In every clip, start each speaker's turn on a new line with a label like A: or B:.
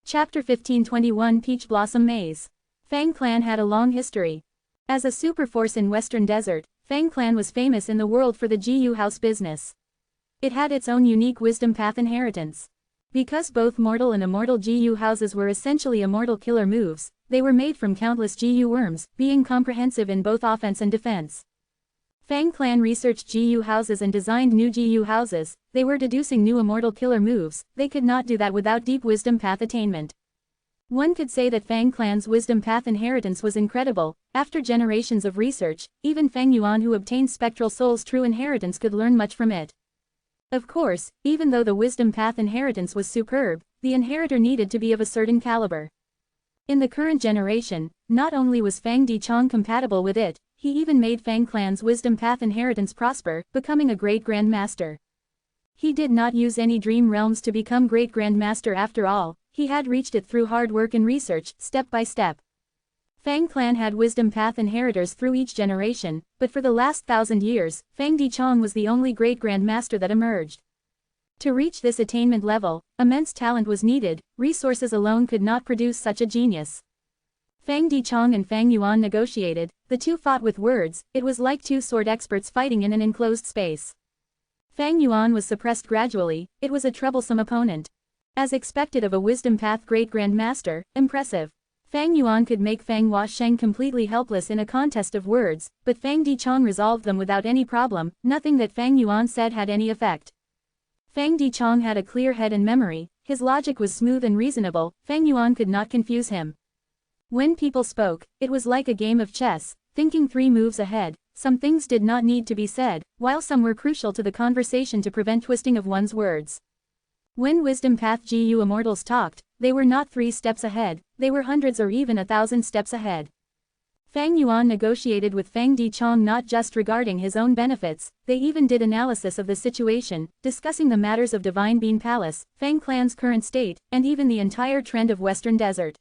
A: Chapter 1521 Peach Blossom Maze. Fang Clan had a long history. As a superforce in Western Desert, Fang Clan was famous in the world for the GU house business. It had its own unique wisdom path inheritance. Because both mortal and immortal GU houses were essentially immortal killer moves, they were made from countless GU worms, being comprehensive in both offense and defense. Fang Clan researched GU houses and designed new GU houses. They were deducing new immortal killer moves. They could not do that without deep wisdom path attainment. One could say that Fang Clan's wisdom path inheritance was incredible. After generations of research, even Fang Yuan, who obtained Spectral Soul's true inheritance, could learn much from it. Of course, even though the wisdom path inheritance was superb, the inheritor needed to be of a certain caliber. In the current generation, not only was Fang Dichong compatible with it, he even made Fang Clan's wisdom path inheritance prosper, becoming a great grandmaster. He did not use any dream realms to become great grandmaster after all, he had reached it through hard work and research, step by step. Fang Clan had wisdom path inheritors through each generation, but for the last 1,000 years, Fang Dichong was the only great grandmaster that emerged. To reach this attainment level, immense talent was needed. Resources alone could not produce such a genius. Fang Dichong and Fang Yuan negotiated. The two fought with words. It was like two sword experts fighting in an enclosed space. Fang Yuan was suppressed gradually. It was a troublesome opponent. As expected of a wisdom path great grandmaster, impressive. Fang Yuan could make Fang Huasheng completely helpless in a contest of words, but Fang Dichong resolved them without any problem. Nothing that Fang Yuan said had any effect. Fang Dichong had a clear head and memory. His logic was smooth and reasonable. Fang Yuan could not confuse him. When people spoke, it was like a game of chess, thinking 3 moves ahead. Some things did not need to be said, while some were crucial to the conversation to prevent twisting of one's words. When Wisdom Path GU Immortals talked, they were not 3 steps ahead, they were hundreds or even 1,000 steps ahead. Fang Yuan negotiated with Fang Dichong not just regarding his own benefits, they even did analysis of the situation, discussing the matters of Divine Bean Palace, Fang Clan's current state, and even the entire trend of Western Desert.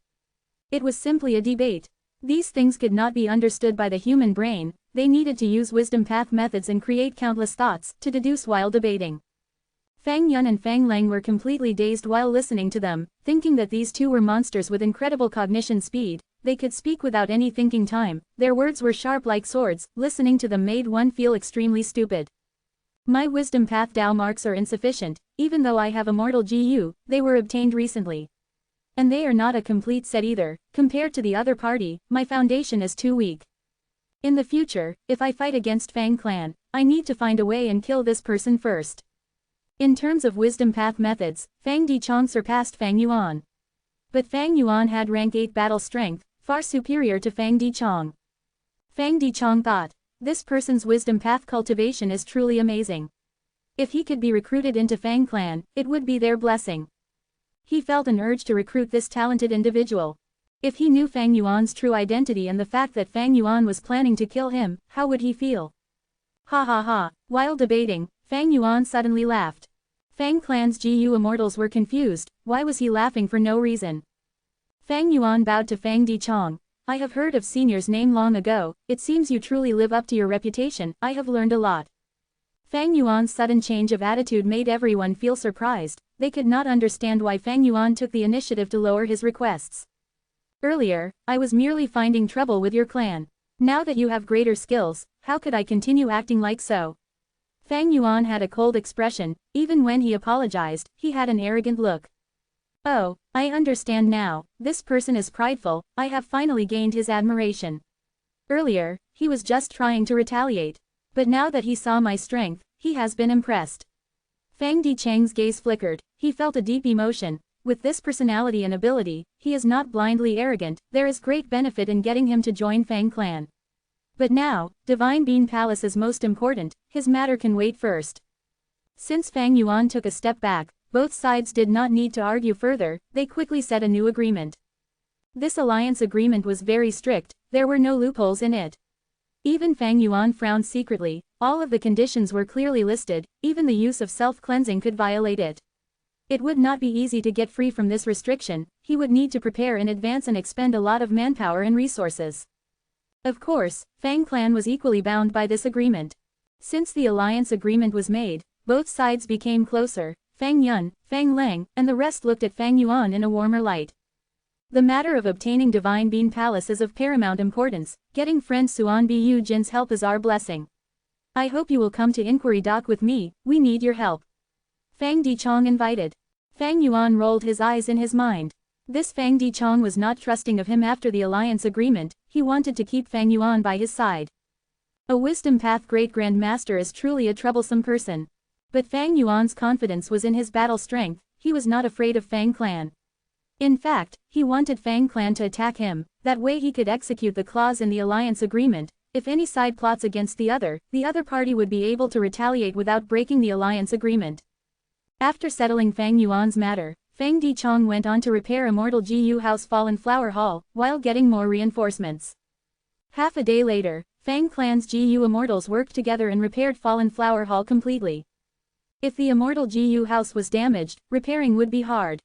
A: It was simply a debate. These things could not be understood by the human brain, they needed to use wisdom path methods and create countless thoughts to deduce while debating. Fang Yun and Fang Leng were completely dazed while listening to them, thinking that these two were monsters with incredible cognition speed. They could speak without any thinking time, their words were sharp like swords. Listening to them made one feel extremely stupid. My wisdom path Dao marks are insufficient, even though I have immortal GU, they were obtained recently. And they are not a complete set either. Compared to the other party, my foundation is too weak. In the future, if I fight against Fang Clan, I need to find a way and kill this person first. In terms of wisdom path methods, Fang Dichong surpassed Fang Yuan. But Fang Yuan had rank 8 battle strength, far superior to Fang Dichong. Fang Dichong thought, this person's wisdom path cultivation is truly amazing. If he could be recruited into Fang Clan, it would be their blessing. He felt an urge to recruit this talented individual. If he knew Fang Yuan's true identity and the fact that Fang Yuan was planning to kill him, how would he feel? Ha ha ha. While debating, Fang Yuan suddenly laughed. Fang Clan's GU Immortals were confused. Why was he laughing for no reason? Fang Yuan bowed to Fang Dichong. I have heard of Senior's name long ago. It seems you truly live up to your reputation. I have learned a lot. Fang Yuan's sudden change of attitude made everyone feel surprised. They could not understand why Fang Yuan took the initiative to lower his requests. Earlier, I was merely finding trouble with your clan. Now that you have greater skills, how could I continue acting like so? Fang Yuan had a cold expression. Even when he apologized, he had an arrogant look. Oh, I understand now. This person is prideful. I have finally gained his admiration. Earlier, he was just trying to retaliate. But now that he saw my strength, he has been impressed. Fang Dicheng's gaze flickered. He felt a deep emotion. With this personality and ability, he is not blindly arrogant. There is great benefit in getting him to join Fang Clan. But now, Divine Bean Palace is most important. His matter can wait first. Since Fang Yuan took a step back, both sides did not need to argue further. They quickly set a new agreement. This alliance agreement was very strict. There were no loopholes in it. Even Fang Yuan frowned secretly. All of the conditions were clearly listed. Even the use of self-cleansing could violate it. It would not be easy to get free from this restriction. He would need to prepare in advance and expend a lot of manpower and resources. Of course, Fang Clan was equally bound by this agreement. Since the alliance agreement was made, both sides became closer. Fang Yun, Fang Lang, and the rest looked at Fang Yuan in a warmer light. The matter of obtaining Divine Bean Palace is of paramount importance. Getting friend Suan Bu Jin's help is our blessing. I hope you will come to Inquiry Dock with me, we need your help. Fang Dichong invited. Fang Yuan rolled his eyes in his mind. This Fang Dichong was not trusting of him after the alliance agreement, he wanted to keep Fang Yuan by his side. A Wisdom Path Great Grand Master is truly a troublesome person. But Fang Yuan's confidence was in his battle strength, he was not afraid of Fang Clan. In fact, he wanted Fang Clan to attack him, that way he could execute the clause in the alliance agreement. If any side plots against the other party would be able to retaliate without breaking the alliance agreement. After settling Fang Yuan's matter, Fang Dichong went on to repair Immortal Gu House Fallen Flower Hall, while getting more reinforcements. Half a day later, Fang Clan's Gu Immortals worked together and repaired Fallen Flower Hall completely. If the Immortal Gu House was damaged, repairing would be hard.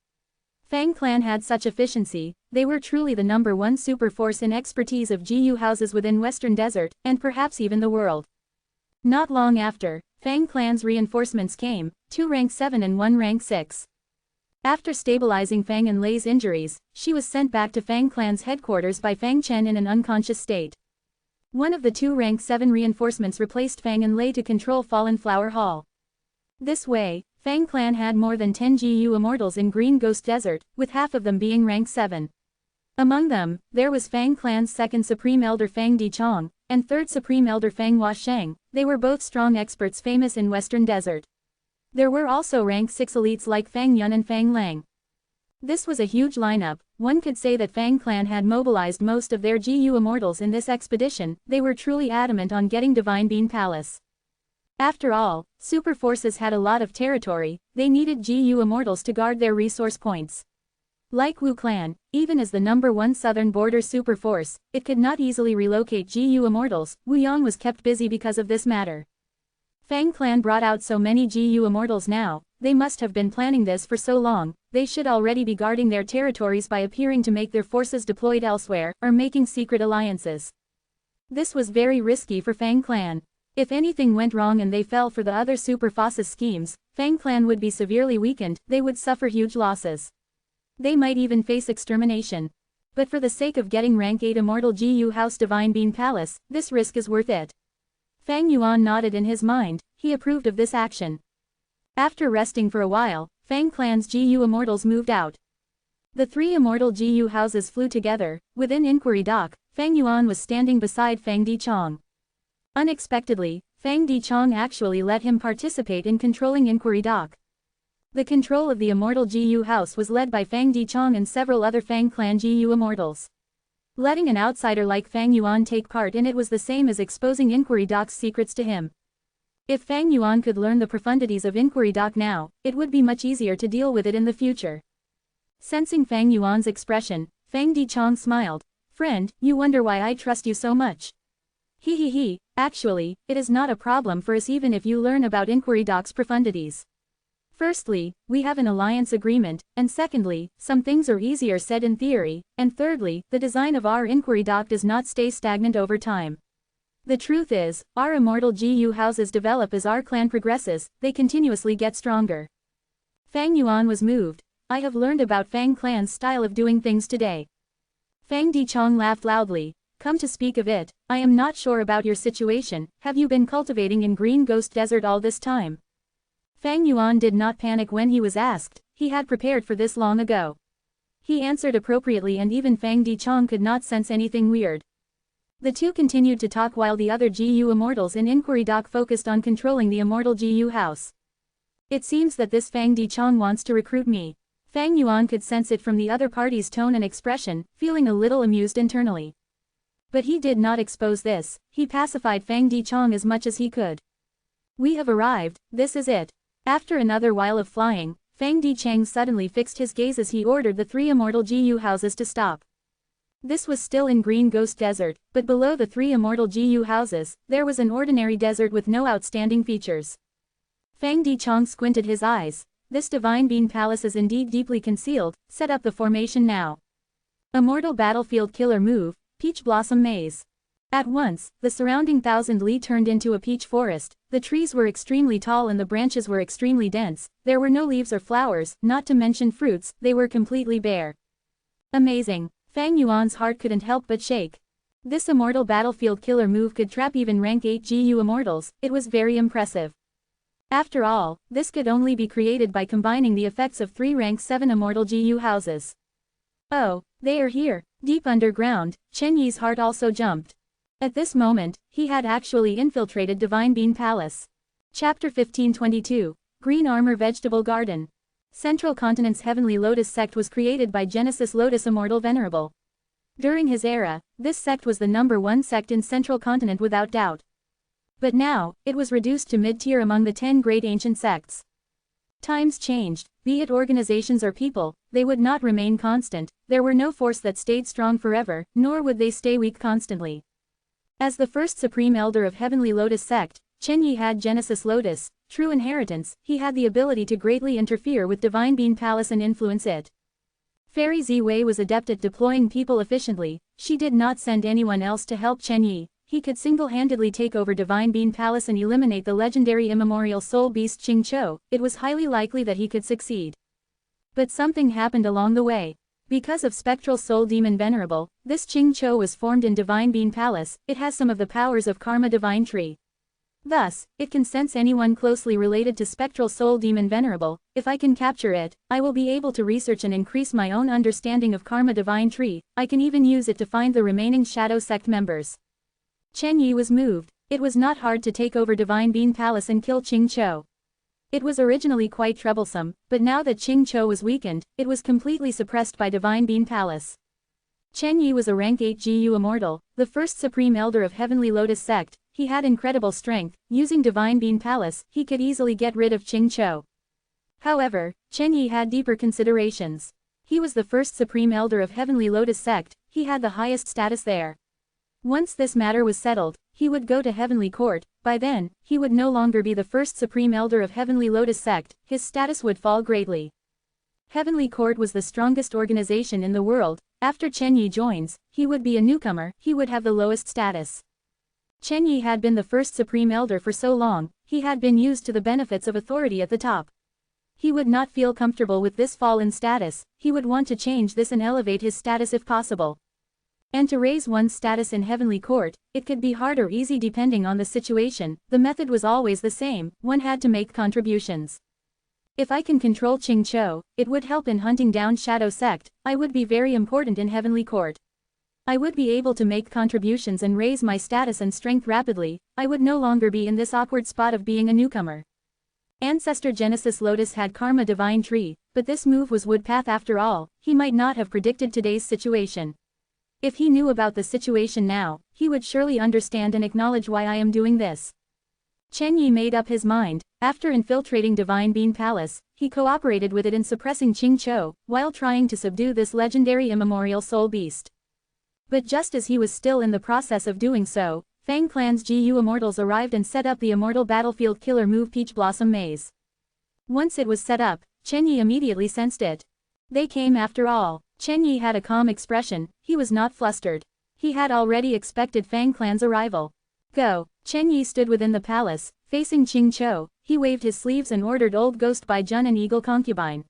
A: Fang Clan had such efficiency, they were truly the #1 super force in expertise of Gu houses within Western Desert, and perhaps even the world. Not long after, Fang Clan's reinforcements came, 2 rank 7 and 1 rank 6. After stabilizing Fang and Lei's injuries, she was sent back to Fang Clan's headquarters by Fang Chen in an unconscious state. One of the 2 rank 7 reinforcements replaced Fang and Lei to control Fallen Flower Hall. This way, Fang Clan had more than 10 Gu Immortals in Green Ghost Desert, with half of them being rank 7. Among them, there was Fang Clan's 2nd Supreme Elder Fang Dichong, and 3rd Supreme Elder Fang Huasheng, they were both strong experts famous in Western Desert. There were also rank 6 elites like Fang Yun and Fang Lang. This was a huge lineup, one could say that Fang Clan had mobilized most of their Gu Immortals in this expedition, they were truly adamant on getting Divine Bean Palace. After all, super forces had a lot of territory, they needed Gu Immortals to guard their resource points. Like Wu Clan, even as the #1 southern border super force, it could not easily relocate Gu Immortals, Wu Yang was kept busy because of this matter. Fang Clan brought out so many Gu Immortals now, they must have been planning this for so long, they should already be guarding their territories by appearing to make their forces deployed elsewhere, or making secret alliances. This was very risky for Fang Clan. If anything went wrong and they fell for the other super forces schemes, Fang Clan would be severely weakened, they would suffer huge losses. They might even face extermination. But for the sake of getting rank 8 Immortal Gu House Divine Bean Palace, this risk is worth it. Fang Yuan nodded in his mind, he approved of this action. After resting for a while, Fang Clan's Gu Immortals moved out. The 3 Immortal Gu houses flew together, within Inquiry Dock, Fang Yuan was standing beside Fang Dichong. Unexpectedly, Fang Dichong actually let him participate in controlling Inquiry Dock. The control of the Immortal Gu House was led by Fang Dichong and several other Fang Clan Gu Immortals. Letting an outsider like Fang Yuan take part in it was the same as exposing Inquiry Dock's secrets to him. If Fang Yuan could learn the profundities of Inquiry Dock now, it would be much easier to deal with it in the future. Sensing Fang Yuan's expression, Fang Dichong smiled. "Friend, you wonder why I trust you so much. He, actually, it is not a problem for us even if you learn about Inquiry Dock's profundities. Firstly, we have an alliance agreement, and secondly, some things are easier said in theory, and thirdly, the design of our Inquiry Dock does not stay stagnant over time. The truth is, our Immortal Gu houses develop as our clan progresses, they continuously get stronger." Fang Yuan was moved. "I have learned about Fang Clan's style of doing things today." Fang Dichong laughed loudly. "Come to speak of it, I am not sure about your situation, have you been cultivating in Green Ghost Desert all this time?" Fang Yuan did not panic when he was asked, he had prepared for this long ago. He answered appropriately and even Fang Dichong could not sense anything weird. The two continued to talk while the other Gu Immortals in Inquiry Dock focused on controlling the Immortal Gu House. "It seems that this Fang Dichong wants to recruit me." Fang Yuan could sense it from the other party's tone and expression, feeling a little amused internally. But he did not expose this, he pacified Fang Dichong as much as he could. "We have arrived, this is it." After another while of flying, Fang Dichong suddenly fixed his gaze as he ordered the 3 Immortal Gu houses to stop. This was still in Green Ghost Desert, but below the 3 Immortal Gu houses, there was an ordinary desert with no outstanding features. Fang Dichong squinted his eyes. "This Divine Bean Palace is indeed deeply concealed, set up the formation now. Immortal Battlefield Killer Move, Peach Blossom Maze." At once, the surrounding 1,000 li turned into a peach forest. The trees were extremely tall and the branches were extremely dense. There were no leaves or flowers, not to mention fruits, they were completely bare. Amazing. Fang Yuan's heart couldn't help but shake. This immortal battlefield killer move could trap even rank 8 GU immortals, it was very impressive. After all, this could only be created by combining the effects of 3 rank 7 immortal GU houses. Oh, they are here. Deep underground, Chen Yi's heart also jumped. At this moment, he had actually infiltrated Divine Bean Palace. Chapter 1522, Green Armor Vegetable Garden. Central Continent's Heavenly Lotus sect was created by Genesis Lotus Immortal Venerable. During his era, this sect was the #1 sect in Central Continent without doubt. But now, it was reduced to mid-tier among the 10 great ancient sects. Times changed, be it organizations or people, they would not remain constant, there were no force that stayed strong forever, nor would they stay weak constantly. As the first Supreme Elder of Heavenly Lotus sect, Chen Yi had Genesis Lotus, true inheritance, he had the ability to greatly interfere with Divine Bean Palace and influence it. Fairy Ziwei was adept at deploying people efficiently, she did not send anyone else to help Chen Yi, he could single-handedly take over Divine Bean Palace and eliminate the legendary immemorial soul beast Qing Chou, it was highly likely that he could succeed. But something happened along the way. Because of Spectral Soul Demon Venerable, this Qing Chou was formed in Divine Bean Palace, it has some of the powers of Karma Divine Tree. Thus, it can sense anyone closely related to Spectral Soul Demon Venerable. If I can capture it, I will be able to research and increase my own understanding of Karma Divine Tree, I can even use it to find the remaining Shadow Sect members. Chen Yi was moved, it was not hard to take over Divine Bean Palace and kill Qing Chou. It was originally quite troublesome, but now that Qing Chou was weakened, it was completely suppressed by Divine Bean Palace. Chen Yi was a rank 8 GU immortal, the first Supreme Elder of Heavenly Lotus sect, he had incredible strength, using Divine Bean Palace, he could easily get rid of Qing Chou. However, Chen Yi had deeper considerations. He was the first Supreme Elder of Heavenly Lotus sect, he had the highest status there. Once this matter was settled, he would go to Heavenly Court, by then, he would no longer be the first Supreme Elder of Heavenly Lotus sect, his status would fall greatly. Heavenly Court was the strongest organization in the world, after Chen Yi joins, he would be a newcomer, he would have the lowest status. Chen Yi had been the first Supreme Elder for so long, he had been used to the benefits of authority at the top. He would not feel comfortable with this fall in status, he would want to change this and elevate his status if possible. And to raise one's status in Heavenly Court, it could be hard or easy depending on the situation, the method was always the same, one had to make contributions. If I can control Qing Chou, it would help in hunting down Shadow Sect, I would be very important in Heavenly Court. I would be able to make contributions and raise my status and strength rapidly, I would no longer be in this awkward spot of being a newcomer. Ancestor Genesis Lotus had Karma Divine Tree, but this move was Woodpath after all, he might not have predicted today's situation. If he knew about the situation now, he would surely understand and acknowledge why I am doing this. Chen Yi made up his mind, after infiltrating Divine Bean Palace, he cooperated with it in suppressing Qing Chou, while trying to subdue this legendary immemorial soul beast. But just as he was still in the process of doing so, Fang Clan's GU Immortals arrived and set up the Immortal Battlefield Killer move Peach Blossom Maze. Once it was set up, Chen Yi immediately sensed it. They came after all. Chen Yi had a calm expression, he was not flustered. He had already expected Fang Clan's arrival. Go! Chen Yi stood within the palace, facing Qing Chou, he waved his sleeves and ordered Old Ghost Bai Jun and Eagle Concubine.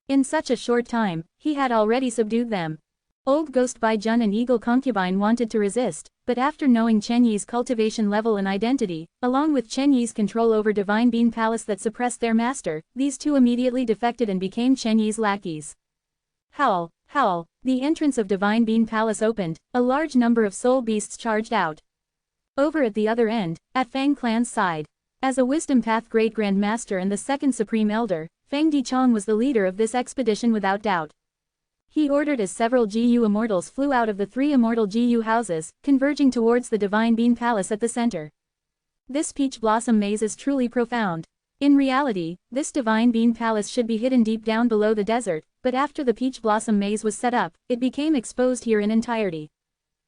A: In such a short time, he had already subdued them. Old Ghost Bai Jun and Eagle Concubine wanted to resist, but after knowing Chen Yi's cultivation level and identity, along with Chen Yi's control over Divine Bean Palace that suppressed their master, these two immediately defected and became Chen Yi's lackeys. Howl! Howl! The entrance of Divine Bean Palace opened, a large number of soul beasts charged out. Over at the other end, at Fang Clan's side. As a Wisdom Path Great Grand Master and the second Supreme Elder, Fang Dichong was the leader of this expedition without doubt. He ordered as several GU Immortals flew out of the 3 immortal GU houses, converging towards the Divine Bean Palace at the center. This Peach Blossom Maze is truly profound. In reality, this Divine Bean Palace should be hidden deep down below the desert, but after the Peach Blossom Maze was set up, it became exposed here in entirety.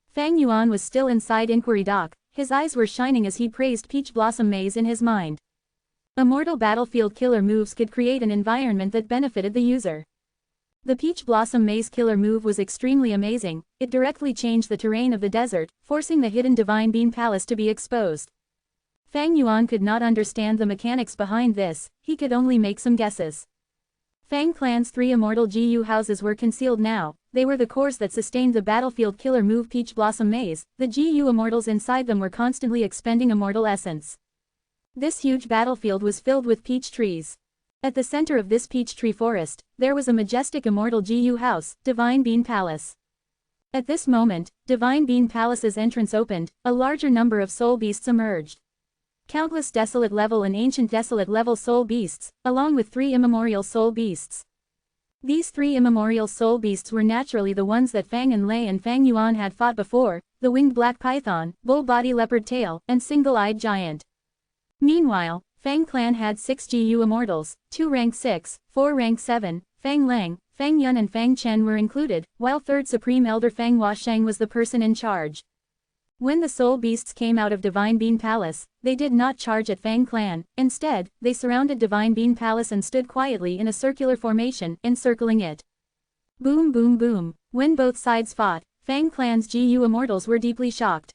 A: Fang Yuan was still inside Inquiry Dock, his eyes were shining as he praised Peach Blossom Maze in his mind. Immortal Battlefield Killer moves could create an environment that benefited the user. The Peach Blossom Maze killer move was extremely amazing. It directly changed the terrain of the desert, forcing the hidden Divine Bean Palace to be exposed. Fang Yuan could not understand the mechanics behind this, he could only make some guesses. Fang Clan's 3 immortal GU houses were concealed now. They were the cores that sustained the battlefield killer move Peach Blossom Maze. The GU immortals inside them were constantly expending immortal essence. This huge battlefield was filled with peach trees. At the center of this peach tree forest, there was a majestic immortal GU house, Divine Bean Palace. At this moment, Divine Bean Palace's entrance opened, a larger number of soul beasts emerged. Countless desolate level and ancient desolate level soul beasts, along with 3 immemorial soul beasts. These 3 immemorial soul beasts were naturally the ones that Fang and Lei and Fang Yuan had fought before, the winged black python, bull-body leopard tail, and single-eyed giant. Meanwhile, Fang Clan had 6 GU immortals, 2 rank 6, 4 rank 7, Fang Lang, Fang Yun and Fang Chen were included, while 3rd Supreme Elder Fang Huasheng was the person in charge. When the soul beasts came out of Divine Bean Palace, they did not charge at Fang Clan. Instead, they surrounded Divine Bean Palace and stood quietly in a circular formation, encircling it. Boom boom boom. When both sides fought, Fang Clan's GU immortals were deeply shocked.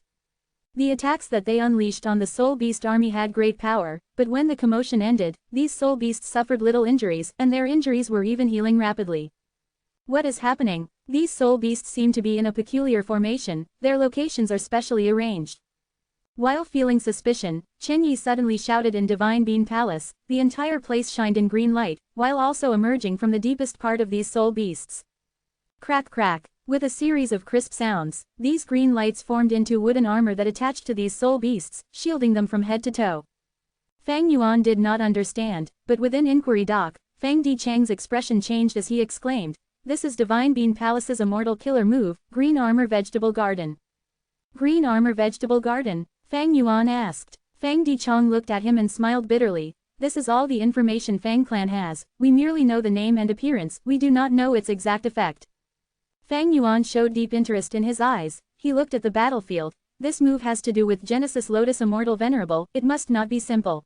A: The attacks that they unleashed on the soul beast army had great power, but when the commotion ended, these soul beasts suffered little injuries, and their injuries were even healing rapidly. What is happening? These soul beasts seem to be in a peculiar formation, their locations are specially arranged. While feeling suspicion, Chen Yi suddenly shouted in Divine Bean Palace. The entire place shined in green light, while also emerging from the deepest part of these soul beasts. Crack crack. With a series of crisp sounds, these green lights formed into wooden armor that attached to these soul beasts, shielding them from head to toe. Fang Yuan did not understand, but within Inquiry Dock, Fang Dichang's expression changed as he exclaimed, "This is Divine Bean Palace's immortal killer move, Green Armor Vegetable Garden." Green Armor Vegetable Garden? Fang Yuan asked. Fang Dichang looked at him and smiled bitterly. This is all the information Fang Clan has, we merely know the name and appearance, we do not know its exact effect. Fang Yuan showed deep interest in his eyes, he looked at the battlefield. This move has to do with Genesis Lotus Immortal Venerable, it must not be simple.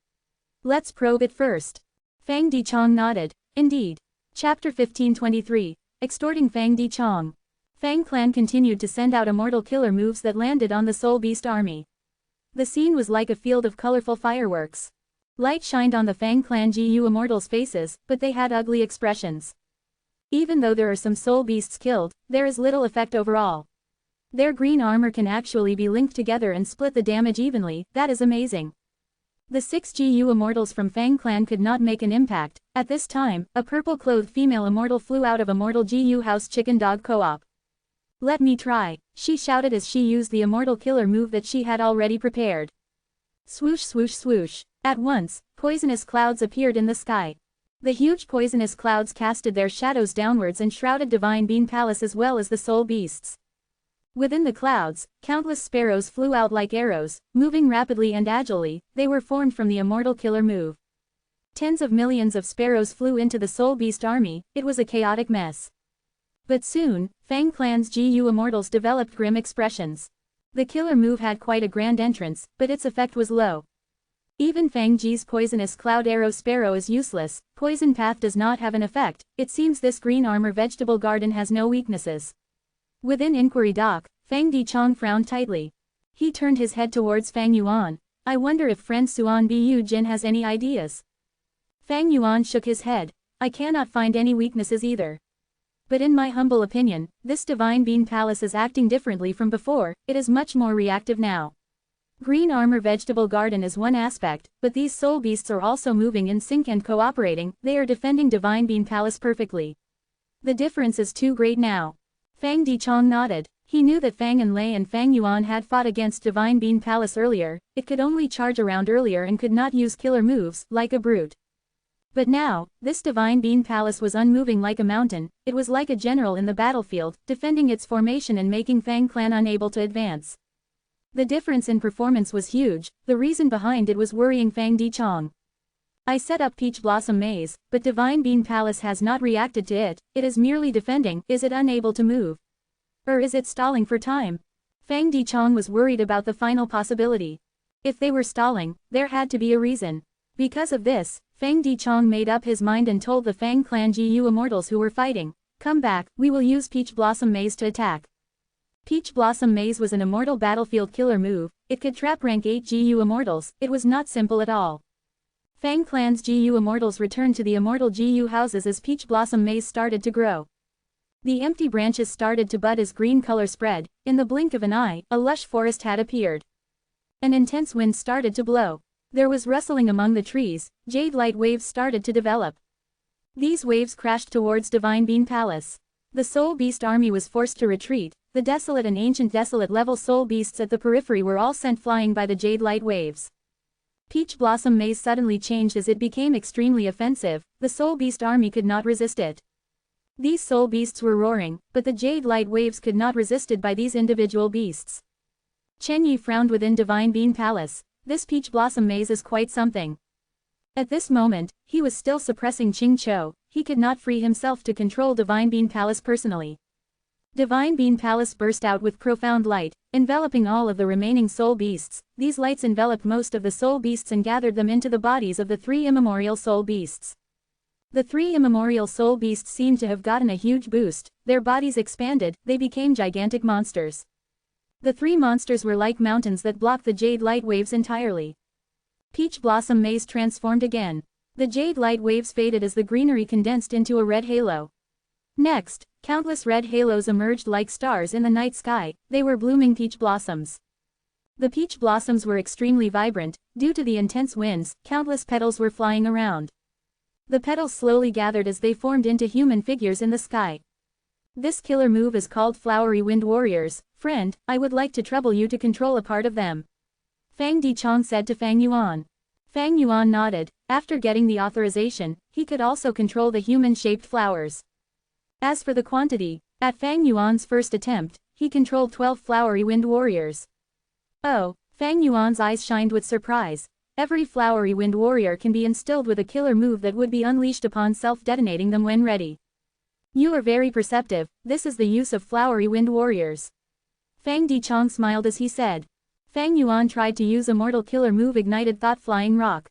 A: Let's probe it first. Fang Dichang nodded. Indeed. Chapter 1523. Extorting Fang Dichang. Fang Clan continued to send out immortal killer moves that landed on the Soul Beast army. The scene was like a field of colorful fireworks. Light shined on the Fang Clan GU immortals' faces, but they had ugly expressions. Even though there are some soul beasts killed, there is little effect overall. Their green armor can actually be linked together and split the damage evenly, that is amazing. The 6 GU immortals from Fang Clan could not make an impact. At this time, a purple-clothed female immortal flew out of Immortal GU House Chicken Dog Co-op. "Let me try," she shouted as she used the immortal killer move that she had already prepared. Swoosh swoosh swoosh. At once, poisonous clouds appeared in the sky. The huge poisonous clouds casted their shadows downwards and shrouded Divine Bean Palace as well as the soul beasts. Within the clouds, countless sparrows flew out like arrows, moving rapidly and agilely. They were formed from the immortal killer move. Tens of millions of sparrows flew into the soul beast army, it was a chaotic mess. But soon, Fang Clan's GU immortals developed grim expressions. The killer move had quite a grand entrance, but its effect was low. Even Fang Ji's poisonous cloud arrow sparrow is useless, poison path does not have an effect, it seems this green armor vegetable garden has no weaknesses. Within Inquiry Dock, Fang Dichang frowned tightly. He turned his head towards Fang Yuan. I wonder if friend Suan Bu Jin has any ideas. Fang Yuan shook his head. I cannot find any weaknesses either. But in my humble opinion, this Divine Bean Palace is acting differently from before, it is much more reactive now. Green Armor Vegetable Garden is one aspect, but these soul beasts are also moving in sync and cooperating, they are defending Divine Bean Palace perfectly. The difference is too great now. Fang Dichang nodded. He knew that Fang and Lei and Fang Yuan had fought against Divine Bean Palace earlier, it could only charge around earlier and could not use killer moves, like a brute. But now, this Divine Bean Palace was unmoving like a mountain, it was like a general in the battlefield, defending its formation and making Fang Clan unable to advance. The difference in performance was huge, the reason behind it was worrying Fang Dichang. I set up Peach Blossom Maze, but Divine Bean Palace has not reacted to it, it is merely defending, is it unable to move? Or is it stalling for time? Fang Dichang was worried about the final possibility. If they were stalling, there had to be a reason. Because of this, Fang Dichang made up his mind and told the Fang Clan GU immortals who were fighting, Come back, we will use Peach Blossom Maze to attack. Peach Blossom Maze was an immortal battlefield killer move. It could trap rank 8 GU Immortals. It was not simple at all. Fang Clan's GU Immortals returned to the immortal GU houses as Peach Blossom Maze started to grow. The empty branches started to bud as green color spread. In the blink of an eye, a lush forest had appeared. An intense wind started to blow. There was rustling among the trees. Jade light waves started to develop. These waves crashed towards Divine Bean Palace. The Soul Beast army was forced to retreat. The desolate and ancient desolate level soul beasts at the periphery were all sent flying by the jade light waves. Peach Blossom Maze suddenly changed as it became extremely offensive. The soul beast army could not resist it. These soul beasts were roaring, but the jade light waves could not resisted by these individual beasts. Chen Yi frowned within Divine Bean Palace. This Peach Blossom Maze is quite something. At this moment, he was still suppressing Ching Cho. He could not free himself to control Divine Bean Palace personally. Divine Bean Palace burst out with profound light, enveloping all of the remaining soul beasts. These lights enveloped most of the soul beasts and gathered them into the bodies of the 3 immemorial soul beasts. The 3 immemorial soul beasts seemed to have gotten a huge boost. Their bodies expanded, they became gigantic monsters. The 3 monsters were like mountains that blocked the jade light waves entirely. Peach Blossom Maze transformed again. The jade light waves faded as the greenery condensed into a red halo. Next, countless red halos emerged like stars in the night sky. They were blooming peach blossoms. The peach blossoms were extremely vibrant. Due to the intense winds, countless petals were flying around. The petals slowly gathered as they formed into human figures in the sky. This killer move is called Flowery Wind Warriors. Friend, I would like to trouble you to control a part of them. Fang Dichong said to Fang Yuan. Fang Yuan nodded. After getting the authorization, he could also control the human-shaped flowers. As for the quantity, at Fang Yuan's first attempt, he controlled 12 Flowery Wind Warriors. Oh, Fang Yuan's eyes shined with surprise. Every Flowery Wind Warrior can be instilled with a killer move that would be unleashed upon self-detonating them when ready. You are very perceptive. This is the use of Flowery Wind Warriors. Fang Dichong smiled as he said. Fang Yuan tried to use Immortal killer move Ignited Thought Flying Rock.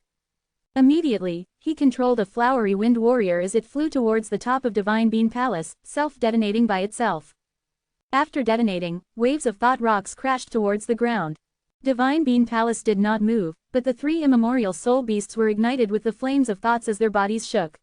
A: Immediately, he controlled a Flowery Wind Warrior as it flew towards the top of Divine Bean Palace, self-detonating by itself. After detonating, waves of thought rocks crashed towards the ground. Divine Bean Palace did not move, but the 3 immemorial soul beasts were ignited with the flames of thoughts as their bodies shook.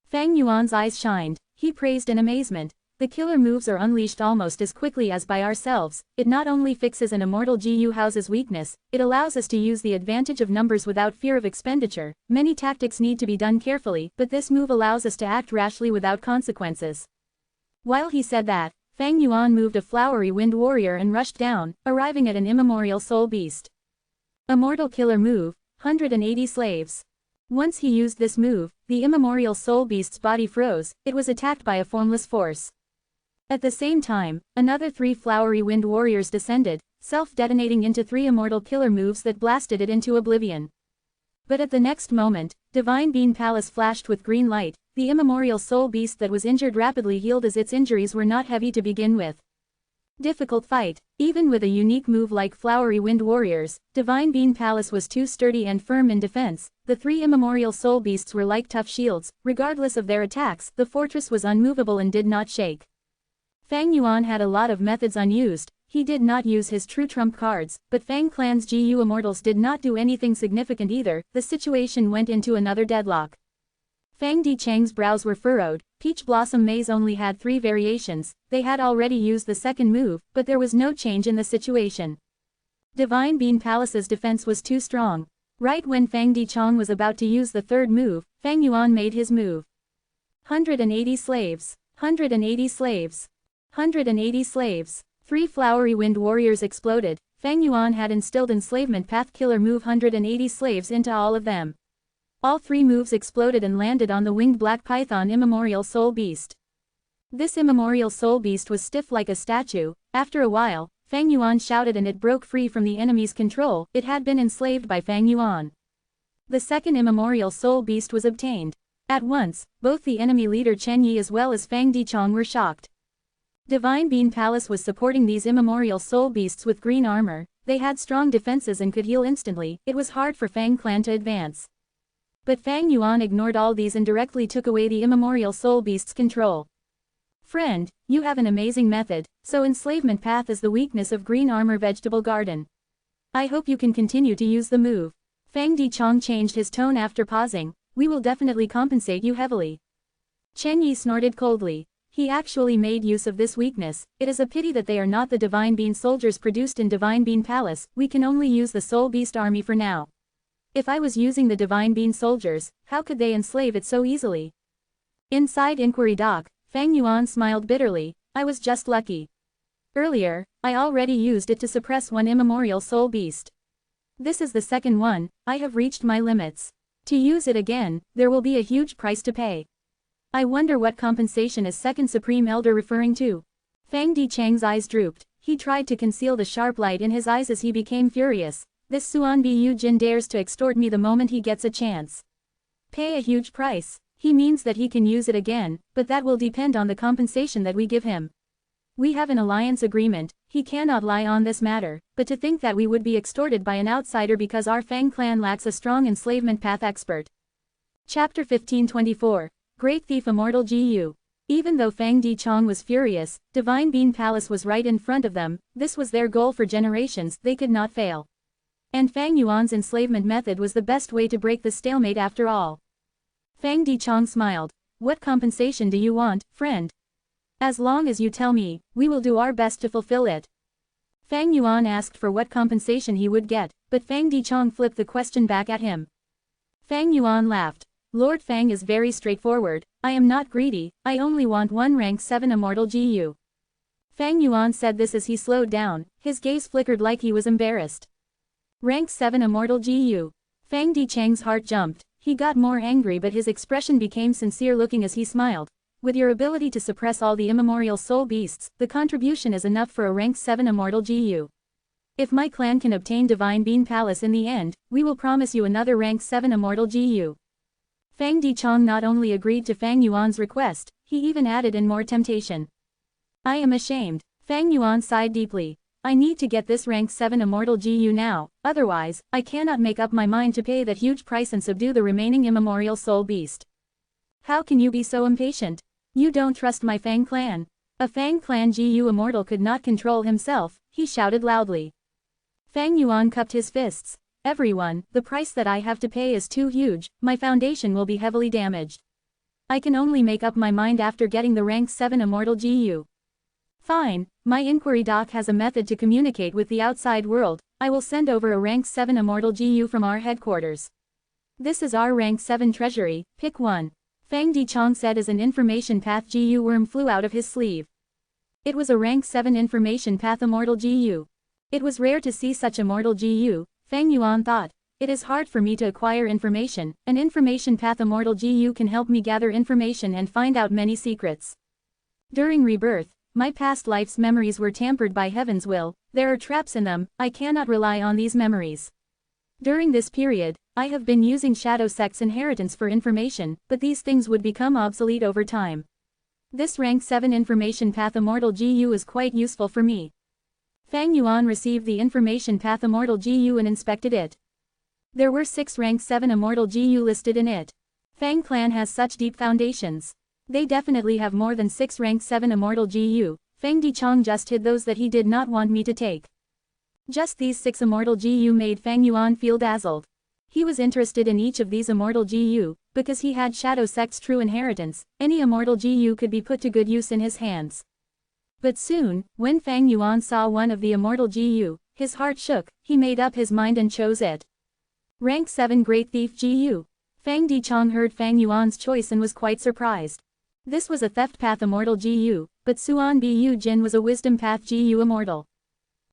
A: Fang Yuan's eyes shined. He praised in amazement. The killer moves are unleashed almost as quickly as by ourselves. It not only fixes an immortal GU house's weakness, it allows us to use the advantage of numbers without fear of expenditure. Many tactics need to be done carefully, but this move allows us to act rashly without consequences. While he said that, Fang Yuan moved a Flowery Wind Warrior and rushed down, arriving at an immemorial soul beast. Immortal killer move, 180 slaves. Once he used this move, the immemorial soul beast's body froze. It was attacked by a formless force. At the same time, another 3 Flowery Wind Warriors descended, self-detonating into 3 immortal killer moves that blasted it into oblivion. But at the next moment, Divine Bean Palace flashed with green light. The immemorial soul beast that was injured rapidly healed as its injuries were not heavy to begin with. Difficult fight. Even with a unique move like Flowery Wind Warriors, Divine Bean Palace was too sturdy and firm in defense. The 3 immemorial soul beasts were like tough shields. Regardless of their attacks, the fortress was unmovable and did not shake. Fang Yuan had a lot of methods unused. He did not use his true trump cards, but Fang Clan's GU Immortals did not do anything significant either. The situation went into another deadlock. Fang Dicheng's brows were furrowed. Peach Blossom Maze only had 3 variations. They had already used the second move, but there was no change in the situation. Divine Bean Palace's defense was too strong. Right when Fang Dicheng was about to use the third move, Fang Yuan made his move. 180 slaves. 180 slaves. 180 slaves. 3 Flowery Wind Warriors exploded. Fang Yuan had instilled enslavement path killer move 180 slaves into all of them. All 3 moves exploded and landed on the winged black python immemorial soul beast. This immemorial soul beast was stiff like a statue. After a while, Fang Yuan shouted and it broke free from the enemy's control. It had been enslaved by Fang Yuan. The second immemorial soul beast was obtained. At once, both the enemy leader Chen Yi as well as Fang Dicheng were shocked. Divine Bean Palace was supporting these immemorial soul beasts with green armor. They had strong defenses and could heal instantly. It was hard for Fang Clan to advance. But Fang Yuan ignored all these and directly took away the immemorial soul beast's control. Friend, you have an amazing method, so enslavement path is the weakness of green armor vegetable garden. I hope you can continue to use the move. Fang Dichong changed his tone after pausing. We will definitely compensate you heavily. Chen Yi snorted coldly. He actually made use of this weakness. It is a pity that they are not the Divine Bean soldiers produced in Divine Bean Palace. We can only use the Soul Beast army for now. If I was using the Divine Bean soldiers, how could they enslave it so easily? Inside Inquiry Dock, Fang Yuan smiled bitterly. I was just lucky. Earlier, I already used it to suppress one immemorial soul beast. This is the second one. I have reached my limits. To use it again, there will be a huge price to pay. I wonder what compensation is Second Supreme Elder referring to? Fang Dichang's eyes drooped. He tried to conceal the sharp light in his eyes as he became furious. This Suan Bu Jin dares to extort me the moment he gets a chance. Pay a huge price. He means that he can use it again, but that will depend on the compensation that we give him. We have an alliance agreement, he cannot lie on this matter, but to think that we would be extorted by an outsider because our Fang clan lacks a strong enslavement path expert. Chapter 1524. Great Thief Immortal Gu. Even though Fang Dichong was furious, Divine Bean Palace was right in front of them. This was their goal for generations, they could not fail. And Fang Yuan's enslavement method was the best way to break the stalemate after all. Fang Dichong smiled. What compensation do you want, friend? As long as you tell me, we will do our best to fulfill it. Fang Yuan asked for what compensation he would get, but Fang Dichong flipped the question back at him. Fang Yuan laughed. Lord Fang is very straightforward. I am not greedy, I only want one rank 7 immortal Gu. Fang Yuan said this as he slowed down, his gaze flickered like he was embarrassed. Rank 7 immortal Gu. Fang Dichang's heart jumped. He got more angry but his expression became sincere looking as he smiled. With your ability to suppress all the immemorial soul beasts, the contribution is enough for a rank 7 immortal Gu. If my clan can obtain Divine Bean Palace in the end, we will promise you another rank 7 immortal Gu. Fang Dichong not only agreed to Fang Yuan's request, he even added in more temptation. I am ashamed. Fang Yuan sighed deeply. I need to get this rank 7 immortal Gu now, otherwise, I cannot make up my mind to pay that huge price and subdue the remaining immemorial soul beast. How can you be so impatient? You don't trust my Fang clan. A Fang clan Gu immortal could not control himself, he shouted loudly. Fang Yuan cupped his fists. Everyone, the price that I have to pay is too huge, my foundation will be heavily damaged. I can only make up my mind after getting the rank 7 immortal Gu. Fine, my inquiry doc has a method to communicate with the outside world. I will send over a rank 7 immortal Gu from our headquarters. This is our rank 7 treasury, pick one. Fang Dichong said as an information path Gu worm flew out of his sleeve. It was a rank 7 information path immortal Gu. It was rare to see such immortal Gu, Fang Yuan thought. It is hard for me to acquire information, an information path immortal Gu can help me gather information and find out many secrets. During rebirth, my past life's memories were tampered by heaven's will, there are traps in them, I cannot rely on these memories. During this period, I have been using Shadow Sect's inheritance for information, but these things would become obsolete over time. This rank 7 information path immortal Gu is quite useful for me. Fang Yuan received the information path immortal Gu and inspected it. There were 6 rank 7 immortal Gu listed in it. Fang clan has such deep foundations. They definitely have more than 6 rank 7 immortal Gu, Fang Dichong just hid those that he did not want me to take. Just these 6 immortal Gu made Fang Yuan feel dazzled. He was interested in each of these immortal Gu, because he had Shadow Sect's true inheritance, any immortal Gu could be put to good use in his hands. But soon, when Fang Yuan saw one of the immortal Gu, his heart shook, he made up his mind and chose it. Rank 7 Great Thief Gu. Fang Dichong heard Fang Yuan's choice and was quite surprised. This was a theft path immortal Gu, but Suan Bu Jin was a wisdom path Gu immortal.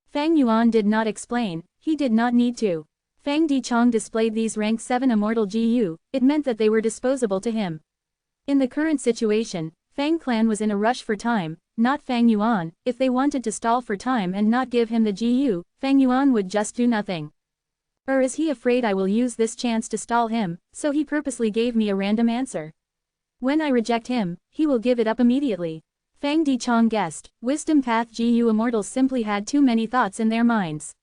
A: Fang Yuan did not explain, he did not need to. Fang Dichong displayed these rank 7 immortal Gu, it meant that they were disposable to him. In the current situation, Fang clan was in a rush for time, not Fang Yuan. If they wanted to stall for time and not give him the Gu, Fang Yuan would just do nothing. Or is he afraid I will use this chance to stall him, so he purposely gave me a random answer? When I reject him, he will give it up immediately. Fang Dichong guessed, Wisdom Path Gu immortals simply had too many thoughts in their minds.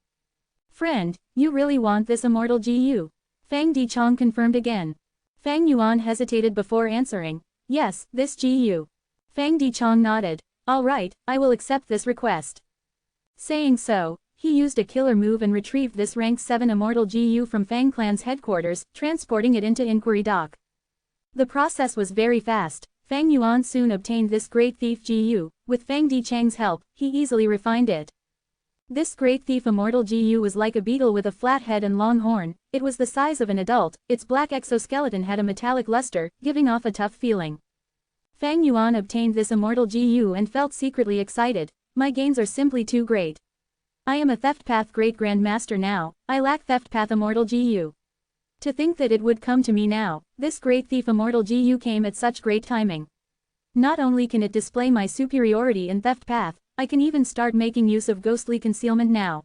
A: Friend, you really want this immortal Gu? Fang Dichong confirmed again. Fang Yuan hesitated before answering, yes, this Gu. Fang Dichong nodded. All right, I will accept this request. Saying so, he used a killer move and retrieved this rank 7 Immortal GU from Fang Clan's headquarters, transporting it into Inquiry Dock. The process was very fast. Fang Yuan soon obtained this Great Thief GU. With Fang Dichang's help, he easily refined it. This Great Thief Immortal GU was like a beetle with a flat head and long horn. It was the size of an adult. Its black exoskeleton had a metallic luster, giving off a tough feeling. Fang Yuan obtained this Immortal GU and felt secretly excited. My gains are simply too great. I am a Theft Path Great Grand Master now. I lack Theft Path Immortal GU. To think that it would come to me now. This Great Thief Immortal GU came at such great timing. Not only can it display my superiority in Theft Path, I can even start making use of ghostly concealment now.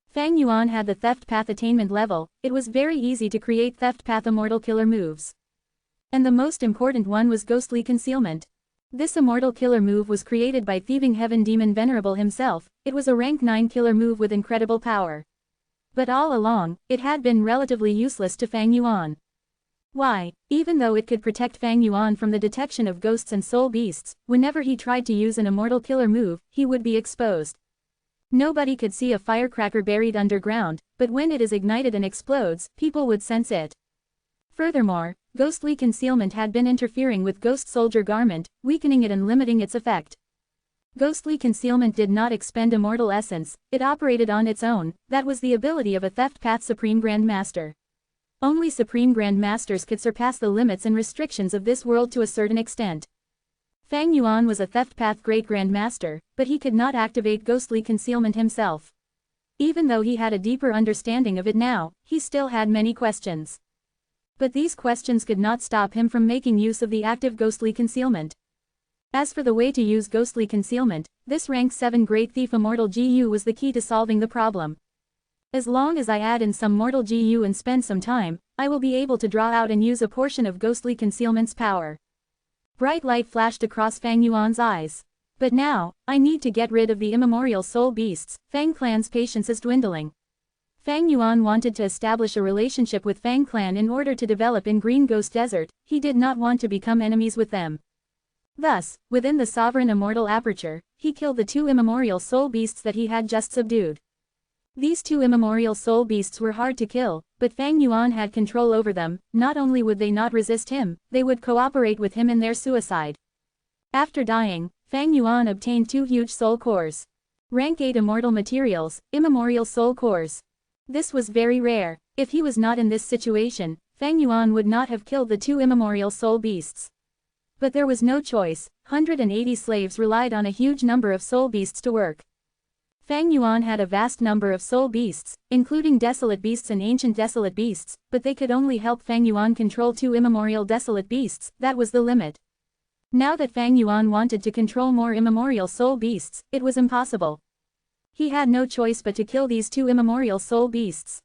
A: Fang Yuan had the Theft Path attainment level. It was very easy to create Theft Path Immortal killer moves. And the most important one was ghostly concealment. This immortal killer move was created by Thieving Heaven Demon Venerable himself. It was a rank 9 killer move with incredible power. But all along, it had been relatively useless to Fang Yuan. Why? Even though it could protect Fang Yuan from the detection of ghosts and soul beasts, whenever he tried to use an immortal killer move, he would be exposed. Nobody could see a firecracker buried underground, but when it is ignited and explodes, people would sense it. Furthermore, ghostly concealment had been interfering with Ghost Soldier Garment, weakening it and limiting its effect. Ghostly concealment did not expend immortal essence, it operated on its own. That was the ability of a Theft Path Supreme Grand Master. Only Supreme Grand Masters could surpass the limits and restrictions of this world to a certain extent. Fang Yuan was a Theft Path Great Grand Master, but he could not activate ghostly concealment himself. Even though he had a deeper understanding of it now, he still had many questions. But these questions could not stop him from making use of the active ghostly concealment. As for the way to use ghostly concealment, this rank 7 Great Thief Immortal GU was the key to solving the problem. As long as I add in some mortal GU and spend some time, I will be able to draw out and use a portion of ghostly concealment's power. Bright light flashed across Fang Yuan's eyes. But now, I need to get rid of the immemorial soul beasts. Fang Clan's patience is dwindling. Fang Yuan wanted to establish a relationship with Fang Clan in order to develop in Green Ghost Desert. He did not want to become enemies with them. Thus, within the Sovereign Immortal Aperture, he killed the 2 immemorial soul beasts that he had just subdued. These 2 immemorial soul beasts were hard to kill, but Fang Yuan had control over them. Not only would they not resist him, they would cooperate with him in their suicide. After dying, Fang Yuan obtained 2 huge soul cores. Rank 8 immortal materials, immemorial soul cores. This was very rare. If he was not in this situation, Fang Yuan would not have killed the 2 immemorial soul beasts. But there was no choice. 180 slaves relied on a huge number of soul beasts to work. Fang Yuan had a vast number of soul beasts, including desolate beasts and ancient desolate beasts, but they could only help Fang Yuan control 2 immemorial desolate beasts. That was the limit. Now that Fang Yuan wanted to control more immemorial soul beasts, it was impossible. He had no choice but to kill these 2 immemorial soul beasts.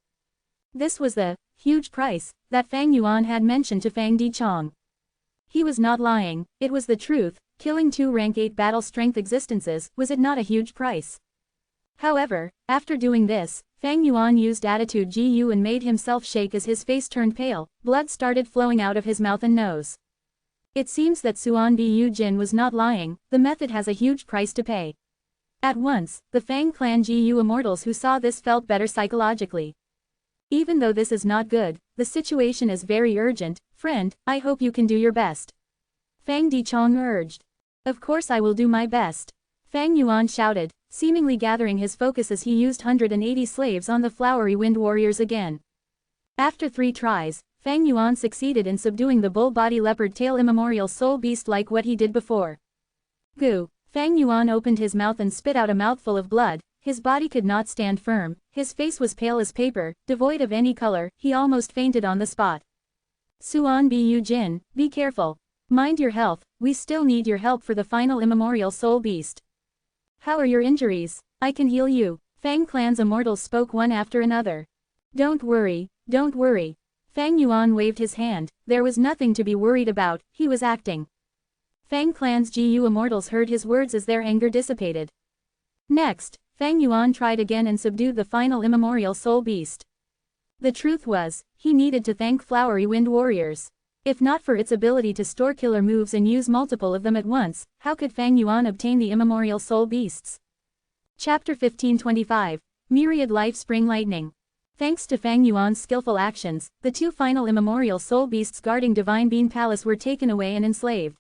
A: This was the huge price that Fang Yuan had mentioned to Fang Dichong. He was not lying, it was the truth. Killing 2 rank 8 battle strength existences, was it not a huge price? However, after doing this, Fang Yuan used Attitude GU and made himself shake as his face turned pale. Blood started flowing out of his mouth and nose. It seems that Suan Bu Jin was not lying. The method has a huge price to pay. At once, the Fang Clan GU immortals who saw this felt better psychologically. Even though this is not good, the situation is very urgent. Friend, I hope you can do your best. Fang Dichong urged. Of course I will do my best. Fang Yuan shouted, seemingly gathering his focus as he used 180 slaves on the flowery wind warriors again. After 3 tries, Fang Yuan succeeded in subduing the bull-body leopard tail immemorial soul beast like what he did before. Goo! Fang Yuan opened his mouth and spit out a mouthful of blood. His body could not stand firm, his face was pale as paper, devoid of any color. He almost fainted on the spot. Suan Bu Jin, be careful. Mind your health, we still need your help for the final immemorial soul beast. How are your injuries? I can heal you. Fang Clan's immortals spoke one after another. Don't worry, don't worry. Fang Yuan waved his hand. There was nothing to be worried about, he was acting. Fang Clan's GU immortals heard his words as their anger dissipated. Next, Fang Yuan tried again and subdued the final immemorial soul beast. The truth was, he needed to thank Flowery Wind Warriors. If not for its ability to store killer moves and use multiple of them at once, how could Fang Yuan obtain the immemorial soul beasts? Chapter 1525. Myriad Life Spring Lightning. Thanks to Fang Yuan's skillful actions, the two final immemorial soul beasts guarding Divine Bean Palace were taken away and enslaved.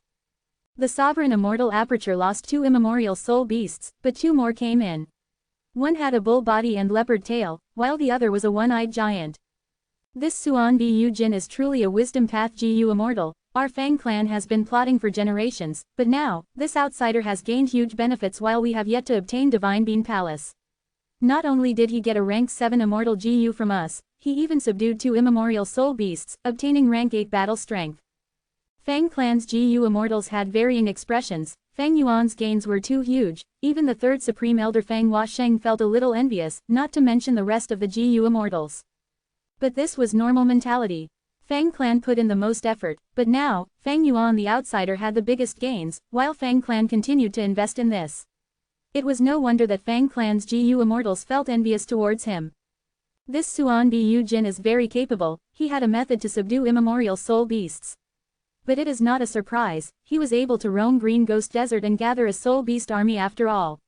A: The sovereign Immortal Aperture lost 2 immemorial soul beasts, but 2 more came in. One had a bull body and leopard tail, while the other was a one-eyed giant. This Suan Bu Jin is truly a wisdom path Gu Immortal. Our Fang clan has been plotting for generations, but now, this outsider has gained huge benefits while we have yet to obtain Divine Bean Palace. Not only did he get a rank 7 Immortal Gu from us, he even subdued 2 immemorial soul beasts, obtaining rank 8 battle strength. Fang clan's Gu Immortals had varying expressions. Fang Yuan's gains were too huge, even the third Supreme Elder Fang Huasheng felt a little envious, not to mention the rest of the Gu Immortals. But this was normal mentality. Fang clan put in the most effort, but now, Fang Yuan the outsider had the biggest gains, while Fang clan continued to invest in this. It was no wonder that Fang clan's Gu Immortals felt envious towards him. This Suan Bu Jin is very capable. He had a method to subdue immemorial soul beasts. But it is not a surprise, he was able to roam Green Ghost Desert and gather a soul beast army after all.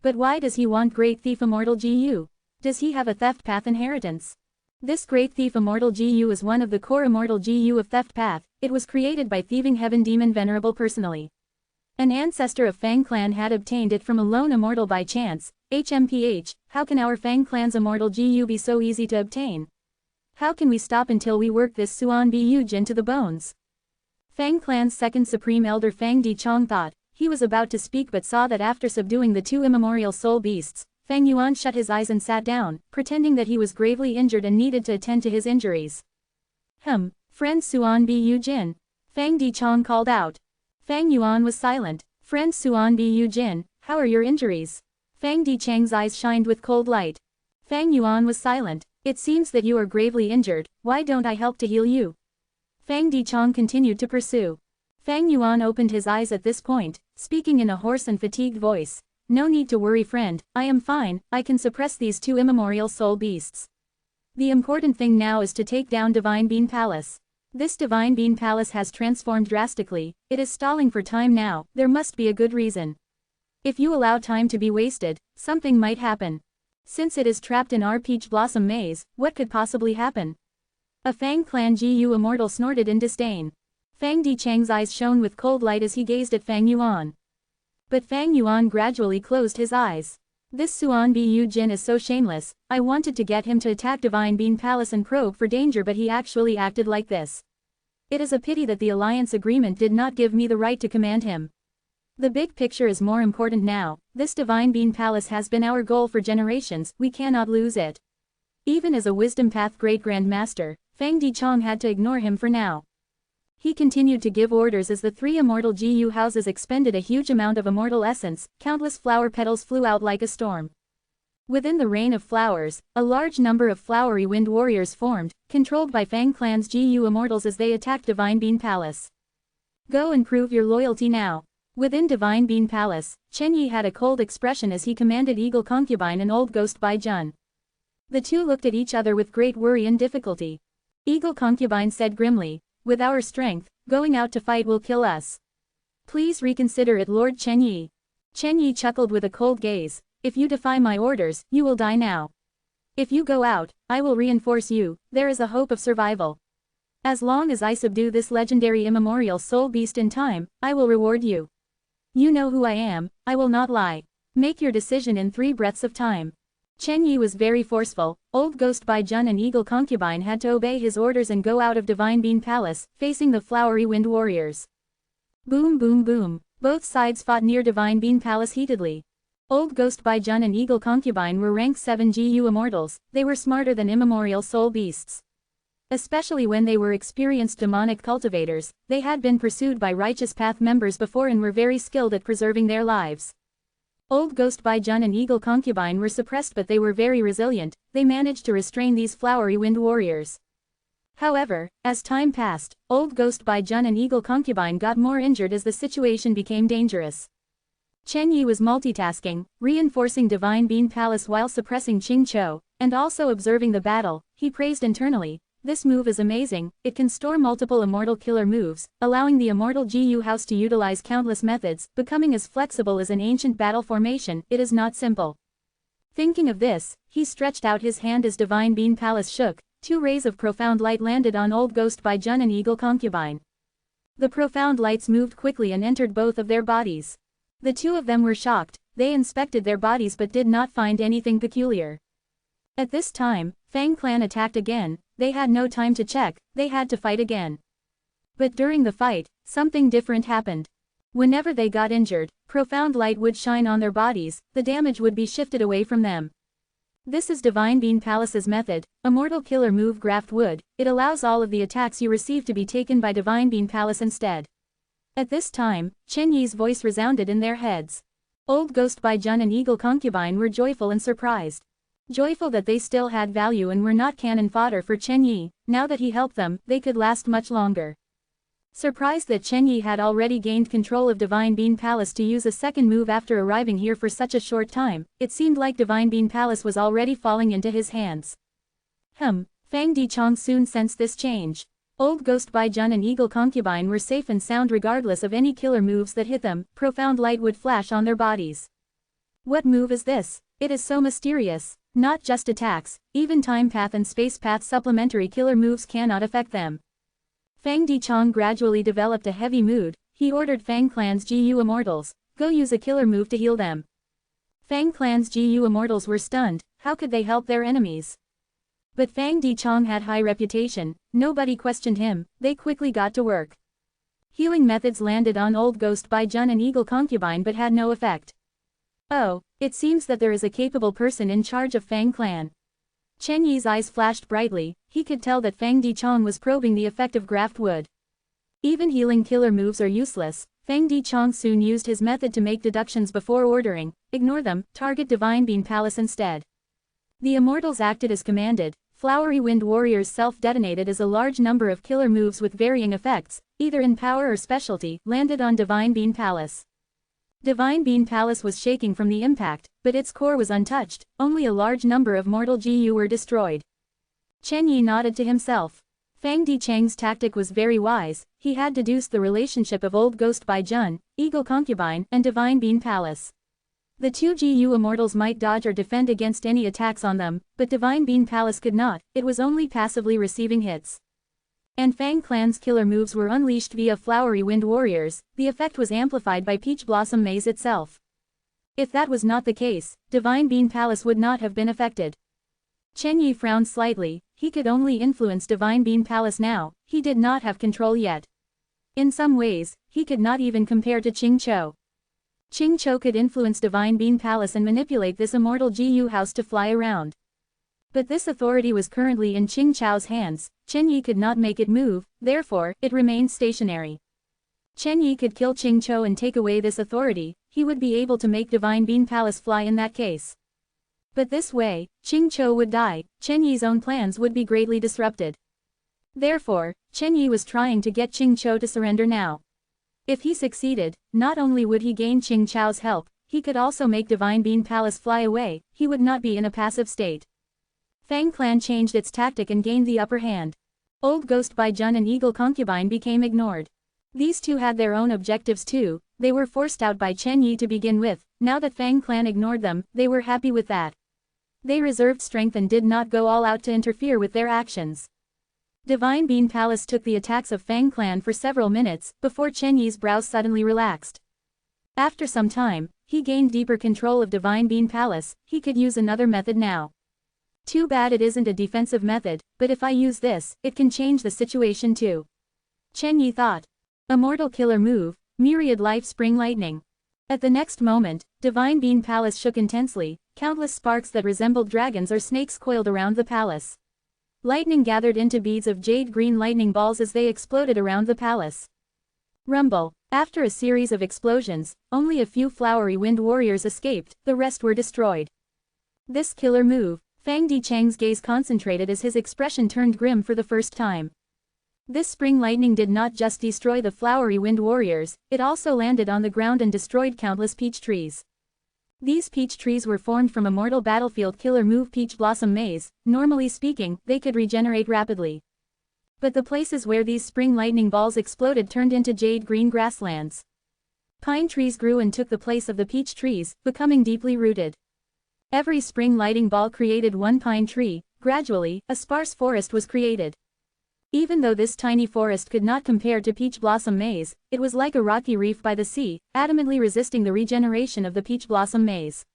A: But why does he want Great Thief Immortal Gu? Does he have a theft path inheritance? This Great Thief Immortal Gu is one of the core Immortal Gu of Theft Path. It was created by Thieving Heaven Demon Venerable personally. An ancestor of Fang clan had obtained it from a lone immortal by chance. HMPH, how can our Fang clan's Immortal Gu be so easy to obtain? How can we stop until we work this Suan Bu Jin to the bones? Fang clan's second Supreme Elder Fang Dichong thought. He was about to speak but saw that after subduing the 2 immemorial soul beasts, Fang Yuan shut his eyes and sat down, pretending that he was gravely injured and needed to attend to his injuries. Friend Suan Bu Jin. Fang Dichong called out. Fang Yuan was silent. Friend Suan Bu Jin, how are your injuries? Fang Dichang's eyes shined with cold light. Fang Yuan was silent. It seems that you are gravely injured. Why don't I help to heal you? Fang Dichong continued to pursue. Fang Yuan opened his eyes at this point, speaking in a hoarse and fatigued voice. No need to worry friend, I am fine, I can suppress these 2 immemorial soul beasts. The important thing now is to take down Divine Bean Palace. This Divine Bean Palace has transformed drastically, it is stalling for time now, there must be a good reason. If you allow time to be wasted, something might happen. Since it is trapped in our Peach Blossom Maze, what could possibly happen? A Fang clan Gu Immortal snorted in disdain. Fang Dichang's eyes shone with cold light as he gazed at Fang Yuan. But Fang Yuan gradually closed his eyes. This Suan Bu Jin is so shameless. I wanted to get him to attack Divine Bean Palace and probe for danger, but he actually acted like this. It is a pity that the alliance agreement did not give me the right to command him. The big picture is more important now. This Divine Bean Palace has been our goal for generations, we cannot lose it. Even as a Wisdom Path Great Grand Master, Fang Dichong had to ignore him for now. He continued to give orders as the 3 immortal Gu houses expended a huge amount of immortal essence. Countless flower petals flew out like a storm. Within the rain of flowers, a large number of flowery wind warriors formed, controlled by Fang clan's Gu Immortals as they attacked Divine Bean Palace. Go and prove your loyalty now. Within Divine Bean Palace, Chen Yi had a cold expression as he commanded Eagle Concubine and Old Ghost Bai Jun. The two looked at each other with great worry and difficulty. Eagle Concubine said grimly, with our strength, going out to fight will kill us. Please reconsider it, Lord Chen Yi. Chen Yi chuckled with a cold gaze. If you defy my orders, you will die now. If you go out, I will reinforce you, there is a hope of survival. As long as I subdue this legendary immemorial soul beast in time, I will reward you. You know who I am, I will not lie. Make your decision in 3 breaths of time. Chen Yi was very forceful. Old Ghost Bai Jun and Eagle Concubine had to obey his orders and go out of Divine Bean Palace, facing the flowery wind warriors. Boom boom boom. Both sides fought near Divine Bean Palace heatedly. Old Ghost Bai Jun and Eagle Concubine were rank 7 Gu Immortals, they were smarter than immemorial soul beasts. Especially when they were experienced demonic cultivators, they had been pursued by Righteous Path members before and were very skilled at preserving their lives. Old Ghost Bai Jun and Eagle Concubine were suppressed, but they were very resilient, they managed to restrain these flowery wind warriors. However, as time passed, Old Ghost Bai Jun and Eagle Concubine got more injured as the situation became dangerous. Chen Yi was multitasking, reinforcing Divine Bean Palace while suppressing Qing Chou, and also observing the battle. He praised internally, This move is amazing, it can store multiple immortal killer moves, allowing the Immortal GU house to utilize countless methods, becoming as flexible as an ancient battle formation. It is not simple. Thinking of this, he stretched out his hand as Divine Bean Palace shook. 2 rays of profound light landed on Old Ghost by Zhen and Eagle Concubine. The profound lights moved quickly and entered both of their bodies. The 2 of them were shocked. They inspected their bodies but did not find anything peculiar. At this time, Fang Clan attacked again. They had no time to check, they had to fight again. But during the fight, something different happened. Whenever they got injured, profound light would shine on their bodies, the damage would be shifted away from them. This is Divine Bean Palace's method, Immortal Killer Move Graft Wood. It allows all of the attacks you receive to be taken by Divine Bean Palace instead. At this time, Chen Yi's voice resounded in their heads. Old Ghost by Zhen and Eagle Concubine were joyful and surprised. Joyful that they still had value and were not cannon fodder for Chen Yi. Now that he helped them, they could last much longer. Surprised that Chen Yi had already gained control of Divine Bean Palace to use a second move after arriving here for such a short time, it seemed like Divine Bean Palace was already falling into his hands. Fang Dichong soon sensed this change. Old Ghost by Zhen and Eagle Concubine were safe and sound regardless of any killer moves that hit them. Profound light would flash on their bodies. What move is this? It is so mysterious. Not just attacks, even time path and space path supplementary killer moves cannot affect them. Fang Dichong gradually developed a heavy mood. He ordered Fang Clan's GU Immortals, go use a killer move to heal them. Fang Clan's GU Immortals were stunned. How could they help their enemies? But Fang Dichong had high reputation, nobody questioned him. They quickly got to work. Healing methods landed on Old Ghost by Zhen and Eagle Concubine but had no effect. Oh, it seems that there is a capable person in charge of Fang Clan. Chen Yi's eyes flashed brightly. He could tell that Fang Dichong was probing the effect of graft wood. Even healing killer moves are useless. Fang Dichong soon used his method to make deductions before ordering. Ignore them, target Divine Bean Palace instead. The Immortals acted as commanded. Flowery Wind Warriors self-detonated as a large number of killer moves with varying effects, either in power or specialty, landed on Divine Bean Palace. Divine Bean Palace was shaking from the impact, but its core was untouched. Only a large number of mortal GU were destroyed. Chen Yi nodded to himself. Fang Dichang's tactic was very wise. He had deduced the relationship of Old Ghost by Zhen, Eagle Concubine, and Divine Bean Palace. The 2 GU Immortals might dodge or defend against any attacks on them, but Divine Bean Palace could not. It was only passively receiving hits. And Fang Clan's killer moves were unleashed via Flowery Wind Warriors. The effect was amplified by Peach Blossom Maze itself. If that was not the case, Divine Bean Palace would not have been affected. Chen Yi frowned slightly. He could only influence Divine Bean Palace now. He did not have control yet. In some ways, he could not even compare to Qing Chou. Qing Chou could influence Divine Bean Palace and manipulate this immortal GU house to fly around. But this authority was currently in Qing Chou's hands. Chen Yi could not make it move, therefore, it remained stationary. Chen Yi could kill Qing Chou and take away this authority. He would be able to make Divine Bean Palace fly in that case. But this way, Qing Chou would die. Chen Yi's own plans would be greatly disrupted. Therefore, Chen Yi was trying to get Qing Chou to surrender now. If he succeeded, not only would he gain Qing Chou's help, he could also make Divine Bean Palace fly away. He would not be in a passive state. Fang Clan changed its tactic and gained the upper hand. Old Ghost by Zhen and Eagle Concubine became ignored. These 2 had their own objectives too. They were forced out by Chen Yi to begin with. Now that Fang Clan ignored them, they were happy with that. They reserved strength and did not go all out to interfere with their actions. Divine Bean Palace took the attacks of Fang Clan for several minutes, before Chen Yi's brows suddenly relaxed. After some time, he gained deeper control of Divine Bean Palace. He could use another method now. Too bad it isn't a defensive method, but if I use this, it can change the situation too. Chen Yi thought. Immortal Killer Move, Myriad Life Spring Lightning. At the next moment, Divine Bean Palace shook intensely. Countless sparks that resembled dragons or snakes coiled around the palace. Lightning gathered into beads of jade green lightning balls as they exploded around the palace. Rumble. After a series of explosions, only a few Flowery Wind Warriors escaped, the rest were destroyed. This killer move, Fang Dichang's gaze concentrated as his expression turned grim for the first time. This spring lightning did not just destroy the Flowery Wind Warriors, it also landed on the ground and destroyed countless peach trees. These peach trees were formed from Immortal Battlefield killer move Peach Blossom Maze. Normally speaking, they could regenerate rapidly. But the places where these spring lightning balls exploded turned into jade-green grasslands. Pine trees grew and took the place of the peach trees, becoming deeply rooted. Every spring lightning ball created one pine tree. Gradually, a sparse forest was created. Even though this tiny forest could not compare to Peach Blossom Maze, it was like a rocky reef by the sea, adamantly resisting the regeneration of the Peach Blossom Maze.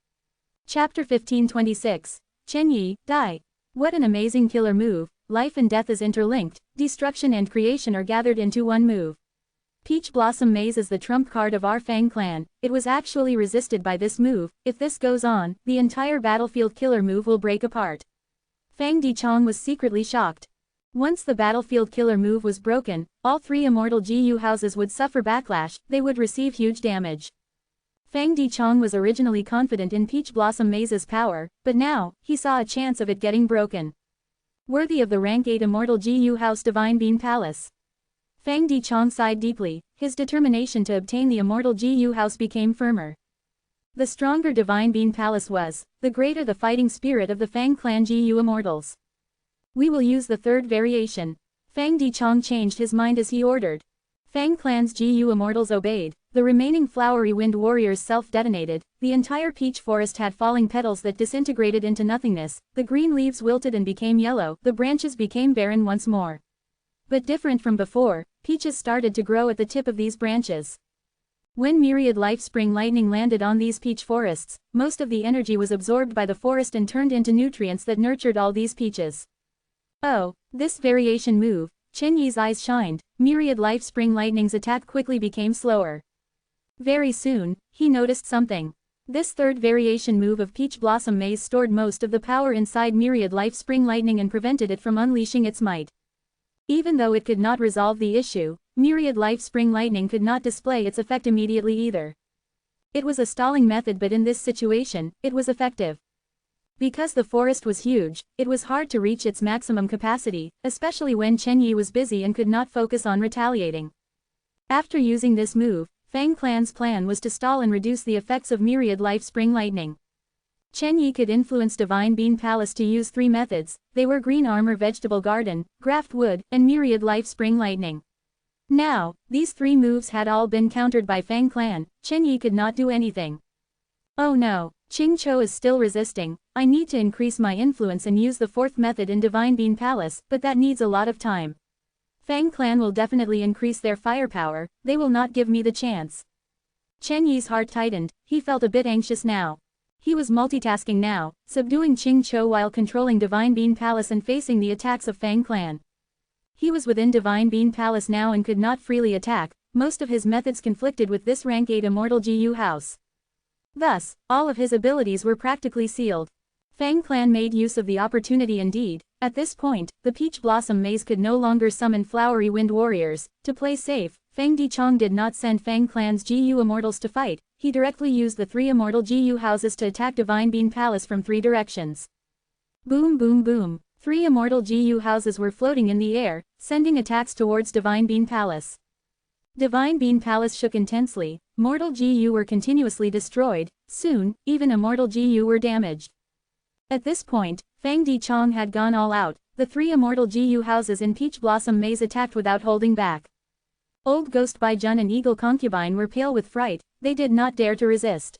A: Chapter 1526. Chen Yi, Die. What an amazing killer move. Life and death is interlinked, destruction and creation are gathered into one move. Peach Blossom Maze is the trump card of our Fang clan. It was actually resisted by this move. If this goes on, the entire battlefield killer move will break apart. Fang Dichong was secretly shocked. Once the battlefield killer move was broken, all three Immortal GU houses would suffer backlash, they would receive huge damage. Fang Dichong was originally confident in Peach Blossom Maze's power, but now, he saw a chance of it getting broken. Worthy of the rank 8 Immortal GU house Divine Bean Palace. Fang Dichong sighed deeply, his determination to obtain the Immortal GU house became firmer. The stronger Divine Bean Palace was, the greater the fighting spirit of the Fang clan GU Immortals. We will use the third variation. Fang Dichong changed his mind as he ordered. Fang clan's GU Immortals obeyed, the remaining flowery wind warriors self-detonated, the entire peach forest had falling petals that disintegrated into nothingness, the green leaves wilted and became yellow, the branches became barren once more. But different from before, peaches started to grow at the tip of these branches. When myriad life spring lightning landed on these peach forests, most of the energy was absorbed by the forest and turned into nutrients that nurtured all these peaches. Oh, this variation move, Chen Yi's eyes shined, myriad life spring lightning's attack quickly became slower. Very soon, he noticed something. This third variation move of Peach Blossom Maze stored most of the power inside myriad life spring lightning and prevented it from unleashing its might. Even though it could not resolve the issue, myriad life spring lightning could not display its effect immediately either. It was a stalling method, but in this situation, it was effective. Because the forest was huge, it was hard to reach its maximum capacity, especially when Chen Yi was busy and could not focus on retaliating. After using this move, Fang clan's plan was to stall and reduce the effects of myriad life spring lightning. Chen Yi could influence Divine Bean Palace to use 3 methods. They were Green Armor Vegetable Garden, Graft Wood, and Myriad Life Spring Lightning. Now, these 3 moves had all been countered by Fang clan. Chen Yi could not do anything. Oh no, Ching Cho is still resisting. I need to increase my influence and use the 4th method in Divine Bean Palace, but that needs a lot of time. Fang clan will definitely increase their firepower, they will not give me the chance. Chen Yi's heart tightened, he felt a bit anxious now. He was multitasking now, subduing Ching Cho while controlling Divine Bean Palace and facing the attacks of Fang clan. He was within Divine Bean Palace now and could not freely attack, most of his methods conflicted with this rank 8 Immortal GU house. Thus, all of his abilities were practically sealed. Fang clan made use of the opportunity indeed. At this point, the Peach Blossom Maze could no longer summon flowery wind warriors. To play safe, Fang Dichong did not send Fang clan's GU Immortals to fight, he directly used the 3 Immortal GU houses to attack Divine Bean Palace from 3 directions. Boom boom boom, 3 Immortal GU houses were floating in the air, sending attacks towards Divine Bean Palace. Divine Bean Palace shook intensely, Mortal GU were continuously destroyed, soon, even Immortal GU were damaged. At this point, Fang Dichong had gone all out, the 3 Immortal GU houses in Peach Blossom Maze attacked without holding back. Old Ghost Bai Jun and Eagle Concubine were pale with fright, they did not dare to resist.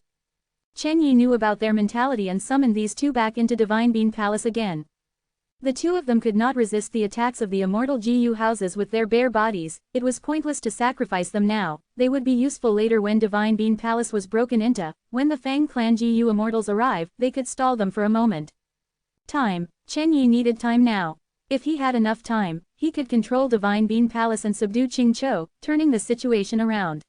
A: Chen Yi knew about their mentality and summoned these 2 back into Divine Bean Palace again. The 2 of them could not resist the attacks of the Immortal GU houses with their bare bodies, it was pointless to sacrifice them now, they would be useful later when Divine Bean Palace was broken into. When the Fang clan GU Immortals arrived, they could stall them for a moment. Time. Chen Yi needed time now. If he had enough time, he could control Divine Bean Palace and subdue Ching Cho, turning the situation around.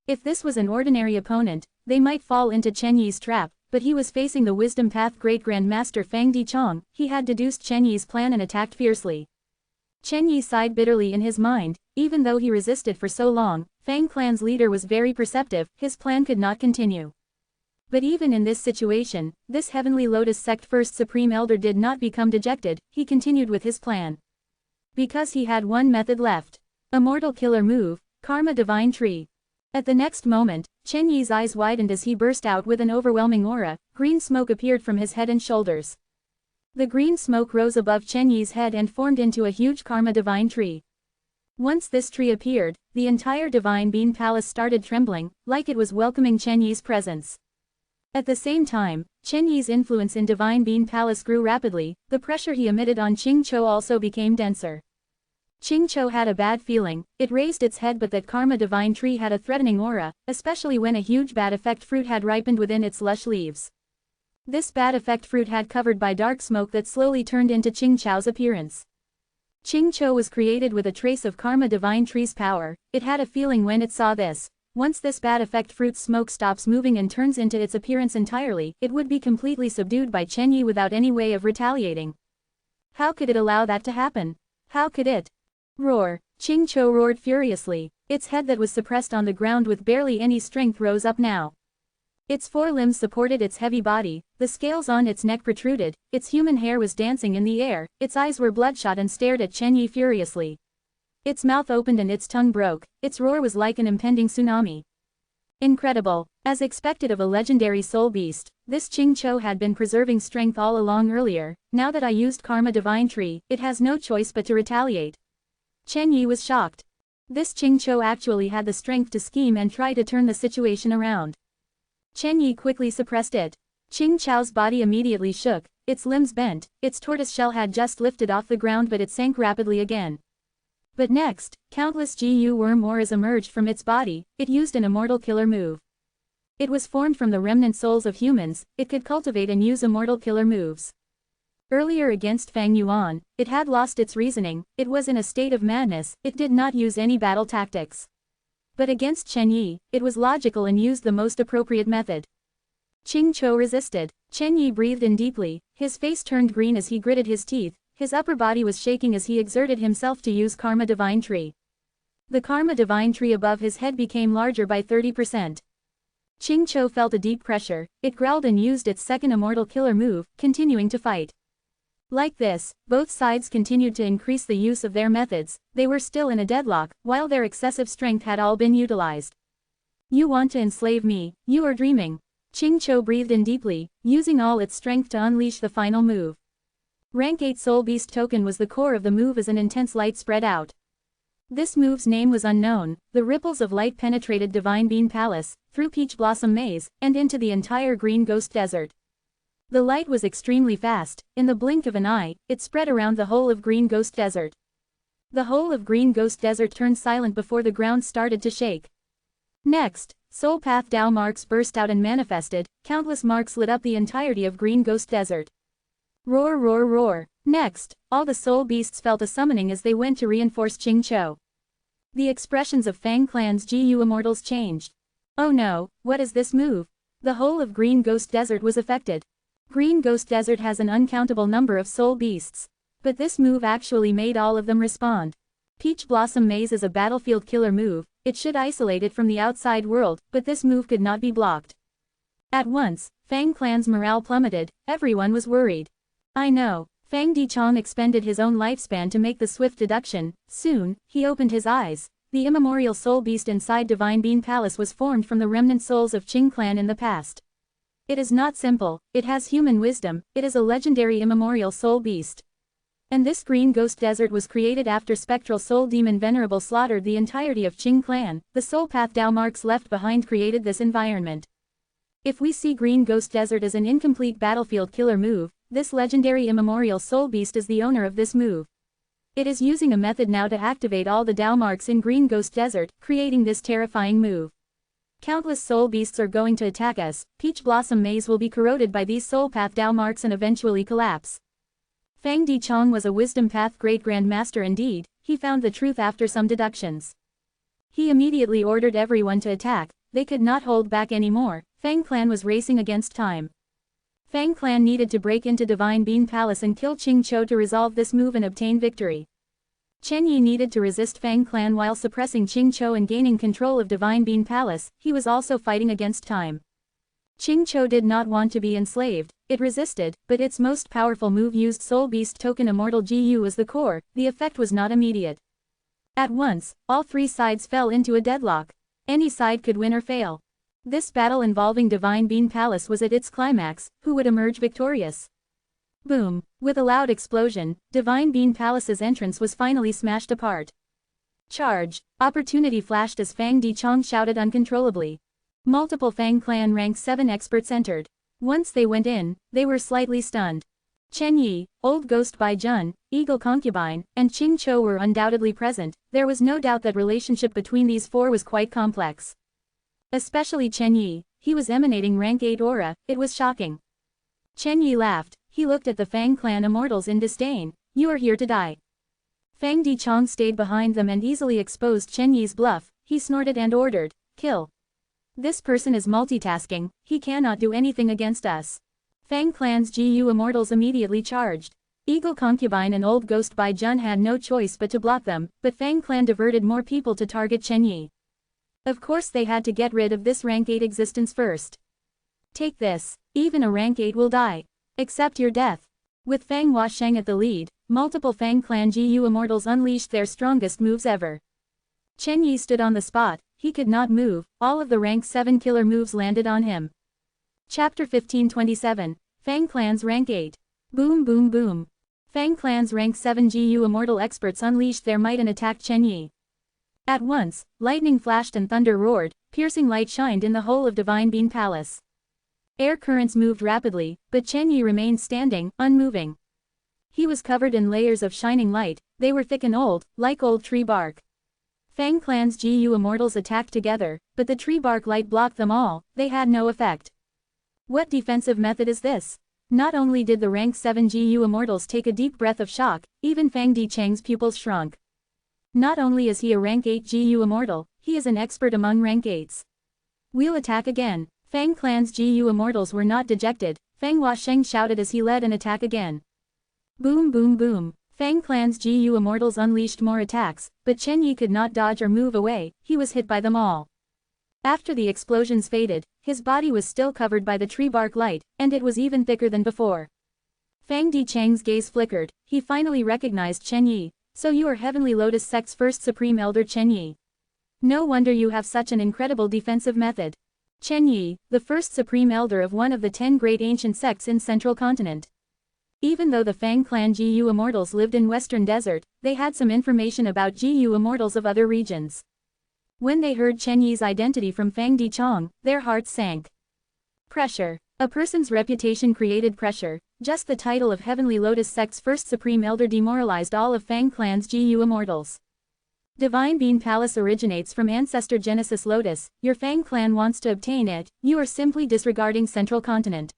A: If this was an ordinary opponent, they might fall into Chen Yi's trap, but he was facing the Wisdom Path Great Grand Master Fang Dichong, he had deduced Chen Yi's plan and attacked fiercely. Chen Yi sighed bitterly in his mind, even though he resisted for so long, Fang clan's leader was very perceptive, his plan could not continue. But even in this situation, this Heavenly Lotus Sect First Supreme Elder did not become dejected, he continued with his plan. Because he had one method left. Immortal Killer Move, Karma Divine Tree. At the next moment, Chen Yi's eyes widened as he burst out with an overwhelming aura, green smoke appeared from his head and shoulders. The green smoke rose above Chen Yi's head and formed into a huge karma divine tree. Once this tree appeared, the entire divine bean palace started trembling, like it was welcoming Chen Yi's presence. At the same time, Chen Yi's influence in divine bean palace grew rapidly, the pressure he emitted on Qing Chou also became denser. Qing Chou had a bad feeling, it raised its head, but that karma divine tree had a threatening aura, especially when a huge bad effect fruit had ripened within its lush leaves. This bad effect fruit had covered by dark smoke that slowly turned into Qing Chou's appearance. Qing Chou was created with a trace of karma divine tree's power. It had a feeling when it saw this. Once this bad effect fruit's smoke stops moving and turns into its appearance entirely, it would be completely subdued by Chen Yi without any way of retaliating. How could it allow that to happen? How could it? Roar! Qing Chou roared furiously. Its head that was suppressed on the ground with barely any strength rose up now. Its four limbs supported its heavy body, the scales on its neck protruded, its human hair was dancing in the air, its eyes were bloodshot and stared at Chen Yi furiously. Its mouth opened and its tongue broke, its roar was like an impending tsunami. Incredible. As expected of a legendary soul beast, this Qing Chou had been preserving strength all along earlier. Now that I used karma divine tree, it has no choice but to retaliate. Chen Yi was shocked. This Qing Chou actually had the strength to scheme and try to turn the situation around. Chen Yi quickly suppressed it. Qing Chou's body immediately shook, its limbs bent, its tortoise shell had just lifted off the ground but it sank rapidly again. But next, countless GU worm auras emerged from its body. It used an immortal killer move. It was formed from the remnant souls of humans, it could cultivate and use immortal killer moves. Earlier against Fang Yuan, it had lost its reasoning, it was in a state of madness, it did not use any battle tactics. But against Chen Yi, it was logical and used the most appropriate method. Qing Chou resisted. Chen Yi breathed in deeply, his face turned green as he gritted his teeth, his upper body was shaking as he exerted himself to use karma divine tree. The karma divine tree above his head became larger by 30%. Qing Chou felt a deep pressure, it growled and used its second immortal killer move, continuing to fight. Like this, both sides continued to increase the use of their methods, they were still in a deadlock, while their excessive strength had all been utilized. You want to enslave me, you are dreaming. Qing Chou breathed in deeply, using all its strength to unleash the final move. Rank 8 Soul Beast token was the core of the move as an intense light spread out. This move's name was unknown, the ripples of light penetrated Divine Bean Palace, through Peach Blossom Maze, and into the entire Green Ghost Desert. The light was extremely fast, in the blink of an eye, it spread around the whole of Green Ghost Desert. The whole of Green Ghost Desert turned silent before the ground started to shake. Next, Soul Path Dao marks burst out and manifested, countless marks lit up the entirety of Green Ghost Desert. Roar roar roar. Next, all the soul beasts felt a summoning as they went to reinforce Qing Chou. The expressions of Fang Clan's GU Immortals changed. Oh no, what is this move? The whole of Green Ghost Desert was affected. Green Ghost Desert has an uncountable number of soul beasts. But this move actually made all of them respond. Peach Blossom Maze is a battlefield killer move, it should isolate it from the outside world, but this move could not be blocked. At once, Fang Clan's morale plummeted, everyone was worried. I know, Fang Dichong expended his own lifespan to make the swift deduction. Soon, he opened his eyes. The immemorial soul beast inside Divine Bean Palace was formed from the remnant souls of Qing Clan in the past. It is not simple, it has human wisdom, it is a legendary immemorial soul beast. And this Green Ghost Desert was created after spectral soul demon Venerable slaughtered the entirety of Qing Clan. The soul path Dao marks left behind created this environment. If we see Green Ghost Desert as an incomplete battlefield killer move, this legendary immemorial soul beast is the owner of this move. It is using a method now to activate all the Dao marks in Green Ghost Desert, creating this terrifying move. Countless soul beasts are going to attack us, Peach Blossom Maze will be corroded by these soul path Dao marks and eventually collapse. Fang Dichong was a wisdom path great grand master indeed, he found the truth after some deductions. He immediately ordered everyone to attack, they could not hold back anymore, Fang Clan was racing against time. Fang Clan needed to break into Divine Bean Palace and kill Qing Chou to resolve this move and obtain victory. Chen Yi needed to resist Fang Clan while suppressing Qing Chou and gaining control of Divine Bean Palace, he was also fighting against time. Qing Chou did not want to be enslaved, it resisted, but its most powerful move used Soul Beast token Immortal GU as the core, the effect was not immediate. At once, all three sides fell into a deadlock. Any side could win or fail. This battle involving Divine Bean Palace was at its climax, who would emerge victorious? Boom! With a loud explosion, Divine Bean Palace's entrance was finally smashed apart. Charge! Opportunity flashed as Fang Dichong shouted uncontrollably. Multiple Fang Clan Rank 7 experts entered. Once they went in, they were slightly stunned. Chen Yi, Old Ghost Bai Jun, Eagle Concubine, and Qing Chou were undoubtedly present. There was no doubt that relationship between these four was quite complex. Especially Chen Yi, he was emanating rank 8 aura, it was shocking. Chen Yi laughed, he looked at the Fang Clan Immortals in disdain. You are here to die. Fang Dichong stayed behind them and easily exposed Chen Yi's bluff. He snorted and ordered, kill. This person is multitasking, he cannot do anything against us. Fang Clan's GU Immortals immediately charged. Eagle Concubine and Old Ghost Bai Jun had no choice but to block them, but Fang Clan diverted more people to target Chen Yi. Of course they had to get rid of this rank 8 existence first. Take this, even a rank 8 will die. Accept your death. With Fang Huasheng at the lead, multiple Fang Clan GU Immortals unleashed their strongest moves ever. Chen Yi stood on the spot, he could not move, all of the rank 7 killer moves landed on him. Chapter 1527, Fang Clan's rank 8. Boom boom boom. Fang Clan's rank 7 GU Immortal experts unleashed their might and attacked Chen Yi. At once, lightning flashed and thunder roared, piercing light shined in the whole of Divine Bean Palace. Air currents moved rapidly, but Chen Yi remained standing, unmoving. He was covered in layers of shining light, they were thick and old, like old tree bark. Fang Clan's GU Immortals attacked together, but the tree bark light blocked them all, they had no effect. What defensive method is this? Not only did the rank 7 GU Immortals take a deep breath of shock, even Fang Dicheng's pupils shrunk. Not only is he a rank 8 GU Immortal, he is an expert among rank 8s. We'll attack again. Fang Clan's GU Immortals were not dejected, Fang Huasheng shouted as he led an attack again. Boom boom boom. Fang Clan's GU Immortals unleashed more attacks, but Chen Yi could not dodge or move away, he was hit by them all. After the explosions faded, his body was still covered by the tree bark light, and it was even thicker than before. Fang Dicheng's gaze flickered, he finally recognized Chen Yi. So you are Heavenly Lotus Sect's first Supreme Elder Chen Yi. No wonder you have such an incredible defensive method. Chen Yi, the first Supreme Elder of one of the 10 great ancient sects in Central Continent. Even though the Fang Clan GU Immortals lived in Western Desert, they had some information about GU Immortals of other regions. When they heard Chen Yi's identity from Fang Dichong, their hearts sank. Pressure. A person's reputation created pressure. Just the title of Heavenly Lotus Sect's first Supreme Elder demoralized all of Fang Clan's GU Immortals. Divine Bean Palace originates from ancestor Genesis Lotus, your Fang Clan wants to obtain it, you are simply disregarding Central Continent.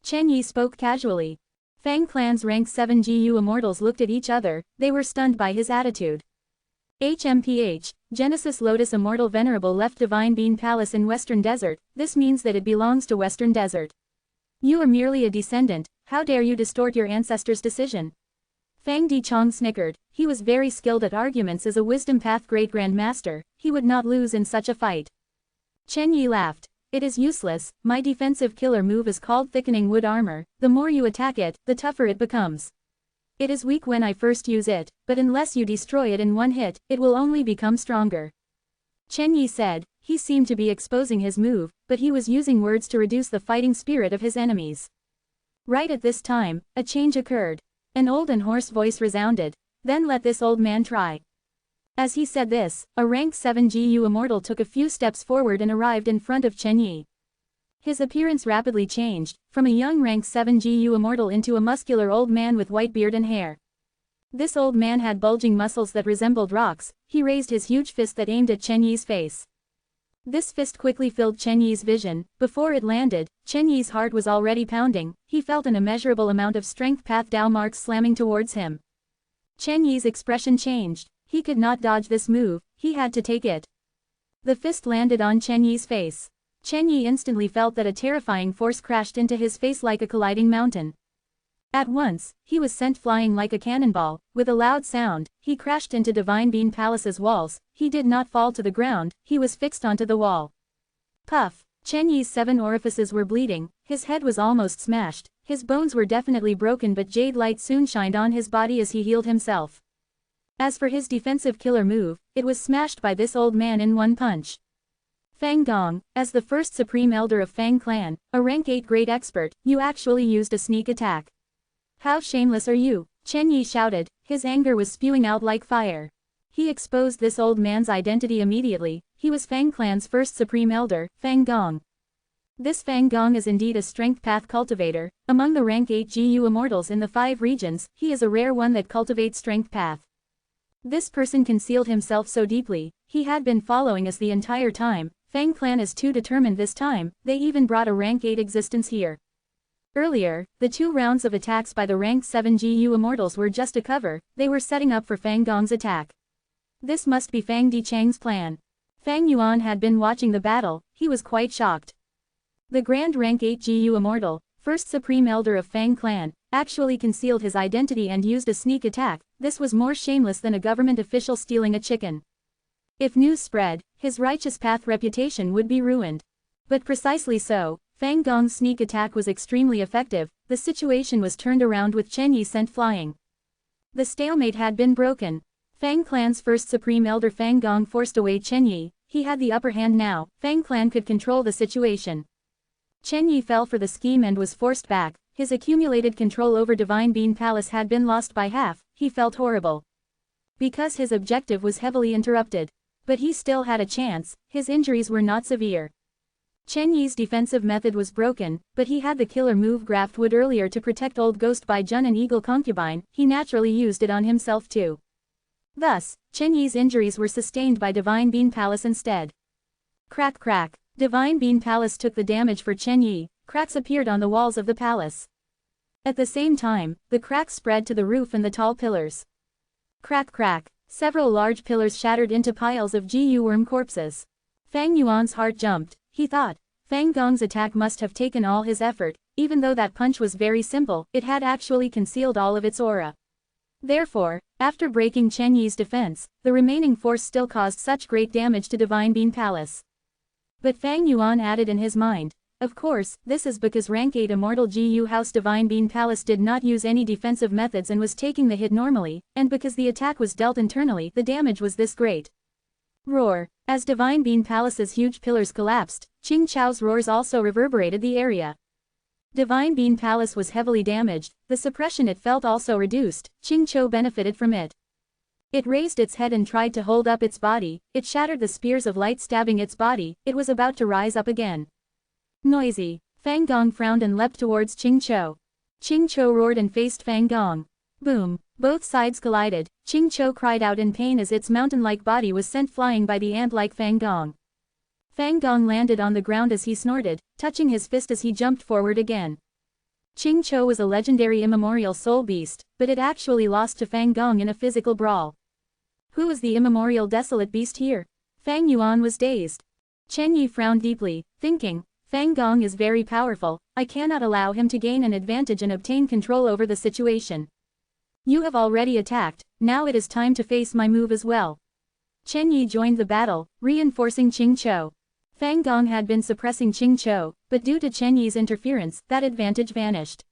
A: Chen Yi spoke casually. Fang Clan's rank 7 GU Immortals looked at each other, they were stunned by his attitude. HMPH, Genesis Lotus Immortal Venerable left Divine Bean Palace in Western Desert, this means that it belongs to Western Desert. You are merely a descendant, how dare you distort your ancestors' decision? Fang Dichong snickered, he was very skilled at arguments as a Wisdom Path Great Grand Master, he would not lose in such a fight. Chen Yi laughed. It is useless, my defensive killer move is called Thickening Wood Armor, the more you attack it, the tougher it becomes. It is weak when I first use it, but unless you destroy it in one hit, it will only become stronger. Chen Yi said, he seemed to be exposing his move, but he was using words to reduce the fighting spirit of his enemies. Right at this time, a change occurred. An old and hoarse voice resounded, then let this old man try. As he said this, a rank 7 GU Immortal took a few steps forward and arrived in front of Chen Yi. His appearance rapidly changed, from a young rank 7 GU Immortal into a muscular old man with white beard and hair. This old man had bulging muscles that resembled rocks, he raised his huge fist that aimed at Chen Yi's face. This fist quickly filled Chen Yi's vision, before it landed, Chen Yi's heart was already pounding, he felt an immeasurable amount of strength path Dao marks slamming towards him. Chen Yi's expression changed, he could not dodge this move, he had to take it. The fist landed on Chen Yi's face. Chen Yi instantly felt that a terrifying force crashed into his face like a colliding mountain. At once, he was sent flying like a cannonball, with a loud sound, he crashed into Divine Bean Palace's walls, he did not fall to the ground, he was fixed onto the wall. Puff! Chen Yi's 7 orifices were bleeding, his head was almost smashed, his bones were definitely broken but jade light soon shined on his body as he healed himself. As for his defensive killer move, it was smashed by this old man in one punch. Fang Gong, as the first Supreme Elder of Fang Clan, a rank 8 great expert, you actually used a sneak attack. How shameless are you? Chen Yi shouted, his anger was spewing out like fire. He exposed this old man's identity immediately. He was Fang clan's first supreme elder, Fang Gong. This Fang Gong is indeed a strength path cultivator. Among the rank 8 GU immortals in the 5 regions, he is a rare one that cultivates strength path. This person concealed himself so deeply, he had been following us the entire time. Fang clan is too determined this time, they even brought a rank 8 existence here. Earlier, the 2 rounds of attacks by the rank 7 GU immortals were just a cover, they were setting up for Fang Gong's attack. This must be Fang Dichang's plan. Fang Yuan had been watching the battle, he was quite shocked. The Grand Rank 8 GU Immortal, first Supreme Elder of Fang Clan, actually concealed his identity and used a sneak attack. This was more shameless than a government official stealing a chicken. If news spread, his righteous path reputation would be ruined. But precisely so, Fang Gong's sneak attack was extremely effective. The situation was turned around with Chen Yi sent flying. The stalemate had been broken. Fang Clan's first Supreme Elder Fang Gong forced away Chen Yi. He had the upper hand now. Fang Clan could control the situation. Chen Yi fell for the scheme and was forced back. His accumulated control over Divine Bean Palace had been lost by half. He felt horrible. Because his objective was heavily interrupted. But he still had a chance. His injuries were not severe. Chen Yi's defensive method was broken, but he had the killer move Graft Wood earlier to protect Old Ghost by Zhen and Eagle Concubine. He naturally used it on himself too. Thus, Chen Yi's injuries were sustained by Divine Bean Palace instead. Crack crack. Divine Bean Palace took the damage for Chen Yi. Cracks appeared on the walls of the palace. At the same time, the cracks spread to the roof and the tall pillars. Crack crack. Several large pillars shattered into piles of GU worm corpses. Fang Yuan's heart jumped. He thought, Fang Gong's attack must have taken all his effort. Even though that punch was very simple, it had actually concealed all of its aura. Therefore, after breaking Chen Yi's defense, the remaining force still caused such great damage to Divine Bean Palace. But Fang Yuan added in his mind, of course, this is because rank 8 Immortal GU House Divine Bean Palace did not use any defensive methods and was taking the hit normally, and because the attack was dealt internally, the damage was this great. Roar. As Divine Bean Palace's huge pillars collapsed, Qing Chao's roars also reverberated the area. Divine Bean Palace was heavily damaged, the suppression it felt also reduced. Qing Chao benefited from it. It raised its head and tried to hold up its body. It shattered the spears of light stabbing its body. It was about to rise up again. Noisy. Fang Gong frowned and leapt towards Qing Chao. Qing Chao roared and faced Fang Gong. Boom. Both sides collided. Qing Chao cried out in pain as its mountain-like body was sent flying by the ant-like Fang Gong. Fang Gong landed on the ground as he snorted, touching his fist as he jumped forward again. Qing Chao was a legendary immemorial soul beast, but it actually lost to Fang Gong in a physical brawl. Who was the immemorial desolate beast here? Fang Yuan was dazed. Chen Yi frowned deeply, thinking, Fang Gong is very powerful, I cannot allow him to gain an advantage and obtain control over the situation. You have already attacked, now it is time to face my move as well. Chen Yi joined the battle, reinforcing Qing Chao. Fang Gong had been suppressing Qing Chao, but due to Chen Yi's interference, that advantage vanished.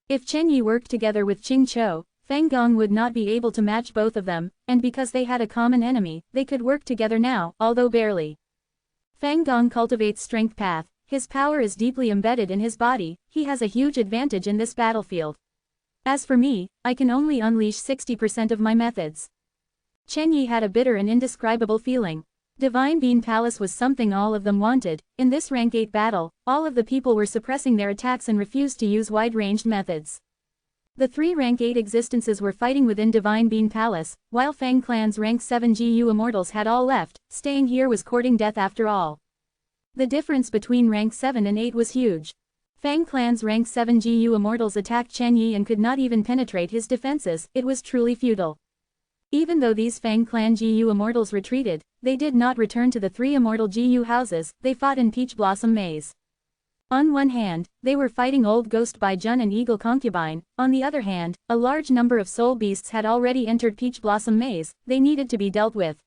A: If Chen Yi worked together with Qing Chao, Fang Gong would not be able to match both of them, and because they had a common enemy, they could work together now, although barely. Fang Gong cultivates strength path, his power is deeply embedded in his body, he has a huge advantage in this battlefield. As for me, I can only unleash 60% of my methods. Chen Yi had a bitter and indescribable feeling. Divine Bean Palace was something all of them wanted. In this rank 8 battle, all of the people were suppressing their attacks and refused to use wide-ranged methods. The 3 rank 8 existences were fighting within Divine Bean Palace, while Fang Clan's rank 7 GU immortals had all left. Staying here was courting death after all. The difference between rank 7 and 8 was huge. Fang Clan's rank 7 GU immortals attacked Chen Yi and could not even penetrate his defenses. It was truly futile. Even though these Fang Clan GU immortals retreated, they did not return to the 3 immortal GU houses. They fought in Peach Blossom Maze. On one hand, they were fighting Old Ghost by Zhen and Eagle Concubine. On the other hand, a large number of soul beasts had already entered Peach Blossom Maze. They needed to be dealt with.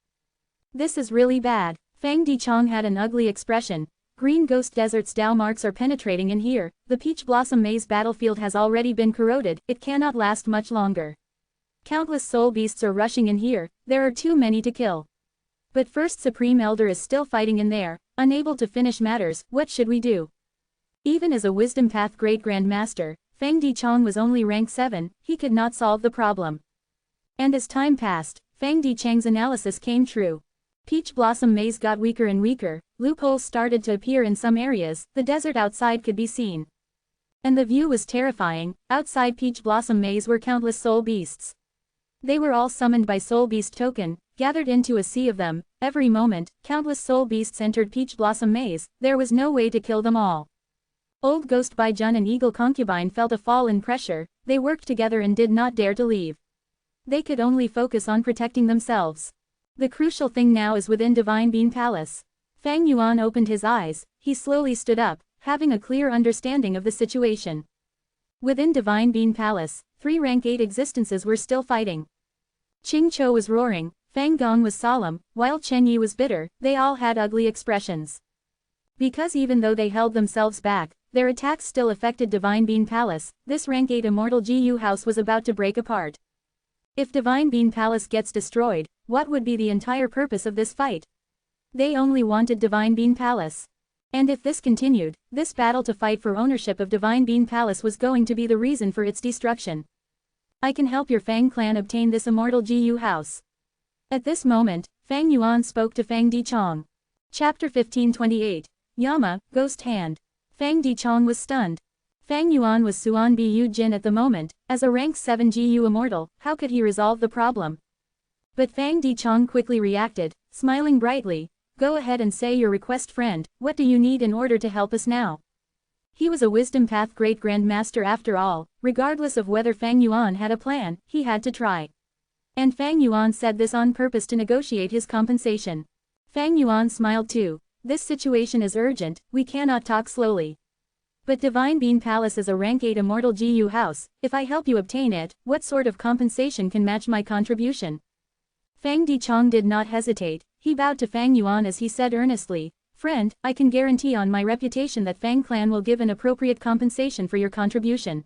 A: This is really bad. Fang Dichang had an ugly expression. Green Ghost Desert's Dao marks are penetrating in here. The Peach Blossom Maze battlefield has already been corroded. It cannot last much longer. Countless soul beasts are rushing in here. There are too many to kill. But First Supreme Elder is still fighting in there, unable to finish matters. What should we do? Even as a Wisdom Path Great Grand Master, Fang Dichong was only rank 7, he could not solve the problem. And as time passed, Fang Dichang's analysis came true. Peach Blossom Maze got weaker and weaker, loopholes started to appear in some areas, the desert outside could be seen. And the view was terrifying. Outside Peach Blossom Maze were countless soul beasts. They were all summoned by Soul Beast Token, gathered into a sea of them. Every moment, countless soul beasts entered Peach Blossom Maze, there was no way to kill them all. Old Ghost Bai Jun and Eagle Concubine felt a fall in pressure, they worked together and did not dare to leave. They could only focus on protecting themselves. The crucial thing now is within Divine Bean Palace. Fang Yuan opened his eyes, he slowly stood up, having a clear understanding of the situation. Within Divine Bean Palace, 3 rank 8 existences were still fighting. Ching Cho was roaring, Fang Gong was solemn, while Chen Yi was bitter, they all had ugly expressions. Because even though they held themselves back, their attacks still affected Divine Bean Palace, this rank 8 Immortal GU house was about to break apart. If Divine Bean Palace gets destroyed, what would be the entire purpose of this fight? They only wanted Divine Bean Palace. And if this continued, this battle to fight for ownership of Divine Bean Palace was going to be the reason for its destruction. I can help your Fang clan obtain this Immortal GU house. At this moment, Fang Yuan spoke to Fang Dichong. Chapter 1528. Yama, Ghost Hand. Fang Dichong was stunned. Fang Yuan was Suan Bu Jin at the moment, as a rank 7 GU Immortal, how could he resolve the problem? But Fang Dichong quickly reacted, smiling brightly. Go ahead and say your request, friend, what do you need in order to help us now? He was a Wisdom Path Great Grand Master after all, regardless of whether Fang Yuan had a plan, he had to try. And Fang Yuan said this on purpose to negotiate his compensation. Fang Yuan smiled too. This situation is urgent, we cannot talk slowly. But Divine Bean Palace is a rank 8 Immortal GU house, if I help you obtain it, what sort of compensation can match my contribution? Fang Dichong did not hesitate, he bowed to Fang Yuan as he said earnestly, friend, I can guarantee on my reputation that Fang clan will give an appropriate compensation for your contribution.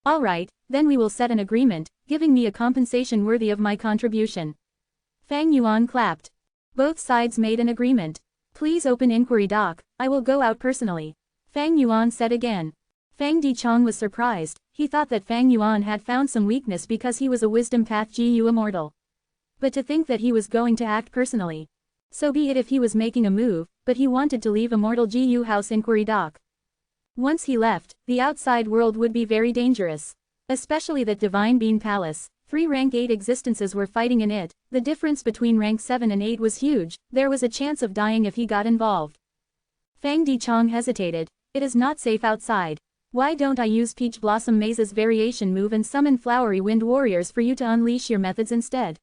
A: Alright, then we will set an agreement, giving me a compensation worthy of my contribution. Fang Yuan clapped. Both sides made an agreement. Please open inquiry doc, I will go out personally. Fang Yuan said again. Fang Dichong was surprised, he thought that Fang Yuan had found some weakness because he was a Wisdom Path GU Immortal. But to think that he was going to act personally. So be it if he was making a move, but he wanted to leave Immortal GU House inquiry doc. Once he left, the outside world would be very dangerous. Especially that Divine Bean Palace, 3 rank 8 existences were fighting in it, the difference between rank 7 and 8 was huge, there was a chance of dying if he got involved. Fang Dichong hesitated, it is not safe outside. Why don't I use Peach Blossom Maze's variation move and summon Flowery Wind Warriors for you to unleash your methods instead?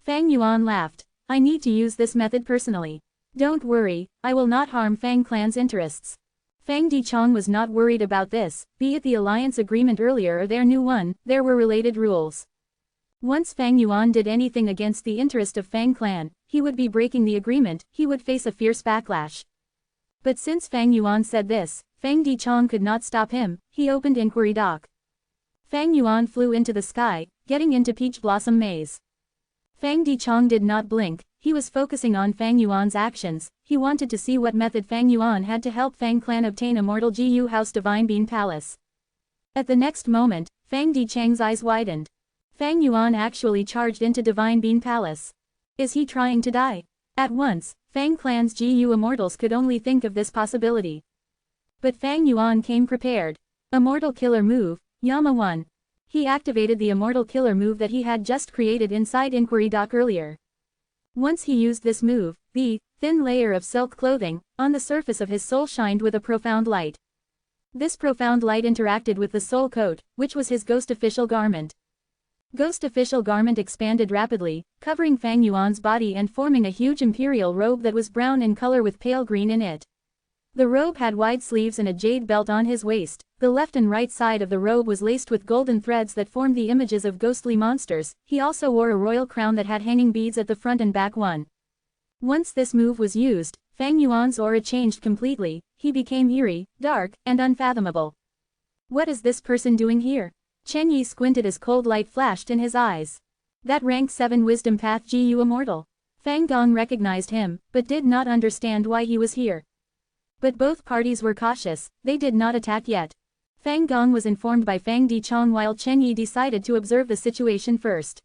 A: Fang Yuan laughed. I need to use this method personally. Don't worry, I will not harm Fang clan's interests. Fang Dichong was not worried about this, be it the alliance agreement earlier or their new one, there were related rules. Once Fang Yuan did anything against the interest of Fang clan, he would be breaking the agreement, he would face a fierce backlash. But since Fang Yuan said this, Fang Dichong could not stop him, he opened inquiry doc. Fang Yuan flew into the sky, getting into Peach Blossom Maze. Fang Dichong did not blink, he was focusing on Fang Yuan's actions, he wanted to see what method Fang Yuan had to help Fang clan obtain Immortal GU House Divine Bean Palace. At the next moment, Fang Dichang's eyes widened. Fang Yuan actually charged into Divine Bean Palace. Is he trying to die? At once, Fang clan's GU Immortals could only think of this possibility. But Fang Yuan came prepared. Immortal Killer Move, Yama 1. He activated the Immortal Killer move that he had just created inside inquiry doc earlier. Once he used this move, the thin layer of silk clothing on the surface of his soul shined with a profound light. This profound light interacted with the soul coat, which was his Ghost Official garment. Ghost Official garment expanded rapidly, covering Fang Yuan's body and forming a huge imperial robe that was brown in color with pale green in it. The robe had wide sleeves and a jade belt on his waist. The left and right side of the robe was laced with golden threads that formed the images of ghostly monsters. He also wore a royal crown that had hanging beads at the front and back. Once this move was used, Fang Yuan's aura changed completely, he became eerie, dark, and unfathomable. What is this person doing here? Chen Yi squinted as cold light flashed in his eyes. That rank 7 Wisdom Path GU Immortal. Fang Gong recognized him, but did not understand why he was here. But both parties were cautious, they did not attack yet. Fang Gong was informed by Fang Dichong while Chen Yi decided to observe the situation first.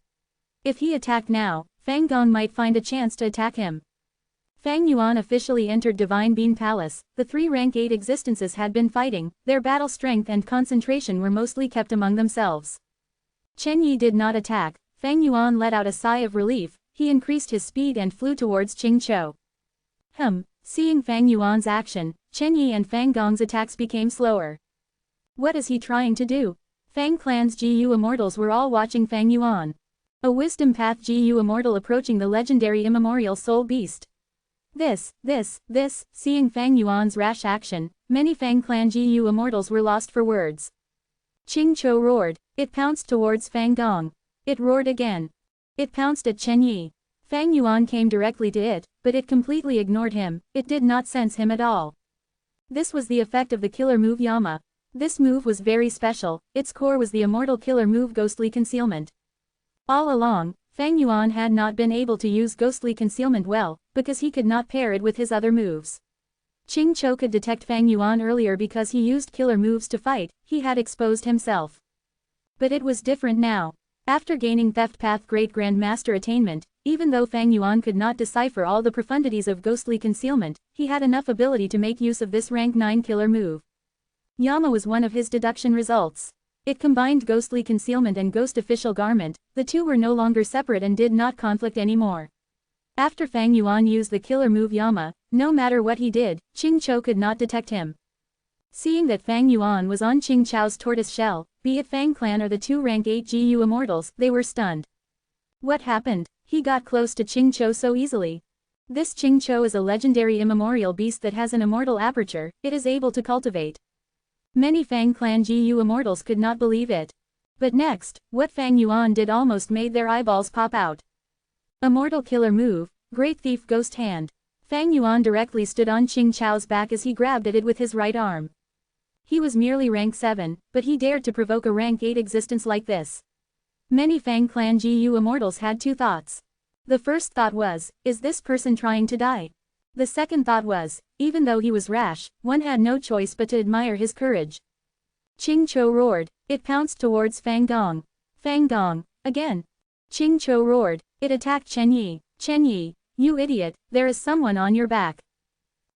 A: If he attacked now, Fang Gong might find a chance to attack him. Fang Yuan officially entered Divine Bean Palace. The three rank 8 existences had been fighting, their battle strength and concentration were mostly kept among themselves. Chen Yi did not attack. Fang Yuan let out a sigh of relief, he increased his speed and flew towards Qing Chou. Seeing Fang Yuan's action, Chen Yi and Fang Gong's attacks became slower. What is he trying to do? Fang Clan's GU Immortals were all watching Fang Yuan. A Wisdom Path GU Immortal approaching the legendary immemorial Soul Beast. Seeing Fang Yuan's rash action, many Fang Clan GU Immortals were lost for words. Qing Chou roared. It pounced towards Fang Gong. It roared again. It pounced at Chen Yi. Fang Yuan came directly to it, but it completely ignored him, it did not sense him at all. This was the effect of the killer move Yama. This move was very special, its core was the immortal killer move Ghostly Concealment. All along, Fang Yuan had not been able to use Ghostly Concealment well, because he could not pair it with his other moves. Qing Chou could detect Fang Yuan earlier because he used killer moves to fight, he had exposed himself. But it was different now. After gaining Theft Path Great Grand Master Attainment, even though Fang Yuan could not decipher all the profundities of Ghostly Concealment, he had enough ability to make use of this rank 9 killer move. Yama was one of his deduction results. It combined Ghostly Concealment and Ghost Official Garment, the two were no longer separate and did not conflict anymore. After Fang Yuan used the killer move Yama, no matter what he did, Qing Chou could not detect him. Seeing that Fang Yuan was on Qing Chou's tortoise shell, be it Fang Clan or the two rank 8 GU Immortals, they were stunned. What happened? He got close to Qing Chou so easily. This Qing Chou is a legendary immemorial beast that has an immortal aperture, it is able to cultivate. Many Fang Clan GU Immortals could not believe it. But next, what Fang Yuan did almost made their eyeballs pop out. Immortal killer move, Great Thief Ghost Hand. Fang Yuan directly stood on Qing Chou's back as he grabbed at it with his right arm. He was merely rank 7, but he dared to provoke a rank 8 existence like this. Many Fang Clan GU Immortals had two thoughts. The first thought was, is this person trying to die? The second thought was, even though he was rash, one had no choice but to admire his courage. Qing Chou roared. It pounced towards Fang Gong. Fang Gong, again. Qing Chou roared. It attacked Chen Yi. Chen Yi, you idiot, there is someone on your back.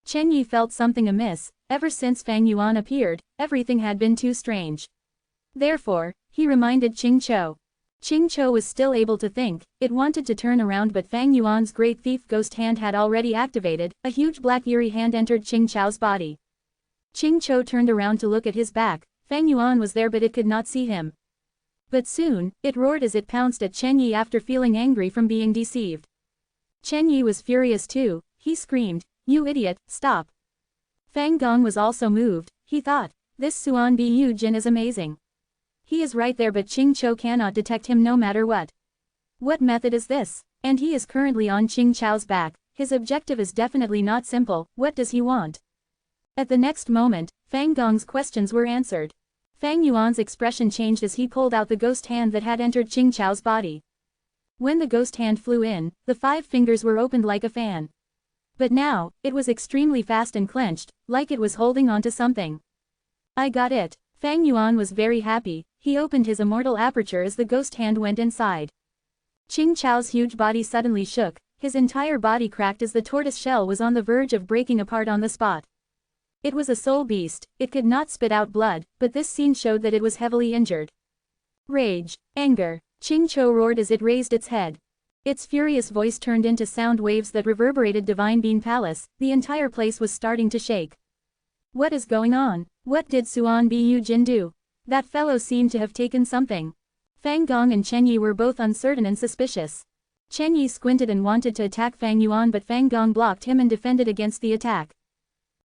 A: Chen Yi felt something amiss. Ever since Fang Yuan appeared, everything had been too strange. Therefore, he reminded Qing Chou. Qing Chou was still able to think, it wanted to turn around but Fang Yuan's Great Thief Ghost Hand had already activated, a huge black eerie hand entered Qing Chou's body. Qing Chou turned around to look at his back, Fang Yuan was there but it could not see him. But soon, it roared as it pounced at Chen Yi after feeling angry from being deceived. Chen Yi was furious too, he screamed, you idiot, stop. Fang Gong was also moved, he thought, this Suan Bu Jin is amazing. He is right there but Qing Chou cannot detect him no matter what. What method is this? And he is currently on Qing Chou's back, his objective is definitely not simple, what does he want? At the next moment, Fang Gong's questions were answered. Fang Yuan's expression changed as he pulled out the ghost hand that had entered Qing Chou's body. When the ghost hand flew in, the 5 fingers were opened like a fan. But now, it was extremely fast and clenched, like it was holding onto something. I got it. Fang Yuan was very happy, he opened his immortal aperture as the ghost hand went inside. Qing Chou's huge body suddenly shook, his entire body cracked as the tortoise shell was on the verge of breaking apart on the spot. It was a soul beast, it could not spit out blood, but this scene showed that it was heavily injured. Rage, anger, Qing Chou roared as it raised its head. Its furious voice turned into sound waves that reverberated Divine Bean Palace, the entire place was starting to shake. What is going on? What did Suan Bu Jin do? That fellow seemed to have taken something. Fang Gong and Chen Yi were both uncertain and suspicious. Chen Yi squinted and wanted to attack Fang Yuan but Fang Gong blocked him and defended against the attack.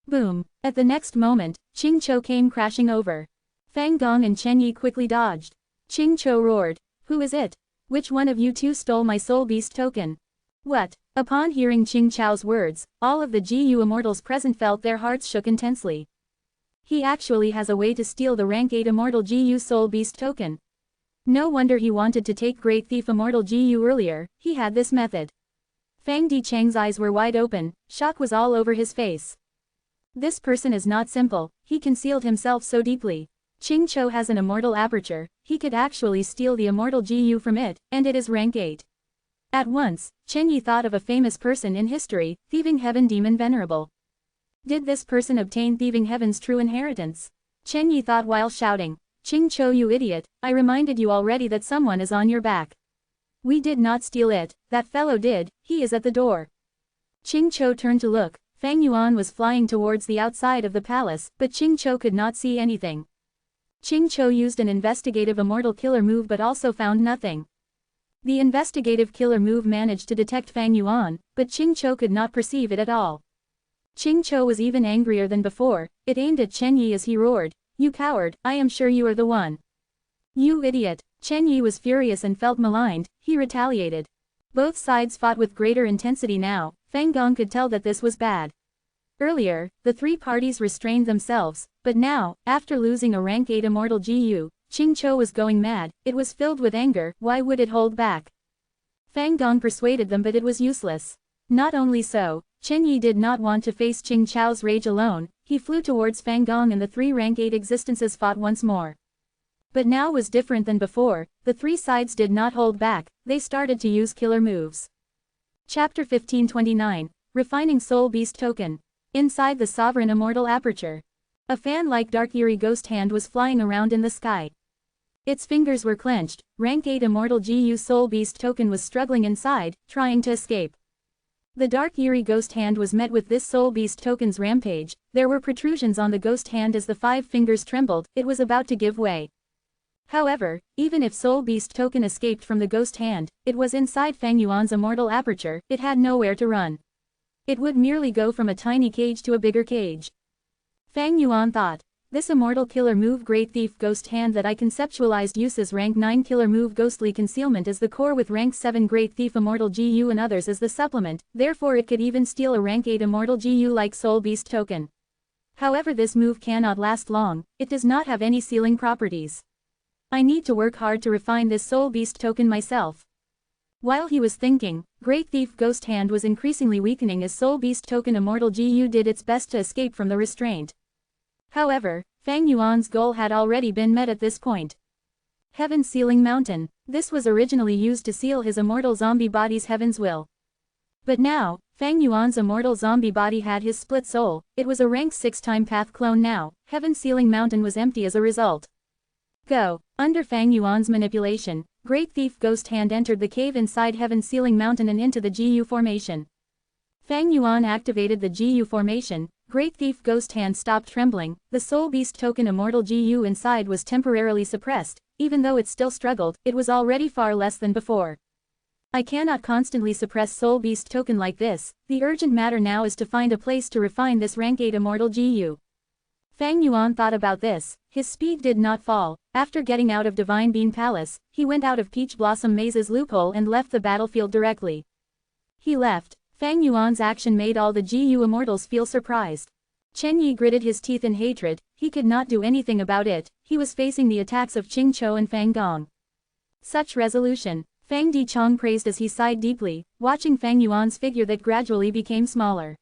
A: Boom! At the next moment, Qing Chou came crashing over. Fang Gong and Chen Yi quickly dodged. Qing Chou roared. Who is it? Which one of you two stole my soul beast token? What? Upon hearing Qing Chou's words, all of the GU Immortals present felt their hearts shook intensely. He actually has a way to steal the rank 8 Immortal GU Soul Beast token. No wonder he wanted to take Great Thief Immortal GU earlier, he had this method. Fang Dichang's eyes were wide open, shock was all over his face. This person is not simple, he concealed himself so deeply. Ching Cho has an immortal aperture, he could actually steal the immortal GU from it, and it is rank 8. At once, Chen Yi thought of a famous person in history, Thieving Heaven Demon Venerable. Did this person obtain Thieving Heaven's true inheritance? Chen Yi thought while shouting, Ching Cho, you idiot, I reminded you already that someone is on your back. We did not steal it, that fellow did, he is at the door. Ching Cho turned to look, Fang Yuan was flying towards the outside of the palace, but Ching Cho could not see anything. Ching Cho used an investigative immortal killer move but also found nothing. The investigative killer move managed to detect Fang Yuan, but Ching Cho could not perceive it at all. Ching Cho was even angrier than before, it aimed at Chen Yi as he roared, you coward, I am sure you are the one. You idiot. Chen Yi was furious and felt maligned, he retaliated. Both sides fought with greater intensity now, Fang Gong could tell that this was bad. Earlier, the three parties restrained themselves, but now, after losing a rank 8 immortal GU, Ching Cho was going mad, it was filled with anger, why would it hold back? Fang Gong persuaded them but it was useless. Not only so, Chen Yi did not want to face Ching Chao's rage alone, he flew towards Fang Gong and the three rank 8 existences fought once more. But now was different than before, the three sides did not hold back, they started to use killer moves. Chapter 1529, Refining Soul Beast Token. Inside the Sovereign Immortal Aperture. A fan-like dark eerie ghost hand was flying around in the sky. Its fingers were clenched, rank 8 Immortal GU Soul Beast Token was struggling inside, trying to escape. The dark eerie ghost hand was met with this Soul Beast Token's rampage, there were protrusions on the ghost hand as the 5 fingers trembled, it was about to give way. However, even if Soul Beast Token escaped from the ghost hand, it was inside Fang Yuan's immortal aperture, it had nowhere to run. It would merely go from a tiny cage to a bigger cage. Fang Yuan thought, this immortal killer move Great Thief Ghost Hand that I conceptualized uses rank 9 killer move Ghostly Concealment as the core with rank 7 Great Thief Immortal GU and others as the supplement, therefore it could even steal a rank 8 Immortal GU like Soul Beast Token. However, this move cannot last long, it does not have any sealing properties. I need to work hard to refine this Soul Beast Token myself. While he was thinking, Great Thief Ghost Hand was increasingly weakening as Soul Beast Token Immortal GU did its best to escape from the restraint. However, Fang Yuan's goal had already been met at this point. Heaven Sealing Mountain. This was originally used to seal his immortal zombie body's heaven's will. But now, Fang Yuan's immortal zombie body had his split soul, it was a rank 6 time path clone now, Heaven Sealing Mountain was empty as a result. Go. Under Fang Yuan's manipulation, Great Thief Ghost Hand entered the cave inside Heaven Sealing Mountain and into the GU formation. Fang Yuan activated the GU formation, Great Thief Ghost Hand stopped trembling, the Soul Beast Token Immortal GU inside was temporarily suppressed, even though it still struggled, it was already far less than before. I cannot constantly suppress Soul Beast Token like this, the urgent matter now is to find a place to refine this rank 8 Immortal GU. Fang Yuan thought about this, his speed did not fall, after getting out of Divine Bean Palace, he went out of Peach Blossom Maze's loophole and left the battlefield directly. He left. Fang Yuan's action made all the GU immortals feel surprised. Chen Yi gritted his teeth in hatred, he could not do anything about it, he was facing the attacks of Ching Cho and Fang Gong. Such resolution, Fang Dichong praised as he sighed deeply, watching Fang Yuan's figure that gradually became smaller.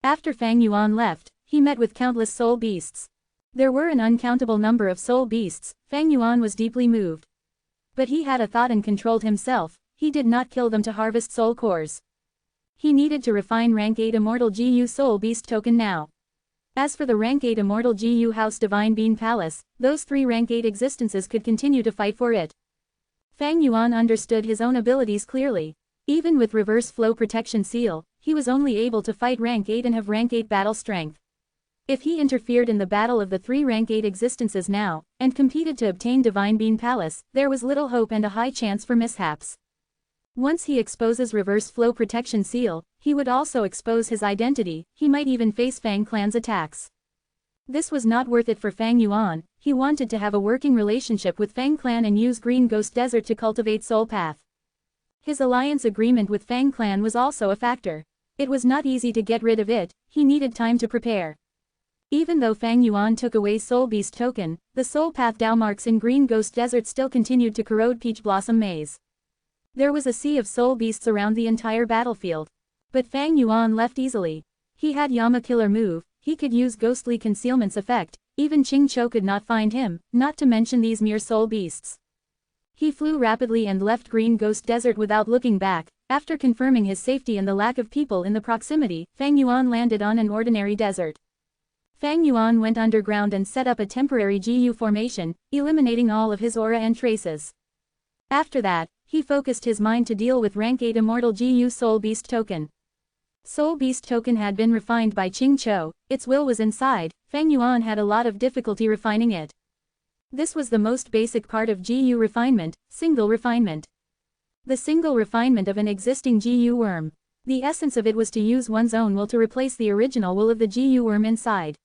A: After Fang Yuan left, he met with countless soul beasts. There were an uncountable number of soul beasts, Fang Yuan was deeply moved. But he had a thought and controlled himself, he did not kill them to harvest soul cores. He needed to refine rank 8 Immortal GU Soul Beast Token now. As for the rank 8 Immortal GU House Divine Bean Palace, those 3 rank 8 existences could continue to fight for it. Fang Yuan understood his own abilities clearly. Even with Reverse Flow Protection Seal, he was only able to fight rank 8 and have rank 8 battle strength. If he interfered in the battle of the 3 rank 8 existences now, and competed to obtain Divine Bean Palace, there was little hope and a high chance for mishaps. Once he exposes Reverse Flow Protection Seal, he would also expose his identity, he might even face Fang Clan's attacks. This was not worth it for Fang Yuan, he wanted to have a working relationship with Fang Clan and use Green Ghost Desert to cultivate Soul Path. His alliance agreement with Fang Clan was also a factor. It was not easy to get rid of it, he needed time to prepare. Even though Fang Yuan took away Soul Beast Token, the Soul Path Dao marks in Green Ghost Desert still continued to corrode Peach Blossom Maze. There was a sea of soul beasts around the entire battlefield. But Fang Yuan left easily. He had Yama Killer move, he could use Ghostly Concealment's effect, even Ching Cho could not find him, not to mention these mere soul beasts. He flew rapidly and left Green Ghost Desert without looking back. After confirming his safety and the lack of people in the proximity, Fang Yuan landed on an ordinary desert. Fang Yuan went underground and set up a temporary GU formation, eliminating all of his aura and traces. After that, he focused his mind to deal with rank 8 Immortal GU Soul Beast token. Soul Beast token had been refined by Ching Cho, its will was inside. Fang Yuan had a lot of difficulty refining it. This was the most basic part of GU refinement, single refinement. The single refinement of an existing GU worm. The essence of it was to use one's own will to replace the original will of the GU worm inside.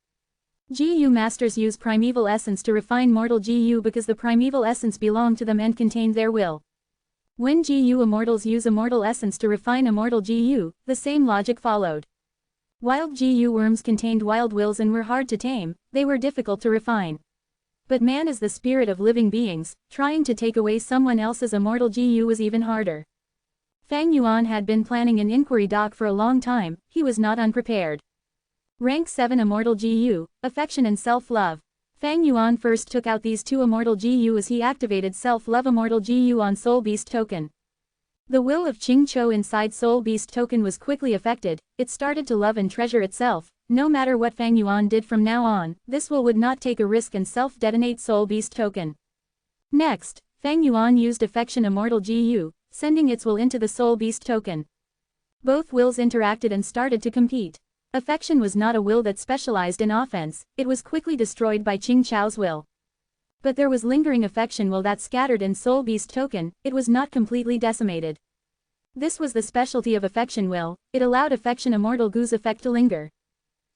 A: GU masters use primeval essence to refine mortal GU because the primeval essence belonged to them and contained their will. When GU immortals use immortal essence to refine immortal GU, the same logic followed. Wild GU worms contained wild wills and were hard to tame, they were difficult to refine. But man is the spirit of living beings, trying to take away someone else's immortal GU was even harder. Fang Yuan had been planning an inquiry doc for a long time, he was not unprepared. Rank 7 Immortal GU, Affection and Self-Love. Fang Yuan first took out these two Immortal GU as he activated Self-Love Immortal GU on Soul Beast token. The will of Ching Cho inside Soul Beast token was quickly affected, it started to love and treasure itself. No matter what Fang Yuan did from now on, this will would not take a risk and self-detonate Soul Beast token. Next, Fang Yuan used Affection Immortal GU, sending its will into the Soul Beast token. Both wills interacted and started to compete. Affection was not a will that specialized in offense, it was quickly destroyed by Ching Chao's will. But there was lingering affection will that scattered in Soul Beast token, it was not completely decimated. This was the specialty of Affection will, it allowed Affection Immortal GU's effect to linger.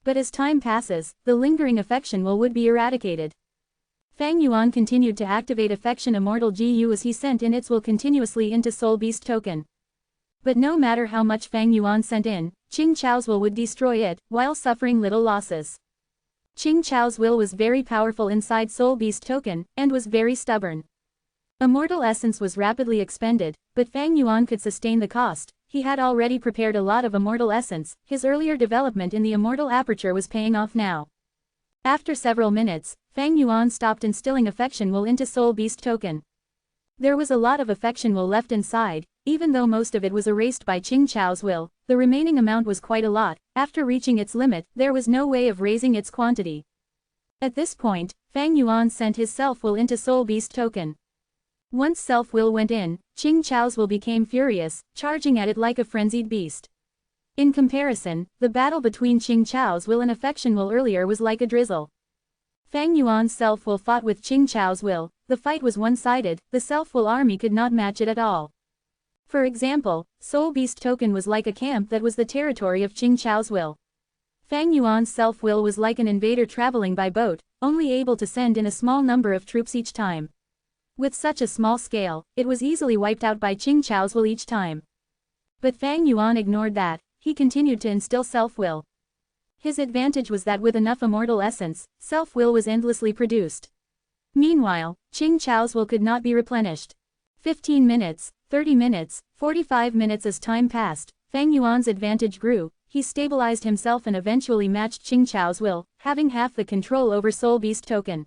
A: But as time passes, the lingering affection will would be eradicated. Fang Yuan continued to activate Affection Immortal GU as he sent in its will continuously into Soul Beast token. But no matter how much Fang Yuan sent in, Ching Chao's will would destroy it, while suffering little losses. Ching Chao's will was very powerful inside Soul Beast token, and was very stubborn. Immortal essence was rapidly expended, but Fang Yuan could sustain the cost. He had already prepared a lot of immortal essence, his earlier development in the immortal aperture was paying off now. After several minutes, Fang Yuan stopped instilling affection will into Soul Beast token. There was a lot of affection will left inside, even though most of it was erased by Ching Chao's will, the remaining amount was quite a lot. After reaching its limit, there was no way of raising its quantity. At this point, Fang Yuan sent his self-will into Soul Beast token. Once self-will went in, Ching Chao's will became furious, charging at it like a frenzied beast. In comparison, the battle between Ching Chao's will and affection will earlier was like a drizzle. Fang Yuan's self-will fought with Ching Chao's will, the fight was one-sided, the self-will army could not match it at all. For example, Soul Beast token was like a camp that was the territory of Ching Chao's will. Fang Yuan's self-will was like an invader traveling by boat, only able to send in a small number of troops each time. With such a small scale, it was easily wiped out by Ching Chao's will each time. But Fang Yuan ignored that, he continued to instill self-will. His advantage was that with enough immortal essence, self-will was endlessly produced. Meanwhile, Ching Chao's will could not be replenished. 15 minutes, 30 minutes, 45 minutes as time passed, Fang Yuan's advantage grew, he stabilized himself and eventually matched Ching Chao's will, having half the control over Soul Beast token.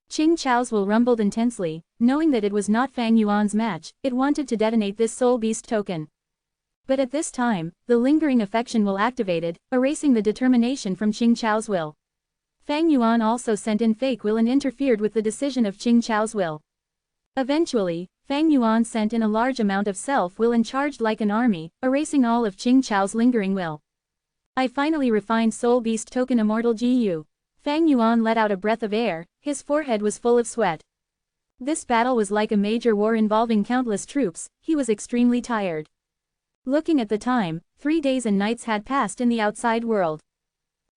A: Ching Chao's will rumbled intensely, knowing that it was not Fang Yuan's match, it wanted to detonate this Soul Beast token. But at this time, the lingering affection will activated, erasing the determination from Ching Chao's will. Fang Yuan also sent in fake will and interfered with the decision of Ching Chao's will. Eventually, Fang Yuan sent in a large amount of self-will and charged like an army, erasing all of Ching Chao's lingering will. I finally refined Soul Beast token Immortal GU. Fang Yuan let out a breath of air, his forehead was full of sweat. This battle was like a major war involving countless troops, he was extremely tired. Looking at the time, 3 days and nights had passed in the outside world.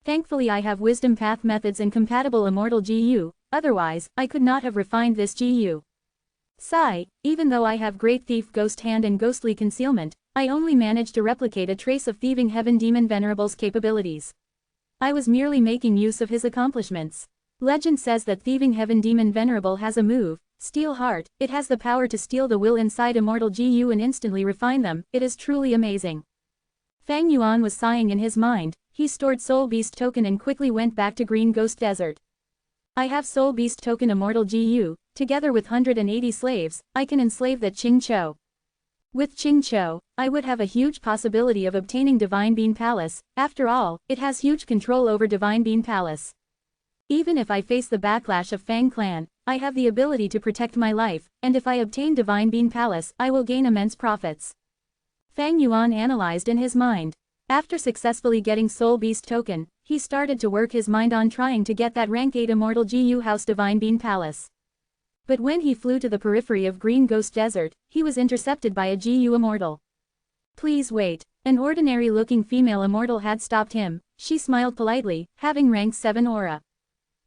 A: Thankfully I have wisdom path methods and compatible Immortal GU, otherwise, I could not have refined this GU. Sigh, even though I have Great Thief Ghost Hand and Ghostly Concealment, I only managed to replicate a trace of Thieving Heaven Demon Venerable's capabilities. I was merely making use of his accomplishments. Legend says that Thieving Heaven Demon Venerable has a move, Steel Heart, it has the power to steal the will inside Immortal GU and instantly refine them, it is truly amazing. Fang Yuan was sighing in his mind, he stored Soul Beast token and quickly went back to Green Ghost Desert. I have Soul Beast Token Immortal GU, together with 180 slaves, I can enslave that Ching Cho. With Ching Cho, I would have a huge possibility of obtaining Divine Bean Palace, after all, it has huge control over Divine Bean Palace. Even if I face the backlash of Fang Clan, I have the ability to protect my life, and if I obtain Divine Bean Palace, I will gain immense profits. Fang Yuan analyzed in his mind. After successfully getting Soul Beast Token, he started to work his mind on trying to get that rank 8 Immortal GU House Divine Bean Palace. But when he flew to the periphery of Green Ghost Desert, he was intercepted by a GU Immortal. Please wait. An ordinary-looking female Immortal had stopped him. She smiled politely, having rank 7 aura.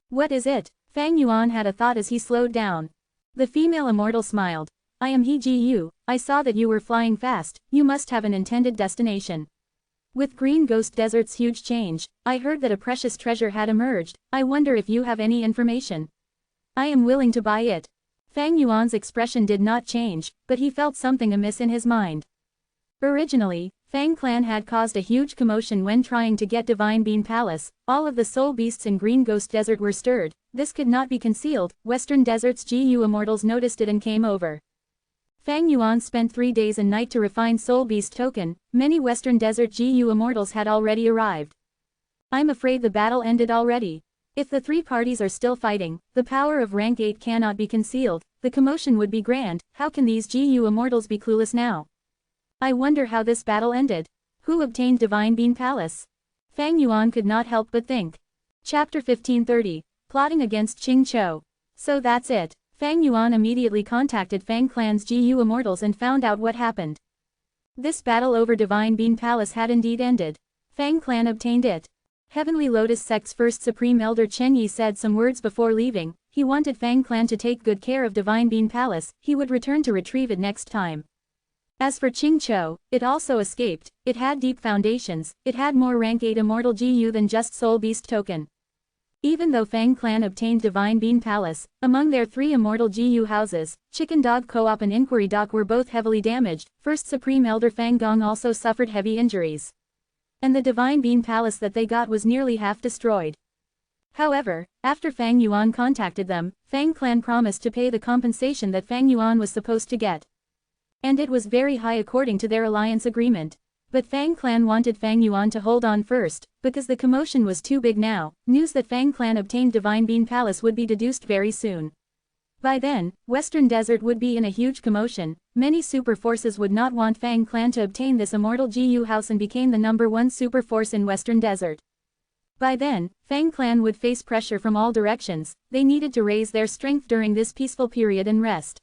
A: What is it? Fang Yuan had a thought as he slowed down. The female Immortal smiled. I am He GU, I saw that you were flying fast, you must have an intended destination. With Green Ghost Desert's huge change, I heard that a precious treasure had emerged, I wonder if you have any information. I am willing to buy it. Fang Yuan's expression did not change, but he felt something amiss in his mind. Originally, Fang Clan had caused a huge commotion when trying to get Divine Bean Palace, all of the soul beasts in Green Ghost Desert were stirred, this could not be concealed, Western Desert's GU Immortals noticed it and came over. Fang Yuan spent 3 days and night to refine Soul Beast Token, many Western Desert GU Immortals had already arrived. I'm afraid the battle ended already. If the 3 parties are still fighting, the power of rank 8 cannot be concealed, the commotion would be grand, how can these GU Immortals be clueless now? I wonder how this battle ended. Who obtained Divine Bean Palace? Fang Yuan could not help but think. Chapter 1530, Plotting Against Ching Cho. So that's it. Fang Yuan immediately contacted Fang Clan's GU Immortals and found out what happened. This battle over Divine Bean Palace had indeed ended. Fang Clan obtained it. Heavenly Lotus Sect's first Supreme Elder Chen Yi said some words before leaving, he wanted Fang Clan to take good care of Divine Bean Palace, he would return to retrieve it next time. As for Ching Cho, it also escaped, it had deep foundations, it had more rank 8 Immortal GU than just Soul Beast Token. Even though Fang Clan obtained Divine Bean Palace, among their 3 Immortal GU houses, Chicken Dog Co-op and Inquiry Dock were both heavily damaged, First Supreme Elder Fang Gong also suffered heavy injuries. And the Divine Bean Palace that they got was nearly half destroyed. However, after Fang Yuan contacted them, Fang Clan promised to pay the compensation that Fang Yuan was supposed to get. And it was very high according to their alliance agreement. But Fang Clan wanted Fang Yuan to hold on first, because the commotion was too big now, news that Fang Clan obtained Divine Bean Palace would be deduced very soon. By then, Western Desert would be in a huge commotion, many super forces would not want Fang Clan to obtain this Immortal GU house and became the #1 super force in Western Desert. By then, Fang Clan would face pressure from all directions, they needed to raise their strength during this peaceful period and rest.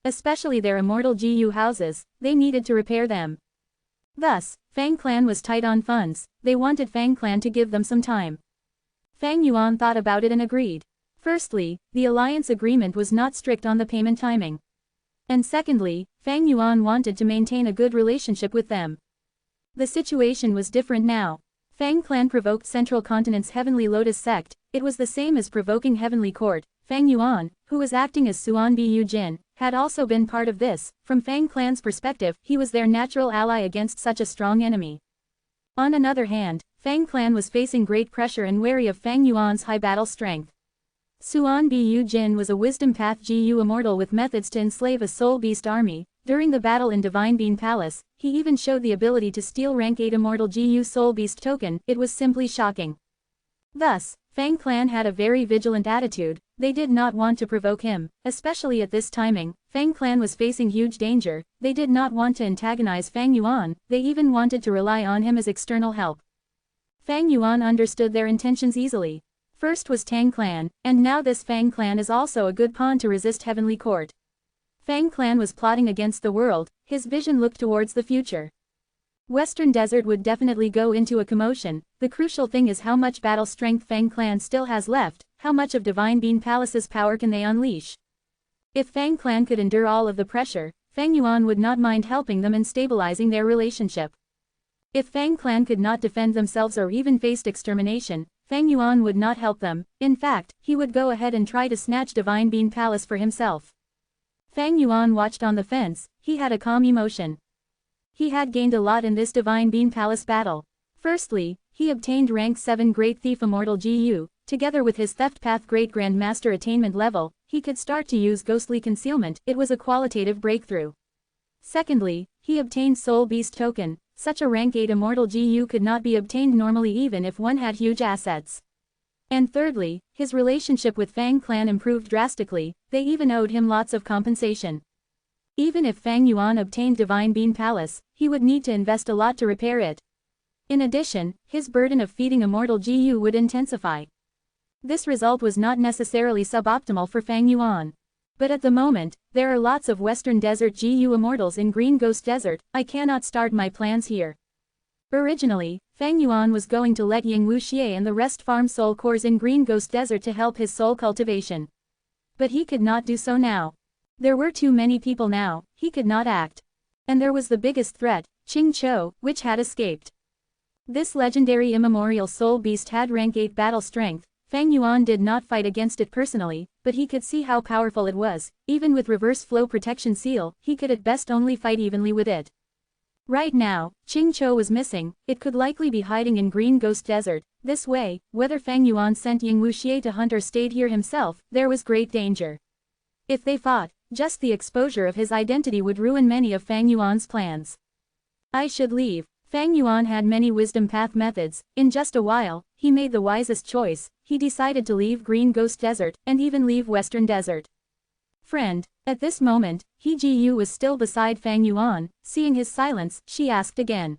A: Especially their Immortal GU houses, they needed to repair them. Thus, Fang Clan was tight on funds, they wanted Fang Clan to give them some time. Fang Yuan thought about it and agreed. Firstly, the alliance agreement was not strict on the payment timing. And secondly, Fang Yuan wanted to maintain a good relationship with them. The situation was different now. Fang Clan provoked Central Continent's Heavenly Lotus Sect, it was the same as provoking Heavenly Court. Fang Yuan, who was acting as Suan Bu Jin, had also been part of this, from Fang Clan's perspective, he was their natural ally against such a strong enemy. On another hand, Fang Clan was facing great pressure and wary of Fang Yuan's high battle strength. Suan Bu Jin was a Wisdom Path GU Immortal with methods to enslave a Soul Beast army. During the battle in Divine Bean Palace, he even showed the ability to steal rank 8 Immortal GU Soul Beast token, it was simply shocking. Thus, Fang Clan had a very vigilant attitude, they did not want to provoke him, especially at this timing, Fang Clan was facing huge danger, they did not want to antagonize Fang Yuan, they even wanted to rely on him as external help. Fang Yuan understood their intentions easily. First was Tang Clan, and now this Fang Clan is also a good pawn to resist Heavenly Court. Fang Clan was plotting against the world, his vision looked towards the future. Western Desert would definitely go into a commotion, the crucial thing is how much battle strength Fang Clan still has left, how much of Divine Bean Palace's power can they unleash. If Fang Clan could endure all of the pressure, Fang Yuan would not mind helping them in stabilizing their relationship. If Fang Clan could not defend themselves or even faced extermination, Fang Yuan would not help them, in fact, he would go ahead and try to snatch Divine Bean Palace for himself. Fang Yuan watched on the fence, he had a calm emotion. He had gained a lot in this Divine Bean Palace battle. Firstly, he obtained rank 7 Great Thief Immortal GU, Together with his theft path Great Grandmaster attainment level, he could start to use ghostly concealment. It was a qualitative breakthrough. Secondly, he obtained Soul Beast token. Such a rank 8 immortal GU could not be obtained normally even if one had huge assets. And thirdly, his relationship with Fang clan improved drastically. They even owed him lots of compensation. Even if Fang Yuan obtained Divine Bean Palace, he would need to invest a lot to repair it. In addition, his burden of feeding immortal GU would intensify. This result was not necessarily suboptimal for Fang Yuan. But at the moment, there are lots of Western Desert GU immortals in Green Ghost Desert. I cannot start my plans here. Originally, Fang Yuan was going to let Ying Wuxie and the rest farm soul cores in Green Ghost Desert to help his soul cultivation. But he could not do so now. There were too many people now, he could not act. And there was the biggest threat, Ching Cho, which had escaped. This legendary immemorial soul beast had rank 8 battle strength. Fang Yuan did not fight against it personally, but he could see how powerful it was. Even with reverse flow protection seal, he could at best only fight evenly with it. Right now, Ching Cho was missing. It could likely be hiding in Green Ghost Desert. This way, whether Fang Yuan sent Ying Wuxie to hunt or stayed here himself, there was great danger. If they fought, just the exposure of his identity would ruin many of Fang Yuan's plans. I should leave. Fang Yuan had many wisdom path methods. In just a while, he made the wisest choice. He decided to leave Green Ghost Desert, and even leave Western Desert. Friend. At this moment, He Ji was still beside Fang Yuan. Seeing his silence, she asked again.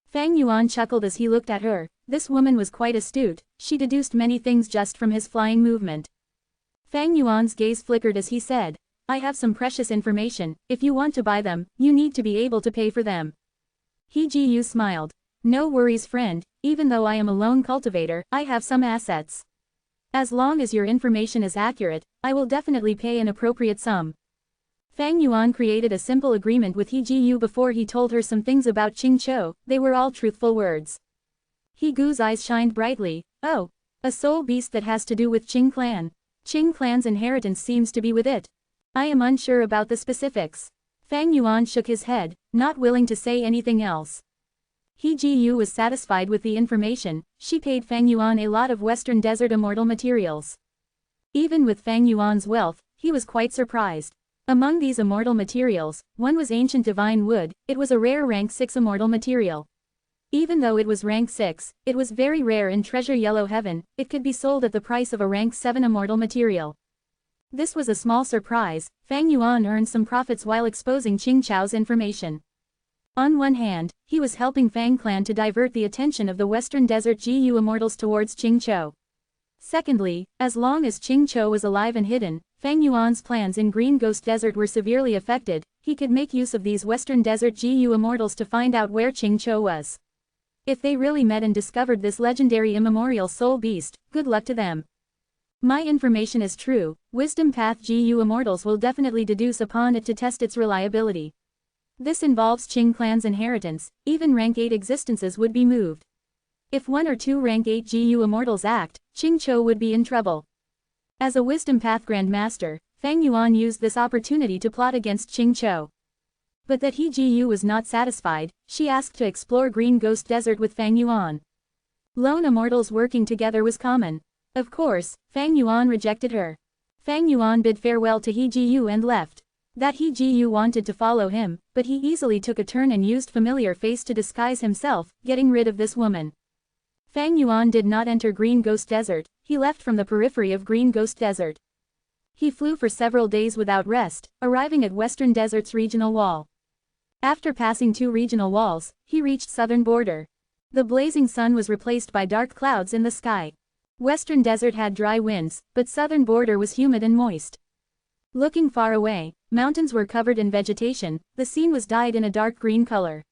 A: Fang Yuan chuckled as he looked at her. This woman was quite astute. She deduced many things just from his flying movement. Fang Yuan's gaze flickered as he said, I have some precious information. If you want to buy them, you need to be able to pay for them. He Ji smiled. No worries friend, even though I am a lone cultivator, I have some assets. As long as your information is accurate, I will definitely pay an appropriate sum. Fang Yuan created a simple agreement with He Ji before he told her some things about Ching Cho. They were all truthful words. He Gu's eyes shined brightly. Oh, a soul beast that has to do with Qing clan. Qing clan's inheritance seems to be with it. I am unsure about the specifics. Fang Yuan shook his head, not willing to say anything else. He Ji was satisfied with the information. She paid Fang Yuan a lot of Western Desert immortal materials. Even with Fang Yuan's wealth, he was quite surprised. Among these immortal materials, one was ancient divine wood. It was a rare rank 6 immortal material. Even though it was rank 6, it was very rare in Treasure Yellow Heaven. It could be sold at the price of a rank 7 immortal material. This was a small surprise. Fang Yuan earned some profits while exposing Qing Chao's information. On one hand, he was helping Fang clan to divert the attention of the Western Desert GU immortals towards Qing Cho. Secondly, as long as Qing Cho was alive and hidden, Fang Yuan's plans in Green Ghost Desert were severely affected. He could make use of these Western Desert GU immortals to find out where Qing Cho was. If they really met and discovered this legendary immemorial soul beast, good luck to them. My information is true. Wisdom Path GU immortals will definitely deduce upon it to test its reliability. This involves Qing clan's inheritance. Even rank 8 existences would be moved. If 1 or 2 rank 8 GU immortals act, Qing Cho would be in trouble. As a Wisdom Path Grandmaster, Fang Yuan used this opportunity to plot against Qing Cho. But that He Ji was not satisfied, she asked to explore Green Ghost Desert with Fang Yuan. Lone immortals working together was common. Of course, Fang Yuan rejected her. Fang Yuan bid farewell to He Ji and left. That He Ji wanted to follow him, but he easily took a turn and used familiar face to disguise himself, getting rid of this woman. Fang Yuan did not enter Green Ghost Desert. He left from the periphery of Green Ghost Desert. He flew for several days without rest, arriving at Western Desert's regional wall. After passing 2 regional walls, he reached southern border. The blazing sun was replaced by dark clouds in the sky. Western Desert had dry winds, but southern border was humid and moist. Looking far away, mountains were covered in vegetation. The scene was dyed in a dark green color.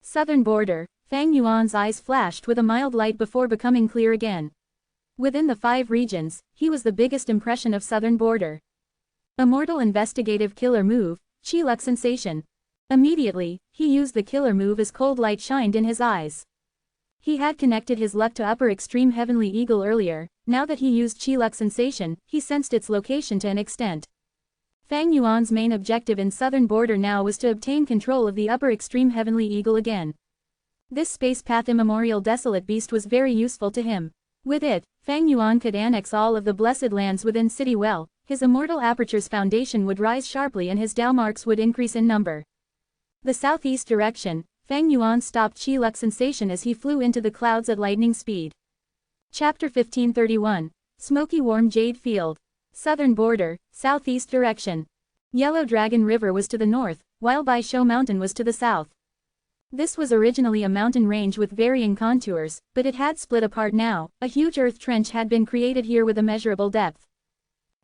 A: Southern border. Fang Yuan's eyes flashed with a mild light before becoming clear again. Within the 5 regions, he was the biggest impression of southern border. Immortal investigative killer move, Chi Luck sensation. Immediately, he used the killer move as cold light shined in his eyes. He had connected his luck to upper extreme heavenly eagle earlier. Now that he used Chi Luck sensation, he sensed its location to an extent. Fang Yuan's main objective in southern border now was to obtain control of the upper extreme heavenly eagle again. This space path immemorial desolate beast was very useful to him. With it, Fang Yuan could annex all of the blessed lands within City Well, his Immortal Aperture's foundation would rise sharply and his Dao marks would increase in number. The southeast direction, Fang Yuan stopped Qi Luck sensation as he flew into the clouds at lightning speed. Chapter 1531. Smoky Warm Jade Field. Southern border, southeast direction. Yellow Dragon River was to the north, while Bai Shou Mountain was to the south. This was originally a mountain range with varying contours, but it had split apart now. A huge earth trench had been created here with immeasurable depth.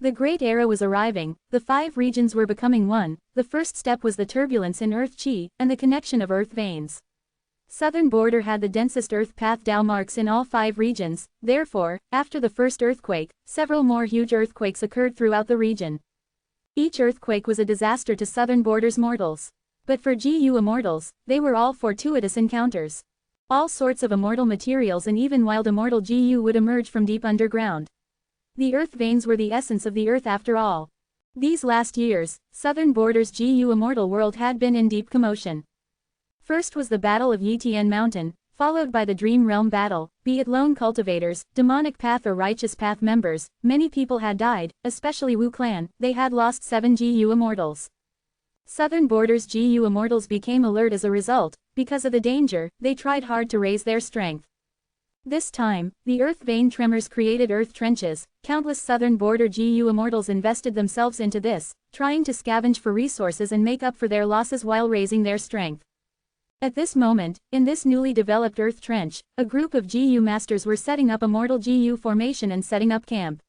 A: The Great Era was arriving, the 5 regions were becoming one. The first step was the turbulence in Earth Qi, and the connection of Earth veins. Southern border had the densest Earth path Dao marks in all 5 regions, therefore, after the first earthquake, several more huge earthquakes occurred throughout the region. Each earthquake was a disaster to Southern border's mortals. But for GU Immortals, they were all fortuitous encounters. All sorts of immortal materials and even wild immortal GU would emerge from deep underground. The earth veins were the essence of the earth after all. These last years, Southern border's GU Immortal world had been in deep commotion. First was the Battle of Yitian Mountain, followed by the Dream Realm Battle. Be it lone cultivators, demonic path or righteous path members, many people had died, especially Wu clan. They had lost 7 GU Immortals. Southern border's GU Immortals became alert as a result. Because of the danger, they tried hard to raise their strength. This time, the earth vein tremors created earth trenches. Countless Southern border GU Immortals invested themselves into this, trying to scavenge for resources and make up for their losses while raising their strength. At this moment, in this newly developed earth trench, a group of GU masters were setting up immortal GU formation and setting up camp.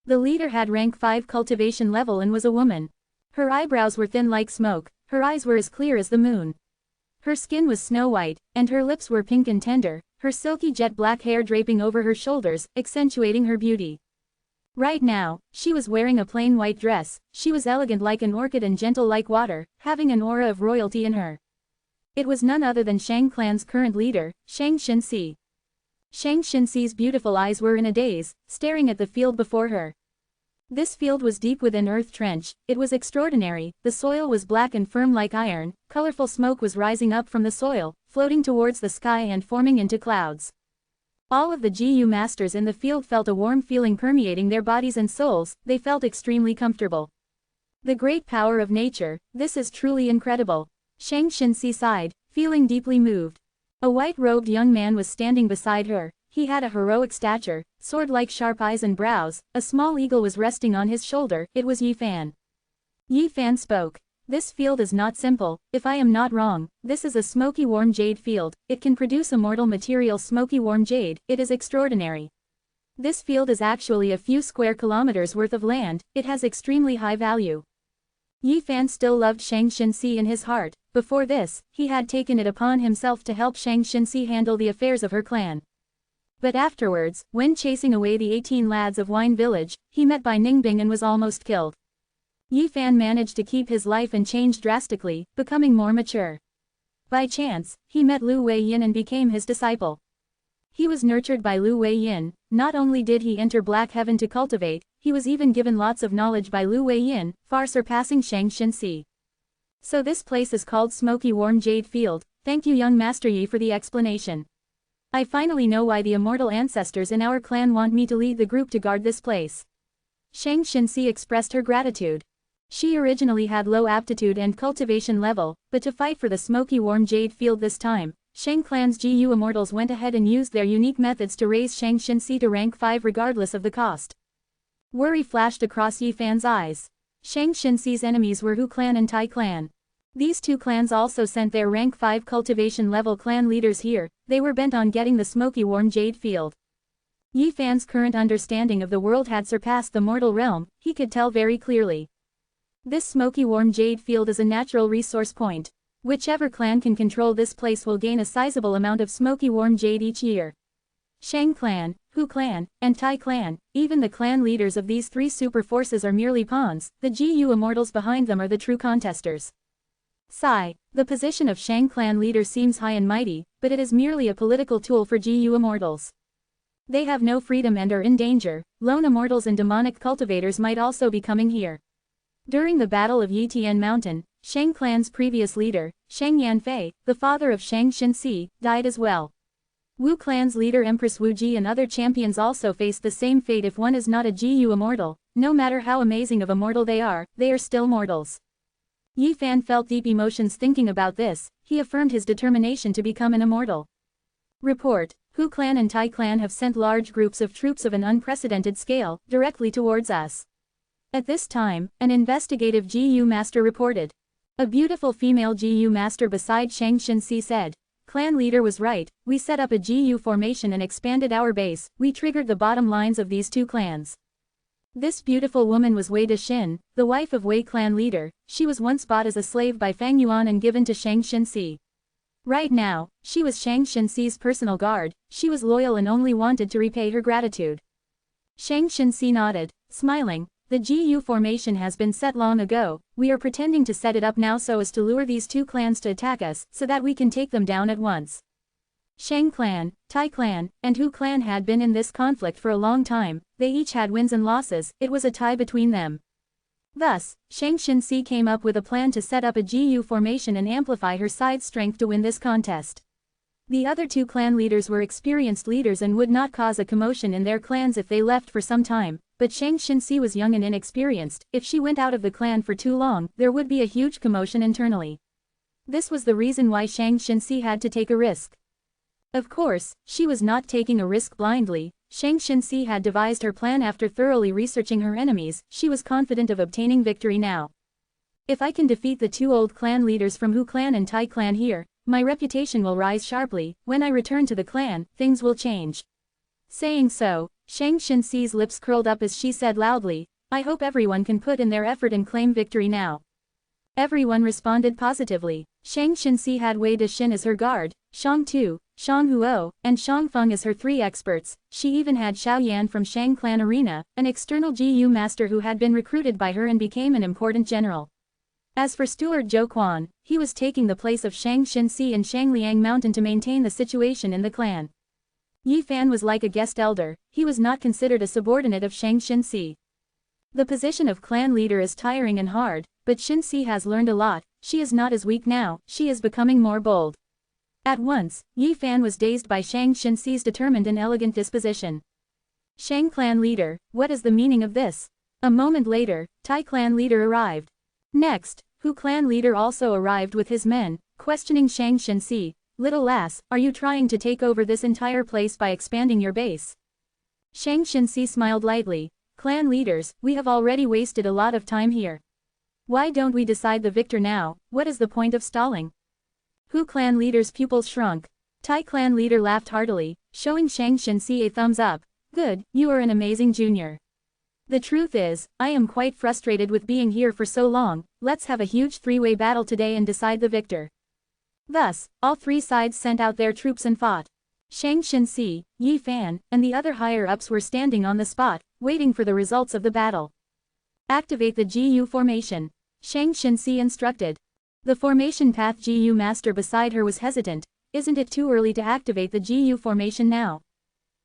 A: The leader had rank 5 cultivation level and was a woman. Her eyebrows were thin like smoke, her eyes were as clear as the moon. Her skin was snow white, and her lips were pink and tender, her silky jet black hair draping over her shoulders, accentuating her beauty. Right now, she was wearing a plain white dress. She was elegant like an orchid and gentle like water, having an aura of royalty in her. It was none other than Shang clan's current leader, Shang Xinxi. Shang Xinxi's beautiful eyes were in a daze, staring at the field before her. This field was deep within earth trench. It was extraordinary. The soil was black and firm like iron. Colorful smoke was rising up from the soil, floating towards the sky and forming into clouds. All of the GU masters in the field felt a warm feeling permeating their bodies and souls. They felt extremely comfortable. The great power of nature, this is truly incredible. Shang Xinxi sighed, feeling deeply moved. A white-robed young man was standing beside her. He had a heroic stature, sword-like sharp eyes and brows. A small eagle was resting on his shoulder. It was Yi Fan. Yi Fan spoke. This field is not simple. If I am not wrong, this is a smoky warm jade field. It can produce immortal material smoky warm jade. It is extraordinary. This field is actually a few square kilometers worth of land. It has extremely high value. Yi Fan still loved Shang Xinxi in his heart. Before this, he had taken it upon himself to help Shang Xinxi handle the affairs of her clan. But afterwards, when chasing away the 18 lads of Wine Village, he met Bai Ningbing and was almost killed. Yi Fan managed to keep his life and change drastically, becoming more mature. By chance, he met Lu Weiyin and became his disciple. He was nurtured by Lu Weiyin. Not only did he enter Black Heaven to cultivate, he was even given lots of knowledge by Lu Weiyin, far surpassing Shang Xinxi. So this place is called Smoky Warm Jade Field. Thank you young Master Yi for the explanation. I finally know why the immortal ancestors in our clan want me to lead the group to guard this place. Shang Xinxi expressed her gratitude. She originally had low aptitude and cultivation level, but to fight for the smoky warm jade field this time, Shang clan's GU Immortals went ahead and used their unique methods to raise Shang Xinxi to rank 5 regardless of the cost. Worry flashed across Yi Fan's eyes. Shang Xinxi's enemies were Hu clan and Tai clan. These two clans also sent their rank 5 cultivation level clan leaders here. They were bent on getting the smoky warm jade field. Yi Fan's current understanding of the world had surpassed the mortal realm. He could tell very clearly. This smoky warm jade field is a natural resource point. Whichever clan can control this place will gain a sizable amount of smoky warm jade each year. Shang clan, Hu clan, and Tai clan, even the clan leaders of these 3 super forces are merely pawns. The GU Immortals behind them are the true contesters. Sigh, the position of Shang clan leader seems high and mighty, but it is merely a political tool for GU Immortals. They have no freedom and are in danger. Lone Immortals and demonic cultivators might also be coming here. During the Battle of Yitian Mountain, Shang clan's previous leader, Shang Yanfei, the father of Shang Xinxi, died as well. Wu clan's leader Empress Wu Ji and other champions also faced the same fate. If one is not a GU immortal, no matter how amazing of a mortal they are still mortals. Yi Fan felt deep emotions thinking about this. He affirmed his determination to become an immortal. Report: Hu clan and Tai clan have sent large groups of troops of an unprecedented scale, directly towards us. At this time, an investigative GU master reported. A beautiful female GU master beside Shang Xinxi said. Clan leader was right, we set up a GU formation and expanded our base, we triggered the bottom lines of these two clans. This beautiful woman was Wei Dexin, the wife of Wei clan leader. She was once bought as a slave by Fang Yuan and given to Shang Xinxi. Right now, she was Shang Xinxi's personal guard. She was loyal and only wanted to repay her gratitude. Shang Xinxi nodded, smiling. The GU formation has been set long ago, we are pretending to set it up now so as to lure these two clans to attack us, so that we can take them down at once. Shang clan, Tai clan, and Hu clan had been in this conflict for a long time. They each had wins and losses, it was a tie between them. Thus, Shang Xinxi came up with a plan to set up a GU formation and amplify her side's strength to win this contest. The other two clan leaders were experienced leaders and would not cause a commotion in their clans if they left for some time, but Shang Xinxi was young and inexperienced. If she went out of the clan for too long, there would be a huge commotion internally. This was the reason why Shang Xinxi had to take a risk. Of course, she was not taking a risk blindly. Shang Xinxi had devised her plan after thoroughly researching her enemies. She was confident of obtaining victory now. If I can defeat the two old clan leaders from Hu clan and Tai clan here, my reputation will rise sharply. When I return to the clan, things will change. Saying so, Shang Xinxi's lips curled up as she said loudly, I hope everyone can put in their effort and claim victory now. Everyone responded positively. Shang Xinxi had Wei Dexin as her guard, Shang Tu, Shang Huo, and Shang Feng as her three experts. She even had Xiao Yan from Shang Clan Arena, an external GU master who had been recruited by her and became an important general. As for steward Zhou Quan, he was taking the place of Shang Xinxi and Shang Liang Mountain to maintain the situation in the clan. Yi Fan was like a guest elder, he was not considered a subordinate of Shang Xinxi. The position of clan leader is tiring and hard, but Xinxi has learned a lot. She is not as weak now, she is becoming more bold. At once, Yi Fan was dazed by Shang Xinxi's determined and elegant disposition. Shang clan leader, what is the meaning of this? A moment later, Tai clan leader arrived. Next, Hu clan leader also arrived with his men, questioning Shang Xinxi. Little lass, are you trying to take over this entire place by expanding your base? Shang Xinxi smiled lightly. Clan leaders, we have already wasted a lot of time here. Why don't we decide the victor now? What is the point of stalling? Hu clan leader's pupils shrunk. Tai clan leader laughed heartily, showing Shang Xinxi a thumbs up. Good, you are an amazing junior. The truth is, I am quite frustrated with being here for so long. Let's have a huge three-way battle today and decide the victor. Thus, all three sides sent out their troops and fought. Shang Xinxi, Yi Fan, and the other higher-ups were standing on the spot, waiting for the results of the battle. Activate the GU formation. Shang Xinxi instructed. The formation path GU master beside her was hesitant. Isn't it too early to activate the GU formation now?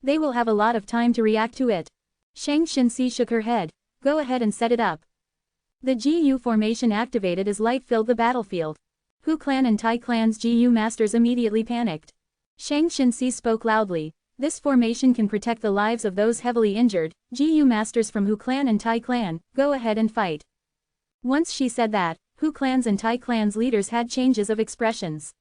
A: They will have a lot of time to react to it. Shang Xinxi shook her head. Go ahead and set it up. The GU formation activated as light filled the battlefield. Hu clan and Tai clan's GU masters immediately panicked. Shang Xinxi spoke loudly. This formation can protect the lives of those heavily injured. GU masters from Hu clan and Tai clan, go ahead and fight. Once she said that, Hu clan's and Tai clan's leaders had changes of expressions.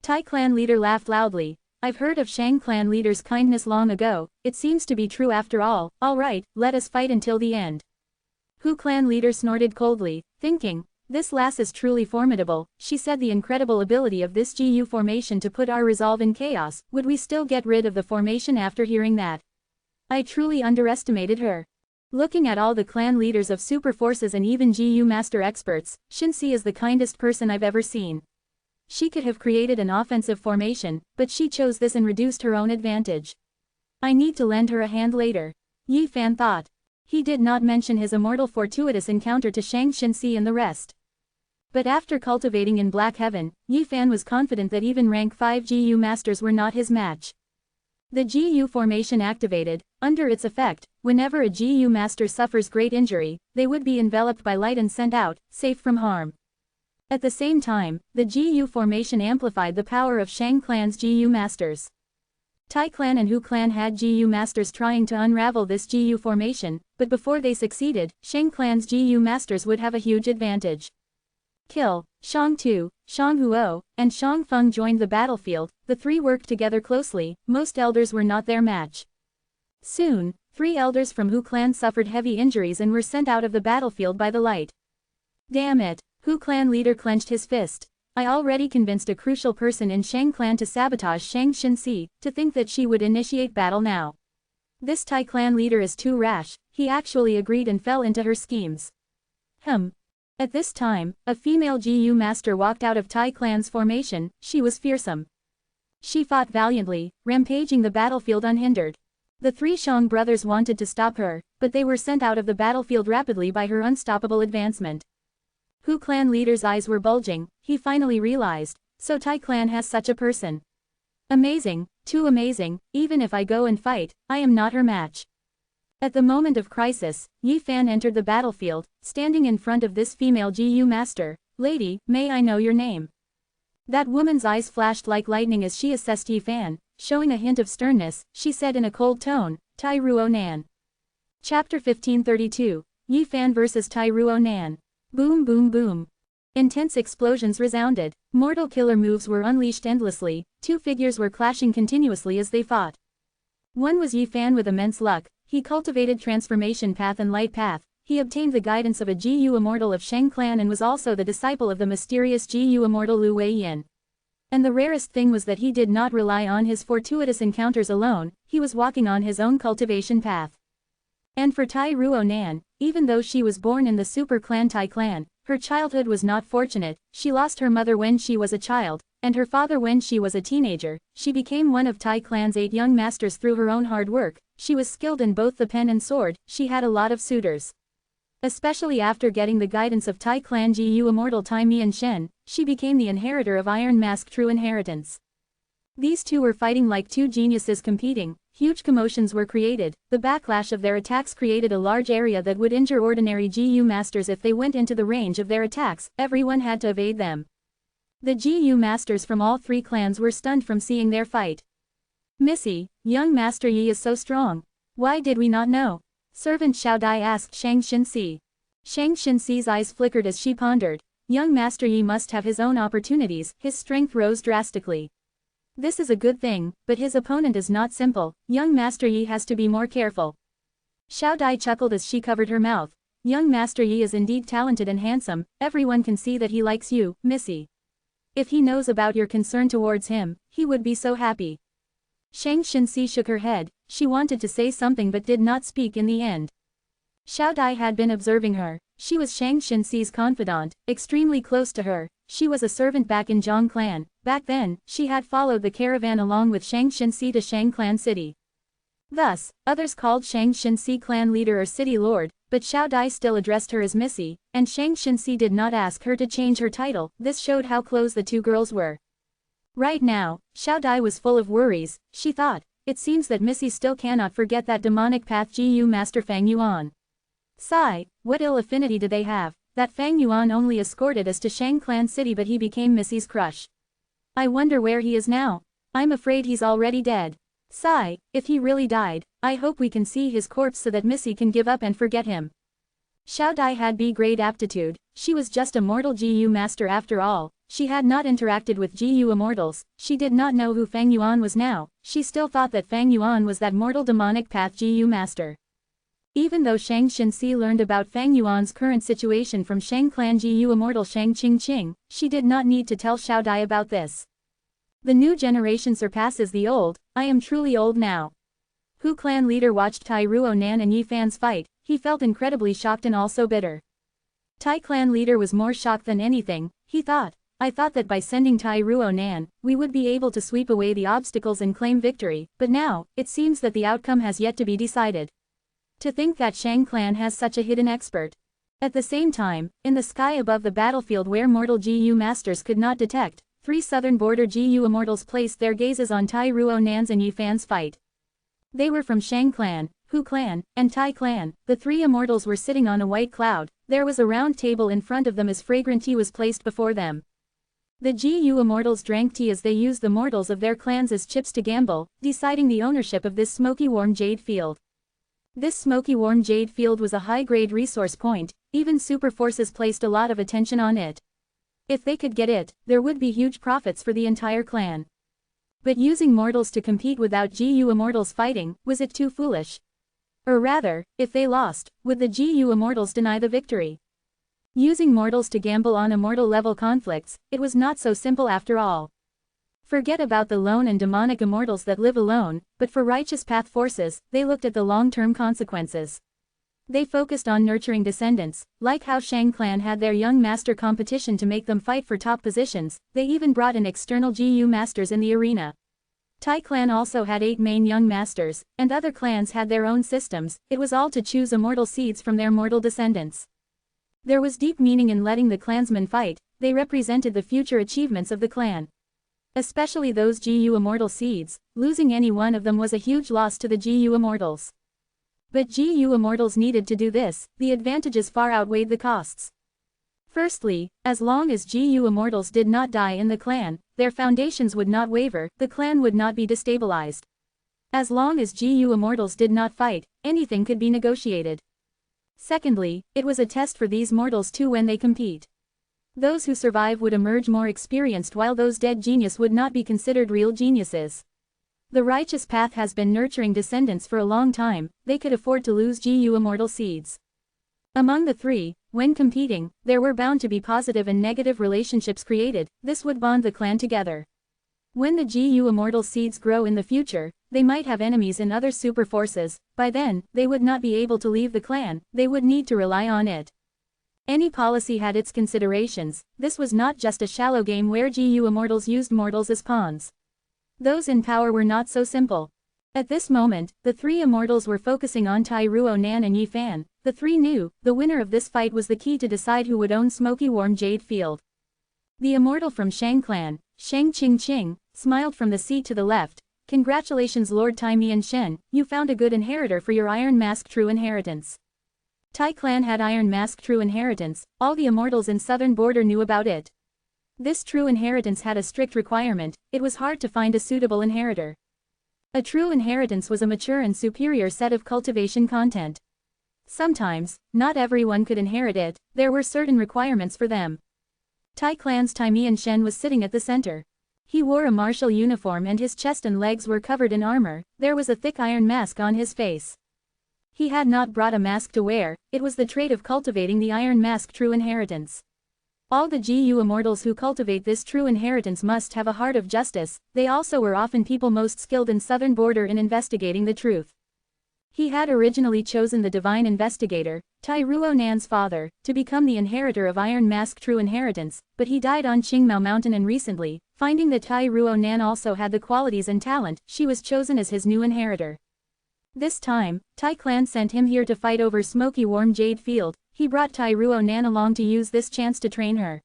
A: Tai clan leader laughed loudly. I've heard of Shang clan leader's kindness long ago, it seems to be true after all. Alright, let us fight until the end. Hu clan leader snorted coldly, thinking, this lass is truly formidable. She said the incredible ability of this GU formation to put our resolve in chaos. Would we still get rid of the formation after hearing that? I truly underestimated her. Looking at all the clan leaders of super forces and even GU master experts, Xinxi is the kindest person I've ever seen. She could have created an offensive formation, but she chose this and reduced her own advantage. I need to lend her a hand later. Yi Fan thought. He did not mention his immortal fortuitous encounter to Shang Xinxi and the rest. But after cultivating in Black Heaven, Yi Fan was confident that even rank 5 GU masters were not his match. The GU formation activated. Under its effect, whenever a GU master suffers great injury, they would be enveloped by light and sent out, safe from harm. At the same time, the GU formation amplified the power of Shang clan's GU masters. Tai clan and Hu clan had GU masters trying to unravel this GU formation, but before they succeeded, Shang clan's GU masters would have a huge advantage. Kill. Shang Tu, Shang Huo, and Shang Feng joined the battlefield. The three worked together closely. Most elders were not their match. Soon, 3 elders from Hu clan suffered heavy injuries and were sent out of the battlefield by the light. Damn it, Hu clan leader clenched his fist. I already convinced a crucial person in Shang clan to sabotage Shang Xinxi, to think that she would initiate battle now. This Tai clan leader is too rash. He actually agreed and fell into her schemes. At this time, a female GU master walked out of Tai clan's formation. She was fearsome. She fought valiantly, rampaging the battlefield unhindered. The 3 Shang brothers wanted to stop her, but they were sent out of the battlefield rapidly by her unstoppable advancement. Hu clan leader's eyes were bulging. He finally realized, so Tai clan has such a person. Amazing, too amazing. Even if I go and fight, I am not her match. At the moment of crisis, Yi Fan entered the battlefield, standing in front of this female GU master. Lady, may I know your name? That woman's eyes flashed like lightning as she assessed Yi Fan, showing a hint of sternness. She said in a cold tone, Tai Ruo Nan. Chapter 1532, Yi Fan vs Tai Ruo Nan. Boom boom boom. Intense explosions resounded. Mortal killer moves were unleashed endlessly. 2 figures were clashing continuously as they fought. One was Yi Fan with immense luck. He cultivated transformation path and light path. He obtained the guidance of a GU immortal of Shang clan and was also the disciple of the mysterious GU immortal Lu Weiyan. And the rarest thing was that he did not rely on his fortuitous encounters alone. He was walking on his own cultivation path. And for Tai Ruo Nan, even though she was born in the super clan Tai clan, her childhood was not fortunate. She lost her mother when she was a child, and her father when she was a teenager. She became one of Tai clan's 8 young masters through her own hard work. She was skilled in both the pen and sword. She had a lot of suitors. Especially after getting the guidance of Tai clan GU immortal Tai Mian Shen, she became the inheritor of Iron Mask true inheritance. These two were fighting like 2 geniuses competing. Huge commotions were created. The backlash of their attacks created a large area that would injure ordinary GU masters if they went into the range of their attacks. Everyone had to evade them. The GU masters from all 3 clans were stunned from seeing their fight. Missy, young Master Yi is so strong. Why did we not know? Servant Xiao Dai asked Shang Xinxi. Shang Xinxi's eyes flickered as she pondered. Young Master Yi must have his own opportunities. His strength rose drastically. This is a good thing, but his opponent is not simple. Young Master Yi has to be more careful. Xiao Dai chuckled as she covered her mouth. Young Master Yi is indeed talented and handsome. Everyone can see that he likes you, Missy. If he knows about your concern towards him, he would be so happy. Shang Xinxi shook her head. She wanted to say something but did not speak in the end. Xiao Dai had been observing her. She was Shang Xinxi's confidant, extremely close to her. She was a servant back in Zhang clan. Back then, she had followed the caravan along with Shang Xinxi to Shang clan city. Thus, others called Shang Xinxi clan leader or city lord, but Xiao Dai still addressed her as Missy, and Shang Xinxi did not ask her to change her title. This showed how close the 2 girls were. Right now, Xiao Dai was full of worries. She thought, it seems that Missy still cannot forget that demonic path GU master Fang Yuan. Sigh, what ill affinity do they have? That Fang Yuan only escorted us to Shang clan city but he became Missy's crush. I wonder where he is now. I'm afraid he's already dead. Sigh, if he really died, I hope we can see his corpse so that Missy can give up and forget him. Xiao Dai had B-grade aptitude. She was just a mortal GU master after all. She had not interacted with GU immortals. She did not know who Fang Yuan was now. She still thought that Fang Yuan was that mortal demonic path GU master. Even though Shang Xinxi learned about Fang Yuan's current situation from Shang clan GU immortal Shang Qingqing, she did not need to tell Xiao Dai about this. The new generation surpasses the old. I am truly old now. Hu clan leader watched Tai Ruo Nan and Yi Fan's fight. He felt incredibly shocked and also bitter. Tai clan leader was more shocked than anything. He thought, I thought that by sending Tai Ruo Nan, we would be able to sweep away the obstacles and claim victory, but now, it seems that the outcome has yet to be decided. To think that Shang clan has such a hidden expert. At the same time, in the sky above the battlefield where mortal GU masters could not detect, 3 southern border GU immortals placed their gazes on Tai Ruo Nan's and Yi Fan's fight. They were from Shang clan, Hu clan, and Tai clan. The 3 immortals were sitting on a white cloud. There was a round table in front of them as fragrant tea was placed before them. The GU Immortals drank tea as they used the mortals of their clans as chips to gamble, deciding the ownership of this smoky warm jade field. This smoky warm jade field was a high-grade resource point, even super forces placed a lot of attention on it. If they could get it, there would be huge profits for the entire clan. But using mortals to compete without GU Immortals fighting, was it too foolish? Or rather, if they lost, would the GU Immortals deny the victory? Using mortals to gamble on immortal-level conflicts, it was not so simple after all. Forget about the lone and demonic immortals that live alone, but for righteous path forces, they looked at the long-term consequences. They focused on nurturing descendants, like how Shang clan had their young master competition to make them fight for top positions. They even brought in external GU masters in the arena. Tai clan also had 8 main young masters, and other clans had their own systems. It was all to choose immortal seeds from their mortal descendants. There was deep meaning in letting the clansmen fight. They represented the future achievements of the clan. Especially those GU immortal seeds. Losing any one of them was a huge loss to the GU immortals. But GU Immortals needed to do this, the advantages far outweighed the costs. Firstly, as long as GU Immortals did not die in the clan, their foundations would not waver, the clan would not be destabilized. As long as GU Immortals did not fight, anything could be negotiated. Secondly, it was a test for these mortals too when they compete. Those who survive would emerge more experienced while those dead genius would not be considered real geniuses. The righteous path has been nurturing descendants for a long time. They could afford to lose GU immortal seeds. Among the three, when competing, there were bound to be positive and negative relationships created. This would bond the clan together. When the GU immortal seeds grow in the future, they might have enemies in other super forces. By then, they would not be able to leave the clan, they would need to rely on it. Any policy had its considerations. This was not just a shallow game where GU immortals used mortals as pawns. Those in power were not so simple. At this moment, the three immortals were focusing on Tai Ruo Nan and Yi Fan. The three knew, the winner of this fight was the key to decide who would own Smoky Warm Jade Field. The immortal from Shang clan, Shang Qing, smiled from the seat to the left. Congratulations Lord Tai Mian Shen, you found a good inheritor for your Iron Mask True Inheritance. Tai clan had Iron Mask True Inheritance, all the immortals in southern border knew about it. This true inheritance had a strict requirement. It was hard to find a suitable inheritor. A true inheritance was a mature and superior set of cultivation content. Sometimes, not everyone could inherit it, there were certain requirements for them. Tai clan's Tai Mian Shen was sitting at the center. He wore a martial uniform and his chest and legs were covered in armor. There was a thick iron mask on his face. He had not brought a mask to wear. It was the trait of cultivating the Iron Mask True Inheritance. All the GU immortals who cultivate this true inheritance must have a heart of justice. They also were often people most skilled in southern border in investigating the truth. He had originally chosen the divine investigator, Tai Ruo Nan's father, to become the inheritor of Iron Mask True Inheritance, but he died on Qingmao Mountain and recently, finding that Tai Ruo Nan also had the qualities and talent, she was chosen as his new inheritor. This time, Tai clan sent him here to fight over Smoky Warm Jade Field. He brought Tai Ruo Nan along to use this chance to train her.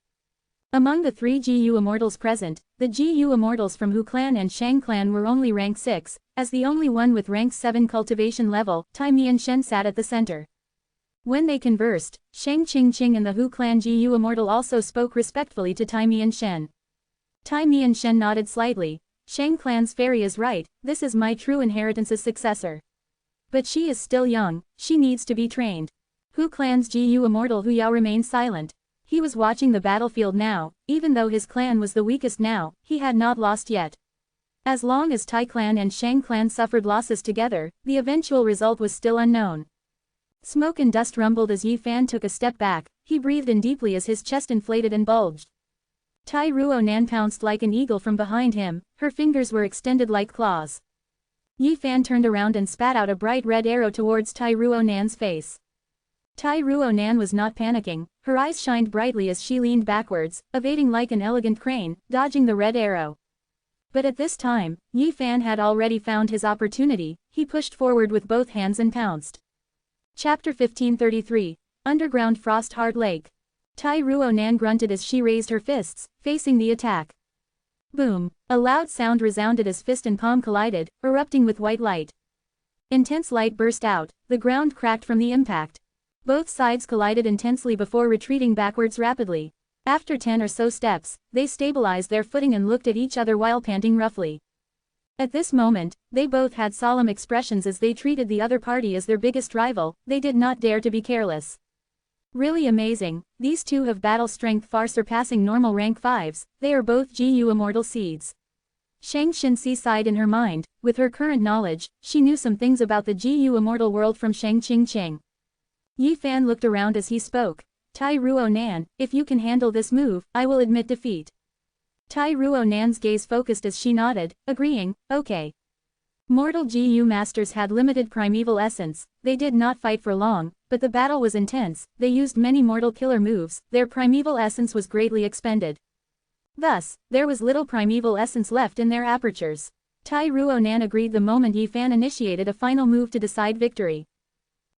A: Among the three GU immortals present, the GU immortals from Hu clan and Shang clan were only rank 6, as the only one with rank 7 cultivation level, Tai Mian Shen sat at the center. When they conversed, Shang Qing and the Hu clan GU immortal also spoke respectfully to Tai Mian Shen. Tai Mian Shen nodded slightly. Shang clan's fairy is right, this is my true inheritance's successor. But she is still young, she needs to be trained. Hu clan's GU immortal Hu Yao remained silent. He was watching the battlefield now. Even though his clan was the weakest now, he had not lost yet. As long as Tai clan and Shang clan suffered losses together, the eventual result was still unknown. Smoke and dust rumbled as Yi Fan took a step back. He breathed in deeply as his chest inflated and bulged. Tai Ruo Nan pounced like an eagle from behind him. Her fingers were extended like claws. Yi Fan turned around and spat out a bright red arrow towards Tai Ruo Nan's face. Tai Ruo Nan was not panicking, her eyes shined brightly as she leaned backwards, evading like an elegant crane, dodging the red arrow. But at this time, Yi Fan had already found his opportunity. He pushed forward with both hands and pounced. Chapter 1533, Underground Frost Heart Lake. Tai Ruo Nan grunted as she raised her fists, facing the attack. Boom! A loud sound resounded as fist and palm collided, erupting with white light. Intense light burst out, the ground cracked from the impact. Both sides collided intensely before retreating backwards rapidly. After 10 or so steps, they stabilized their footing and looked at each other while panting roughly. At this moment, they both had solemn expressions as they treated the other party as their biggest rival. They did not dare to be careless. Really amazing, these two have battle strength far surpassing normal rank 5s, they are both GU Immortal seeds. Shang Xinxi sighed in her mind. With her current knowledge, she knew some things about the GU Immortal world from Shang Qingqing. Yi Fan looked around as he spoke. Tai Ruo Nan, if you can handle this move, I will admit defeat. Tai Ruo Nan's gaze focused as she nodded, agreeing, okay. Mortal GU masters had limited primeval essence, they did not fight for long, but the battle was intense, they used many mortal killer moves, their primeval essence was greatly expended. Thus, there was little primeval essence left in their apertures. Tai Ruo Nan agreed the moment Yi Fan initiated a final move to decide victory.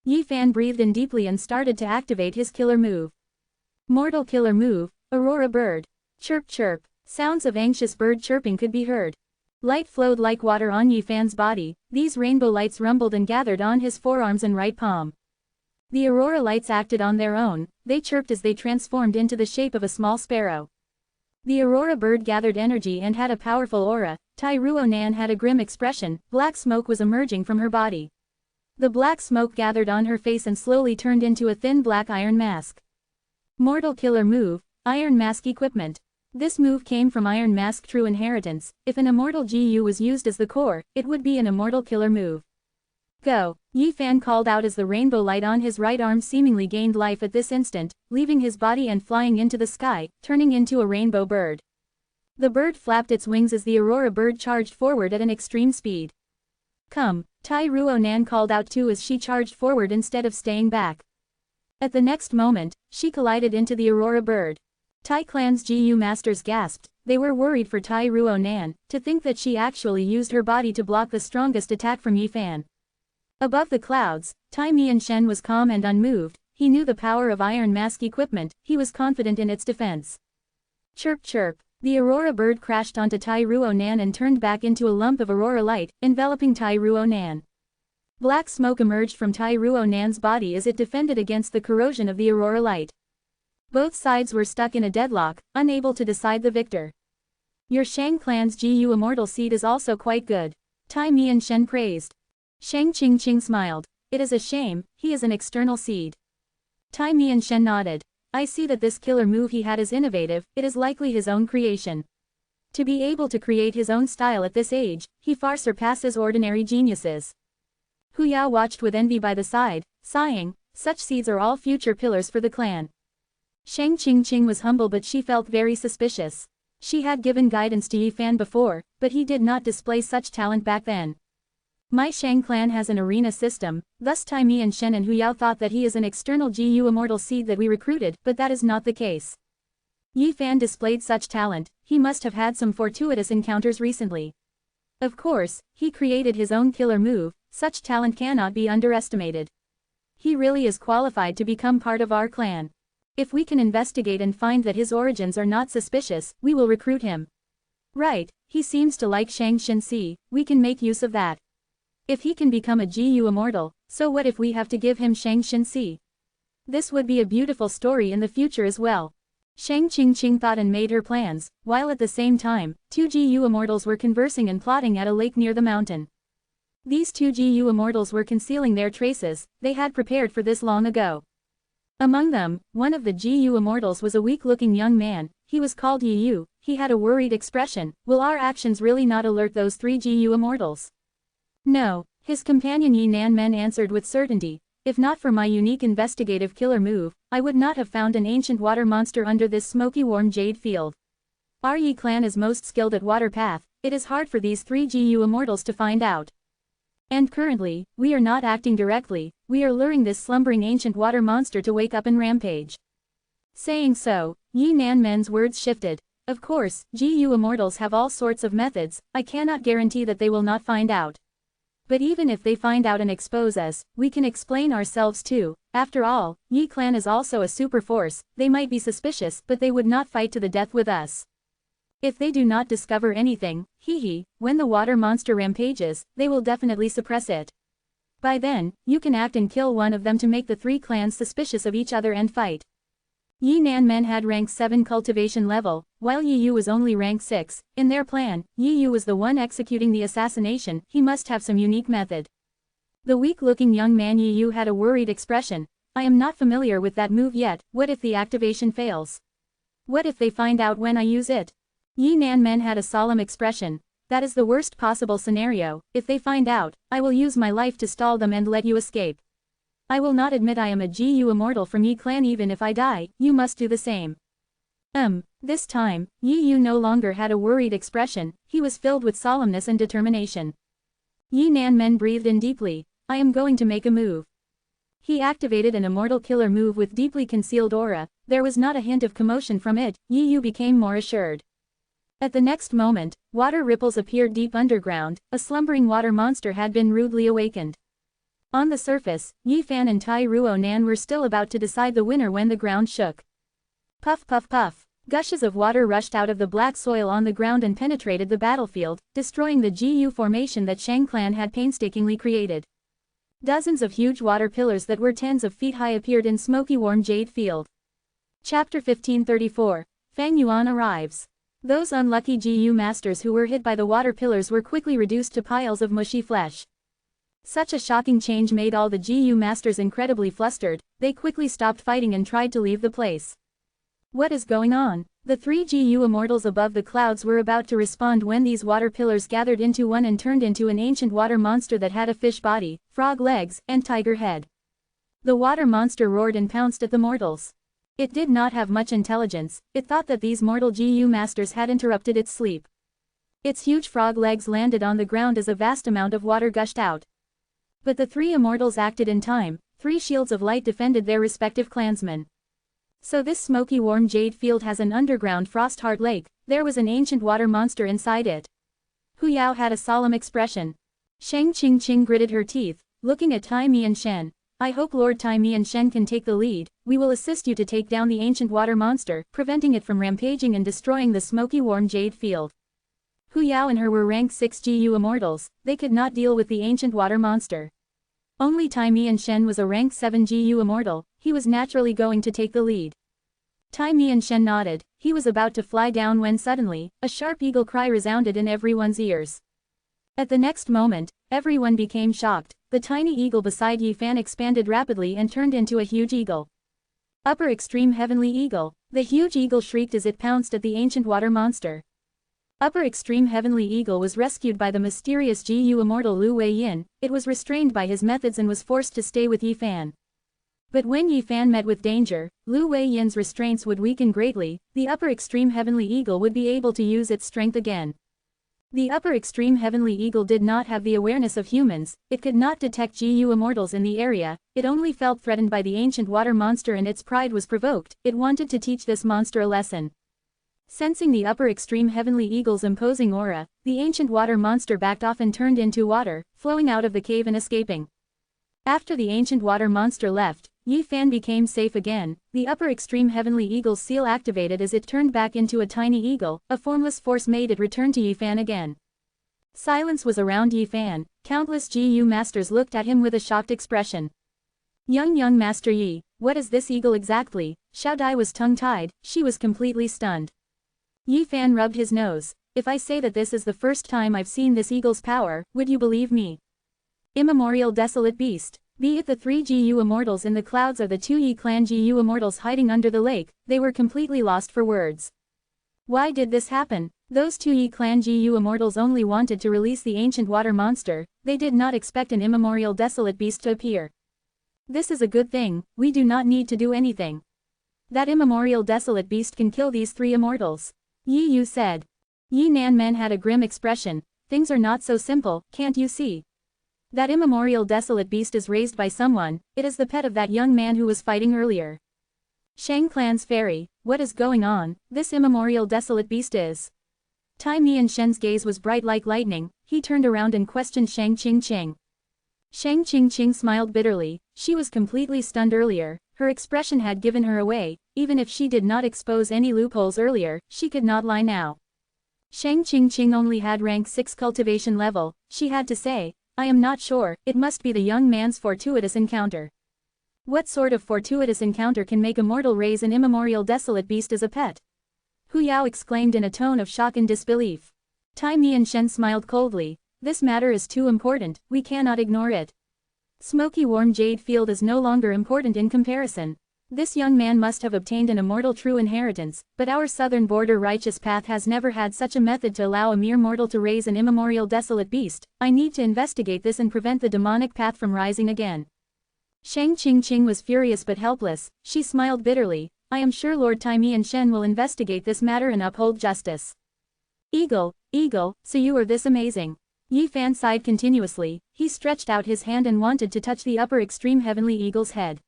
A: Yi Fan breathed in deeply and started to activate his killer move. Mortal killer move, Aurora Bird. Chirp chirp, sounds of anxious bird chirping could be heard. Light flowed like water on Yi Fan's body, these rainbow lights rumbled and gathered on his forearms and right palm. The aurora lights acted on their own, they chirped as they transformed into the shape of a small sparrow. The aurora bird gathered energy and had a powerful aura. Tai Ruo Nan had a grim expression, black smoke was emerging from her body. The black smoke gathered on her face and slowly turned into a thin black iron mask. Mortal killer move, Iron Mask equipment. This move came from Iron Mask true inheritance. If an immortal GU was used as the core, it would be an immortal killer move. Go, Yi Fan called out as the rainbow light on his right arm seemingly gained life at this instant, leaving his body and flying into the sky, turning into a rainbow bird. The bird flapped its wings as the aurora bird charged forward at an extreme speed. Come, Tai Ruo Nan called out too as she charged forward instead of staying back. At the next moment, she collided into the aurora bird. Tai Clan's GU masters gasped, they were worried for Tai Ruo Nan, to think that she actually used her body to block the strongest attack from Yi Fan. Above the clouds, Tai Mianshen was calm and unmoved, he knew the power of Iron Mask equipment, he was confident in its defense. Chirp chirp, the aurora bird crashed onto Tai Ruo Nan and turned back into a lump of aurora light, enveloping Tai Ruo Nan. Black smoke emerged from Tai Ruo Nan's body as it defended against the corrosion of the aurora light. Both sides were stuck in a deadlock, unable to decide the victor. Your Shang clan's GU Immortal seed is also quite good. Tai Mianshen praised. Shang Qingqing smiled. It is a shame, he is an external seed. Tai Mianshen nodded. I see that this killer move he had is innovative, it is likely his own creation. To be able to create his own style at this age, he far surpasses ordinary geniuses. Hu Yao watched with envy by the side, sighing, such seeds are all future pillars for the clan. Shang Qingqing was humble but she felt very suspicious. She had given guidance to Yi Fan before, but he did not display such talent back then. My Shang clan has an arena system, thus Tai Mianshen and Hu Yao thought that he is an external GU Immortal seed that we recruited, but that is not the case. Yi Fan displayed such talent, he must have had some fortuitous encounters recently. Of course, he created his own killer move, such talent cannot be underestimated. He really is qualified to become part of our clan. If we can investigate and find that his origins are not suspicious, we will recruit him. Right, he seems to like Shang Xinxi, we can make use of that. If he can become a GU Immortal, so what if we have to give him Shang Xinxi? This would be a beautiful story in the future as well. Shang Qingqing thought and made her plans, while at the same time, two GU Immortals were conversing and plotting at a lake near the mountain. These two GU Immortals were concealing their traces, they had prepared for this long ago. Among them, one of the GU Immortals was a weak-looking young man, he was called Yi Yu, he had a worried expression, will our actions really not alert those three GU Immortals? No, his companion Yi Nanmen answered with certainty, if not for my unique investigative killer move, I would not have found an ancient water monster under this smoky warm jade field. Our Yi clan is most skilled at water path, it is hard for these three GU Immortals to find out. And currently, we are not acting directly, we are luring this slumbering ancient water monster to wake up and rampage. Saying so, Yi Nanmen's words shifted. Of course, GU Immortals have all sorts of methods, I cannot guarantee that they will not find out. But even if they find out and expose us, we can explain ourselves too. After all, Yi clan is also a super force, they might be suspicious but they would not fight to the death with us. If they do not discover anything, when the water monster rampages, they will definitely suppress it. By then, you can act and kill one of them to make the three clans suspicious of each other and fight. Yi Nanmen had rank 7 cultivation level, while Yi Yu was only rank 6. In their plan, Yi Yu was the one executing the assassination. He must have some unique method. The weak-looking young man Yi Yu had a worried expression. I am not familiar with that move yet. What if the activation fails? What if they find out when I use it? Yi Nanmen had a solemn expression. That is the worst possible scenario. If they find out, I will use my life to stall them and let you escape. I will not admit I am a GU immortal from Yi clan. Even if I die, you must do the same. This time, Yi Yu no longer had a worried expression. He was filled with solemnness and determination. Yi Nanmen breathed in deeply. I am going to make a move. He activated an immortal killer move with deeply concealed aura. There was not a hint of commotion from it. Yi Yu became more assured. At the next moment, water ripples appeared deep underground. A slumbering water monster had been rudely awakened. On the surface, Yi Fan and Tai Ruo Nan were still about to decide the winner when the ground shook. Puff puff puff. Gushes of water rushed out of the black soil on the ground and penetrated the battlefield, destroying the GU formation that Shang clan had painstakingly created. Dozens of huge water pillars that were tens of feet high appeared in smoky warm jade field. Chapter 1534. Fang Yuan arrives. Those unlucky GU masters who were hit by the water pillars were quickly reduced to piles of mushy flesh. Such a shocking change made all the GU masters incredibly flustered. They quickly stopped fighting and tried to leave the place. What is going on? The 3 GU immortals above the clouds were about to respond when these water pillars gathered into one and turned into an ancient water monster that had a fish body, frog legs, and tiger head. The water monster roared and pounced at the mortals. It did not have much intelligence. It thought that these mortal GU masters had interrupted its sleep. Its huge frog legs landed on the ground as a vast amount of water gushed out. But the 3 immortals acted in time. 3 shields of light defended their respective clansmen. So this smoky warm jade field has an underground frost heart lake. There was an ancient water monster inside it. Hu Yao had a solemn expression. Shang Qingqing gritted her teeth, looking at Tai Mi and Shen. I hope Lord Tai Mi and Shen can take the lead. We will assist you to take down the ancient water monster, preventing it from rampaging and destroying the smoky warm jade field. Hu Yao and her were rank 6 GU immortals. They could not deal with the ancient water monster. Only Tai Mi and Shen was a rank 7 GU immortal. He was naturally going to take the lead. Tai Mi and Shen nodded. He was about to fly down when suddenly, a sharp eagle cry resounded in everyone's ears. At the next moment, everyone became shocked. The tiny eagle beside Yi Fan expanded rapidly and turned into a huge eagle. Upper Extreme Heavenly Eagle. The huge eagle shrieked as it pounced at the ancient water monster. Upper Extreme Heavenly Eagle was rescued by the mysterious GU immortal Lu Weiyin. It was restrained by his methods and was forced to stay with Yi Fan. But when Yi Fan met with danger, Lu Weiyin's restraints would weaken greatly. The Upper Extreme Heavenly Eagle would be able to use its strength again. The Upper Extreme Heavenly Eagle did not have the awareness of humans. It could not detect GU immortals in the area. It only felt threatened by the ancient water monster and its pride was provoked. It wanted to teach this monster a lesson. Sensing the Upper Extreme Heavenly Eagle's imposing aura, the ancient water monster backed off and turned into water, flowing out of the cave and escaping. After the ancient water monster left, Yi Fan became safe again. The Upper Extreme Heavenly Eagle's seal activated as it turned back into a tiny eagle. A formless force made it return to Yi Fan again. Silence was around Yi Fan. Countless GU masters looked at him with a shocked expression. Young Master Yi, what is this eagle exactly? Xiao Dai was tongue-tied. She was completely stunned. Yi Fan rubbed his nose. If I say that this is the first time I've seen this eagle's power, would you believe me? Immemorial desolate beast. Be it the 3 GU immortals in the clouds or the 2 Yi clan GU immortals hiding under the lake, they were completely lost for words. Why did this happen? Those 2 Yi clan GU immortals only wanted to release the ancient water monster. They did not expect an immemorial desolate beast to appear. This is a good thing. We do not need to do anything. That immemorial desolate beast can kill these 3 immortals. Yi Yu said. Yi Nanmen had a grim expression. Things are not so simple, can't you see? That immemorial desolate beast is raised by someone. It is the pet of that young man who was fighting earlier. Shang clan's fairy, what is going on? This immemorial desolate beast is. Tai Mi and Shen's gaze was bright like lightning. He turned around and questioned Shang Qingqing. Shang Qingqing smiled bitterly. She was completely stunned earlier. Her expression had given her away. Even if she did not expose any loopholes earlier, she could not lie now. Shang Qingqing only had rank 6 cultivation level. She had to say, I am not sure. It must be the young man's fortuitous encounter. What sort of fortuitous encounter can make a mortal raise an immemorial desolate beast as a pet? Hu Yao exclaimed in a tone of shock and disbelief. Tai Mian-shen smiled coldly. This matter is too important, we cannot ignore it. Smoky warm jade field is no longer important in comparison. This young man must have obtained an immortal true inheritance, but our southern border righteous path has never had such a method to allow a mere mortal to raise an immemorial desolate beast. I need to investigate this and prevent the demonic path from rising again. Shang Qingqing was furious but helpless. She smiled bitterly. I am sure Lord Tai Mian-shen will investigate this matter and uphold justice. Eagle, so you are this amazing. Yi Fan sighed continuously. He stretched out his hand and wanted to touch the upper extreme heavenly eagle's head.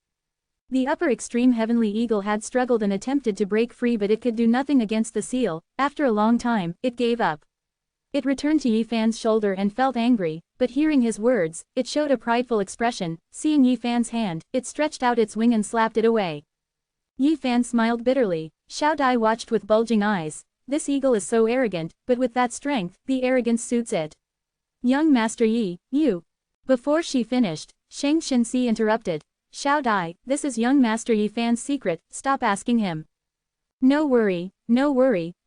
A: The upper extreme heavenly eagle had struggled and attempted to break free, but it could do nothing against the seal. After a long time, it gave up. It returned to Yi Fan's shoulder and felt angry, but hearing his words, it showed a prideful expression. Seeing Yi Fan's hand, it stretched out its wing and slapped it away. Yi Fan smiled bitterly. Xiao Dai watched with bulging eyes. This eagle is so arrogant, but with that strength, the arrogance suits it. Young Master Yi, you. Before she finished, Shang Xinxi interrupted. Xiao Dai, this is young Master Yi Fan's secret, stop asking him. No worry,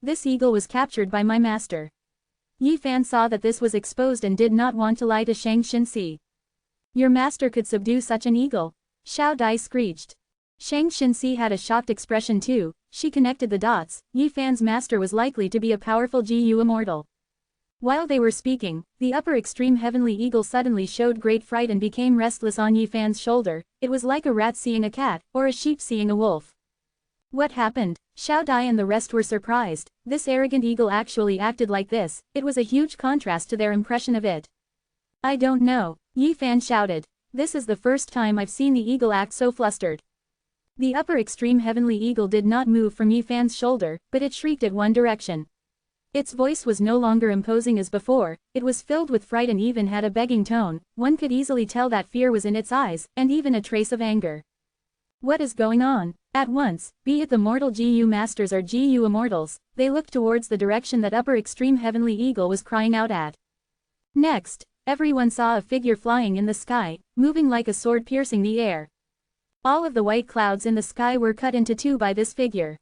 A: this eagle was captured by my master. Yi Fan saw that this was exposed and did not want to lie to Shang Xinxi. Your master could subdue such an eagle? Xiao Dai screeched. Shang Xinxi had a shocked expression too. She connected the dots. Yi Fan's master was likely to be a powerful GU immortal. While they were speaking, the upper extreme heavenly eagle suddenly showed great fright and became restless on Yi Fan's shoulder. It was like a rat seeing a cat, or a sheep seeing a wolf. What happened? Xiao Dai and the rest were surprised. This arrogant eagle actually acted like this. It was a huge contrast to their impression of it. I don't know, Yi Fan shouted. This is the first time I've seen the eagle act so flustered. The upper extreme heavenly eagle did not move from Yi Fan's shoulder, but it shrieked at one direction. Its voice was no longer imposing as before, it was filled with fright and even had a begging tone. One could easily tell that fear was in its eyes, and even a trace of anger. What is going on? At once, be it the mortal GU masters or GU immortals, they looked towards the direction that upper extreme heavenly eagle was crying out at. Next, everyone saw a figure flying in the sky, moving like a sword piercing the air. All of the white clouds in the sky were cut into two by this figure.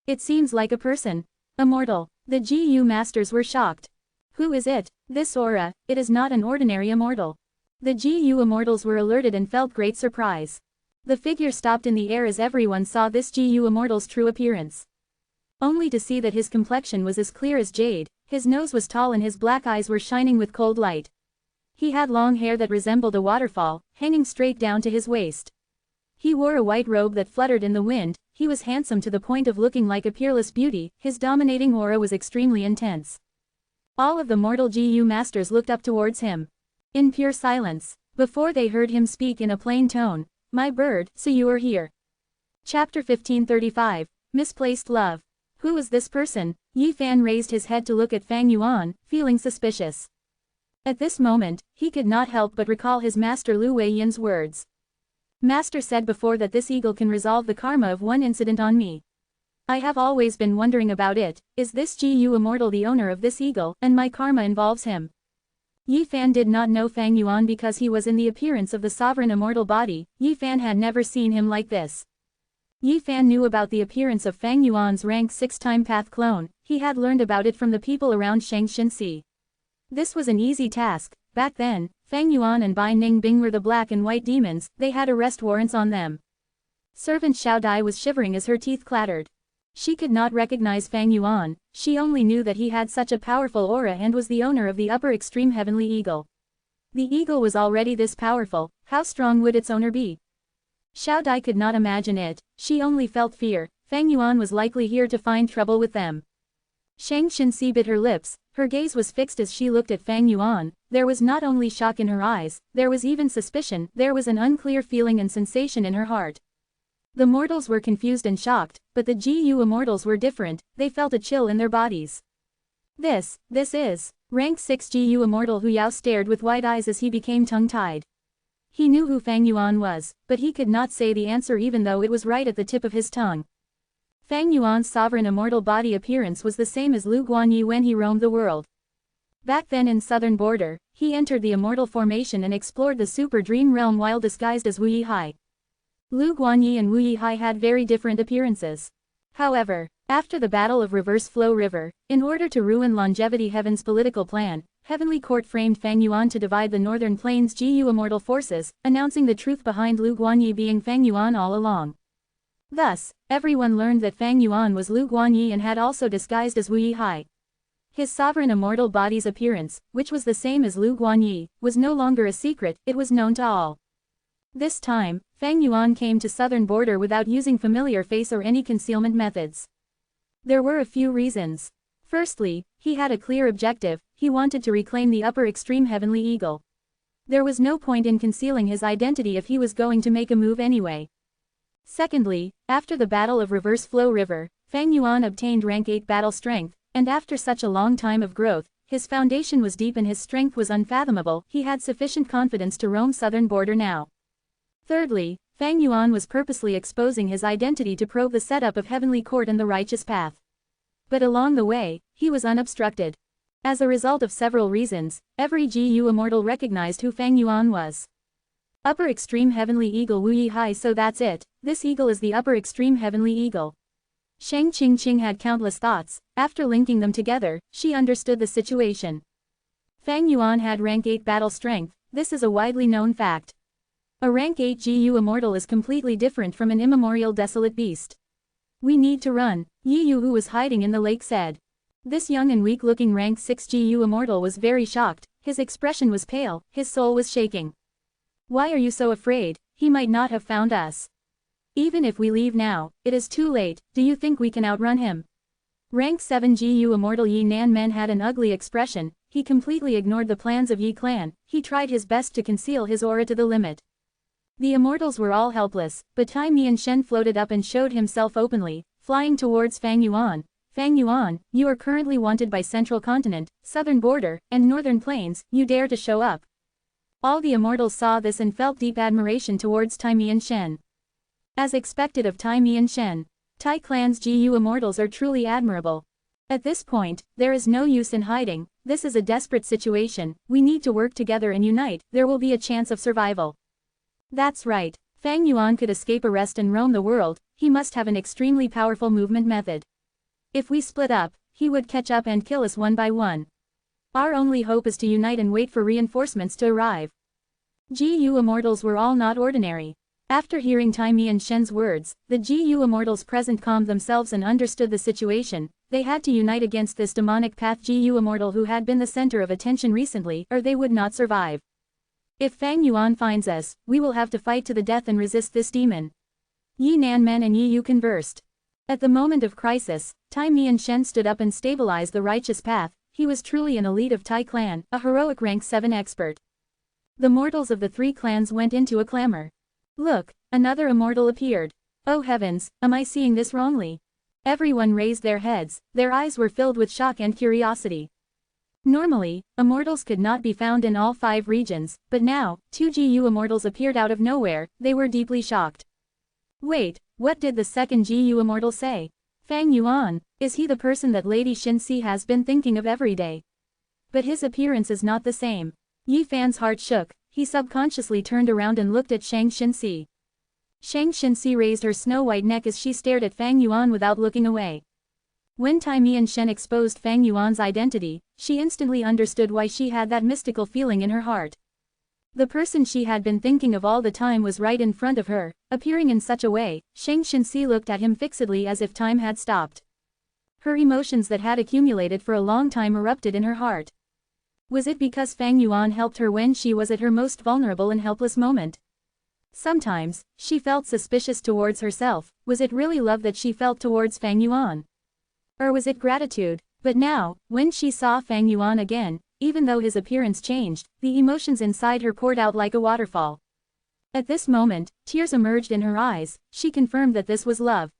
A: It seems like a person. Immortal. The GU masters were shocked. Who is it? This aura, it is not an ordinary immortal. The GU immortals were alerted and felt great surprise. The figure stopped in the air as everyone saw this GU immortal's true appearance. Only to see that his complexion was as clear as jade, his nose was tall and his black eyes were shining with cold light. He had long hair that resembled a waterfall, hanging straight down to his waist. He wore a white robe that fluttered in the wind. He was handsome to the point of looking like a peerless beauty. His dominating aura was extremely intense. All of the mortal GU masters looked up towards him. In pure silence, before they heard him speak in a plain tone. My bird, so you are here. Chapter 1535, Misplaced Love. Who is this person? Yi Fan raised his head to look at Fang Yuan, feeling suspicious. At this moment, he could not help but recall his master Lu Weiyin's words. Master said before that this eagle can resolve the karma of one incident on me. I have always been wondering about it. Is this GU immortal the owner of this eagle, and my karma involves him? Yi Fan did not know Fang Yuan because he was in the appearance of the sovereign immortal body. Yi Fan had never seen him like this. Yi Fan knew about the appearance of Fang Yuan's rank 6-time path clone. He had learned about it from the people around Shang Xinxi. This was an easy task. Back then, Fang Yuan and Bai Ningbing were the black and white demons. They had arrest warrants on them. Servant Xiao Dai was shivering as her teeth clattered. She could not recognize Fang Yuan. She only knew that he had such a powerful aura and was the owner of the upper extreme heavenly eagle. The eagle was already this powerful. How strong would its owner be? Xiao Dai could not imagine it. She only felt fear. Fang Yuan was likely here to find trouble with them. Shang Xinxi bit her lips. Her gaze was fixed as she looked at Fang Yuan. There was not only shock in her eyes, there was even suspicion. There was an unclear feeling and sensation in her heart. The mortals were confused and shocked, but the GU immortals were different. They felt a chill in their bodies. This is rank 6 GU immortal Hu Yao stared with wide eyes as he became tongue-tied. He knew who Fang Yuan was, but he could not say the answer even though it was right at the tip of his tongue. Fang Yuan's sovereign immortal body appearance was the same as Lu Guanyi when he roamed the world. Back then in southern border, he entered the immortal formation and explored the super dream realm while disguised as Wu Yihai. Lu Guanyi and Wu Yihai had very different appearances. However, after the Battle of Reverse Flow River, in order to ruin Longevity Heaven's political plan, Heavenly Court framed Fang Yuan to divide the Northern Plains GU Immortal forces, announcing the truth behind Lu Guanyi being Fang Yuan all along. Thus, everyone learned that Fang Yuan was Lu Guanyi and had also disguised as Wu Yihai. His sovereign immortal body's appearance, which was the same as Lu Guanyi, was no longer a secret, it was known to all. This time, Fang Yuan came to southern border without using familiar face or any concealment methods. There were a few reasons. Firstly, he had a clear objective, he wanted to reclaim the upper extreme heavenly eagle. There was no point in concealing his identity if he was going to make a move anyway. Secondly, after the Battle of Reverse Flow River, Fang Yuan obtained rank 8 battle strength, and after such a long time of growth, his foundation was deep and his strength was unfathomable, he had sufficient confidence to roam southern border now. Thirdly, Fang Yuan was purposely exposing his identity to probe the setup of Heavenly Court and the righteous path. But along the way, he was unobstructed. As a result of several reasons, every GU Immortal recognized who Fang Yuan was. Upper Extreme Heavenly Eagle Wu Yihai, so that's it, this eagle is the Upper Extreme Heavenly Eagle. Shang Qingqing had countless thoughts, after linking them together, she understood the situation. Fang Yuan had rank 8 battle strength, this is a widely known fact. A rank 8 GU Immortal is completely different from an immemorial desolate beast. We need to run, Yi Yu who was hiding in the lake said. This young and weak-looking rank 6 GU Immortal was very shocked, his expression was pale, his soul was shaking. Why are you so afraid? He might not have found us. Even if we leave now, it is too late, do you think we can outrun him? Rank 7 GU Immortal Yi Nan Men had an ugly expression, he completely ignored the plans of Yi Clan, he tried his best to conceal his aura to the limit. The immortals were all helpless, but Tai Mianshen floated up and showed himself openly, flying towards Fang Yuan. Fang Yuan, you are currently wanted by Central Continent, Southern Border, and Northern Plains, you dare to show up. All the immortals saw this and felt deep admiration towards Tai Mianshen. As expected of Tai Mianshen, Tai Clan's GU immortals are truly admirable. At this point, there is no use in hiding, this is a desperate situation, we need to work together and unite, there will be a chance of survival. That's right, Fang Yuan could escape arrest and roam the world, he must have an extremely powerful movement method. If we split up, he would catch up and kill us one by one. Our only hope is to unite and wait for reinforcements to arrive. GU immortals were all not ordinary. After hearing Tai Mianshen's words, the GU immortals present calmed themselves and understood the situation, they had to unite against this demonic path GU immortal who had been the center of attention recently, or they would not survive. If Fang Yuan finds us, we will have to fight to the death and resist this demon. Yi Nanmen and Yi Yu conversed. At the moment of crisis, Tai Mianshen stood up and stabilized the righteous path, he was truly an elite of Tai clan, a heroic rank 7 expert. The mortals of the 3 clans went into a clamor. Look, another immortal appeared. Oh heavens, am I seeing this wrongly? Everyone raised their heads, their eyes were filled with shock and curiosity. Normally, immortals could not be found in all 5 regions, but now, 2 GU immortals appeared out of nowhere, they were deeply shocked. Wait, what did the second GU immortal say? Fang Yuan, is he the person that Lady Xinxi has been thinking of every day? But his appearance is not the same. Yi Fan's heart shook, he subconsciously turned around and looked at Shang Xinxi. Shang Xinxi raised her snow-white neck as she stared at Fang Yuan without looking away. When Tai Mianshen exposed Fang Yuan's identity, she instantly understood why she had that mystical feeling in her heart. The person she had been thinking of all the time was right in front of her, appearing in such a way, Shang Xinxi looked at him fixedly as if time had stopped. Her emotions that had accumulated for a long time erupted in her heart. Was it because Fang Yuan helped her when she was at her most vulnerable and helpless moment? Sometimes, she felt suspicious towards herself, was it really love that she felt towards Fang Yuan? Or was it gratitude? But now, when she saw Fang Yuan again, even though his appearance changed, the emotions inside her poured out like a waterfall. At this moment, tears emerged in her eyes, she confirmed that this was love.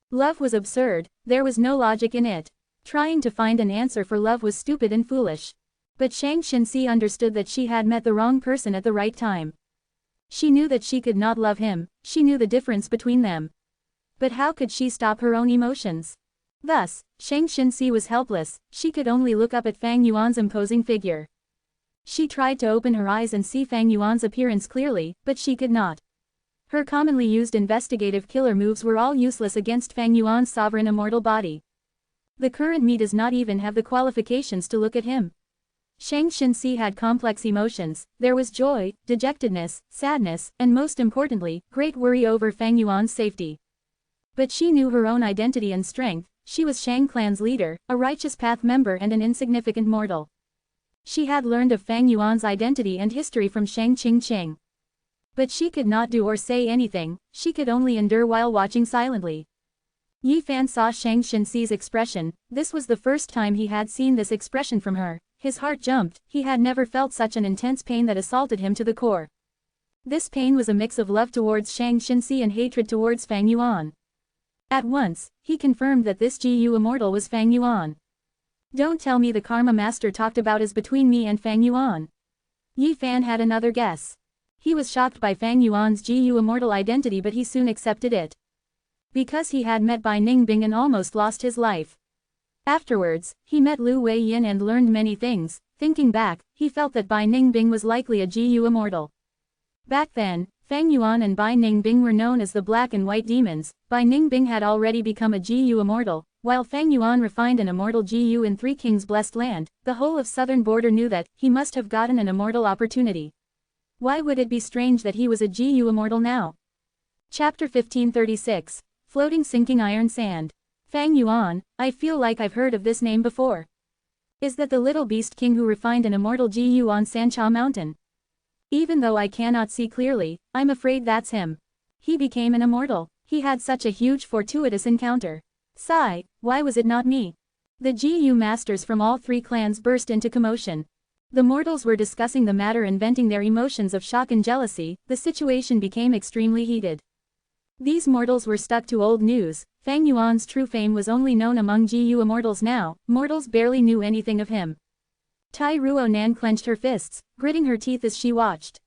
A: Love was absurd, there was no logic in it. Trying to find an answer for love was stupid and foolish. But Shang Xinxi understood that she had met the wrong person at the right time. She knew that she could not love him, she knew the difference between them. But how could she stop her own emotions? Thus, Shang Xinxi was helpless, she could only look up at Fang Yuan's imposing figure. She tried to open her eyes and see Fang Yuan's appearance clearly, but she could not. Her commonly used investigative killer moves were all useless against Fang Yuan's sovereign immortal body. The current me does not even have the qualifications to look at him. Shang Xinxi had complex emotions. There was joy, dejectedness, sadness, and most importantly, great worry over Fang Yuan's safety. But she knew her own identity and strength. She was Shang clan's leader, a righteous path member and an insignificant mortal. She had learned of Fang Yuan's identity and history from Shang Qingqing. But she could not do or say anything, she could only endure while watching silently. Yi Fan saw Shang Xinxi's expression. This was the first time he had seen this expression from her. His heart jumped. He had never felt such an intense pain that assaulted him to the core. This pain was a mix of love towards Shang Xinxi and hatred towards Fang Yuan. At once, he confirmed that this Gu Immortal was Fang Yuan. Don't tell me the Karma Master talked about is between me and Fang Yuan. Yi Fan had another guess. He was shocked by Fang Yuan's Gu Immortal identity, but he soon accepted it. Because he had met Bai Ningbing and almost lost his life. Afterwards, he met Lu Weiyin and learned many things. Thinking back, he felt that Bai Ningbing was likely a Gu Immortal. Back then, Fang Yuan and Bai Ningbing were known as the Black and White Demons. Bai Ningbing had already become a Gu Immortal, while Fang Yuan refined an immortal Gu in Three Kings' blessed land. The whole of southern border knew that he must have gotten an immortal opportunity. Why would it be strange that he was a Gu Immortal now? Chapter 1536. Floating Sinking Iron Sand. Fang Yuan, I feel like I've heard of this name before. Is that the little beast king who refined an immortal Gu on Sancha Mountain? Even though I cannot see clearly, I'm afraid that's him. He became an immortal. He had such a huge fortuitous encounter. Sigh, why was it not me? The Gu masters from all three clans burst into commotion. The mortals were discussing the matter and venting their emotions of shock and jealousy. The situation became extremely heated. These mortals were stuck to old news. Fang Yuan's true fame was only known among Gu immortals now. Mortals barely knew anything of him. Tai Ruonan clenched her fists, gritting her teeth as she watched.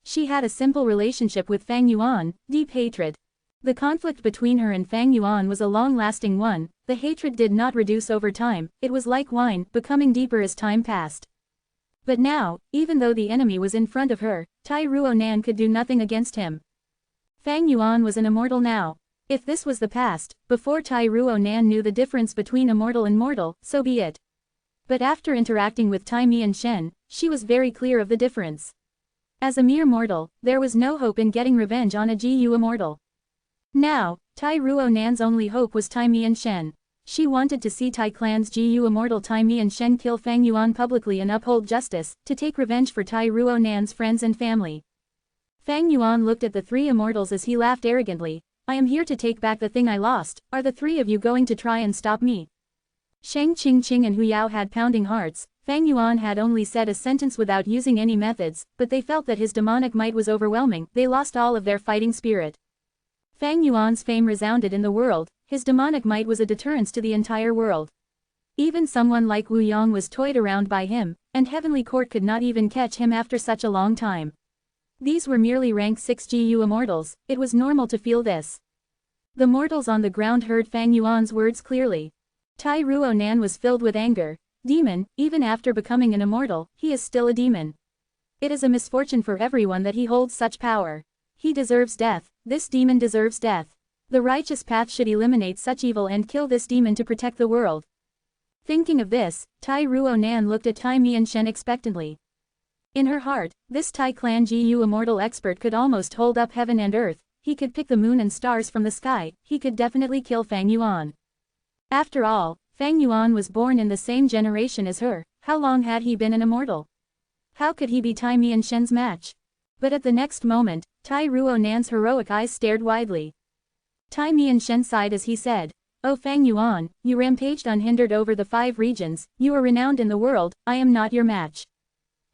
A: She had a simple relationship with Fang Yuan, deep hatred. The conflict between her and Fang Yuan was a long-lasting one. The hatred did not reduce over time. It was like wine, becoming deeper as time passed. But now, even though the enemy was in front of her, Tai Ruonan could do nothing against him. Fang Yuan was an immortal now. If this was the past, before Tai Ruonan knew the difference between immortal and mortal, so be it. But after interacting with Tai Mianshen, she was very clear of the difference. As a mere mortal, there was no hope in getting revenge on a Gu immortal. Now, Tai Ruonan's only hope was Tai Mianshen. She wanted to see Tai clan's Gu immortal Tai Mianshen kill Fang Yuan publicly and uphold justice, to take revenge for Tai Ruonan's friends and family. Fang Yuan looked at the three immortals as he laughed arrogantly. I am here to take back the thing I lost. Are the three of you going to try and stop me? Shang Qingqing and Hu Yao had pounding hearts. Fang Yuan had only said a sentence without using any methods, but they felt that his demonic might was overwhelming. They lost all of their fighting spirit. Fang Yuan's fame resounded in the world. His demonic might was a deterrence to the entire world. Even someone like Wu Yong was toyed around by him, and Heavenly Court could not even catch him after such a long time. These were merely rank 6 Gu immortals. It was normal to feel this. The mortals on the ground heard Fang Yuan's words clearly. Tai Ruonan was filled with anger. Demon, even after becoming an immortal, he is still a demon. It is a misfortune for everyone that he holds such power. He deserves death. This demon deserves death. The righteous path should eliminate such evil and kill this demon to protect the world. Thinking of this, Tai Ruonan looked at Tai Mianshen expectantly. In her heart, this Tai clan Gu immortal expert could almost hold up heaven and earth. He could pick the moon and stars from the sky. He could definitely kill Fang Yuan. After all, Fang Yuan was born in the same generation as her. How long had he been an immortal? How could he be Tai Mianshen's match? But at the next moment, Tai Ruonan's heroic eyes stared widely. Tai Mianshen sighed as he said, "Oh Fang Yuan, you rampaged unhindered over the 5 regions, you are renowned in the world, I am not your match.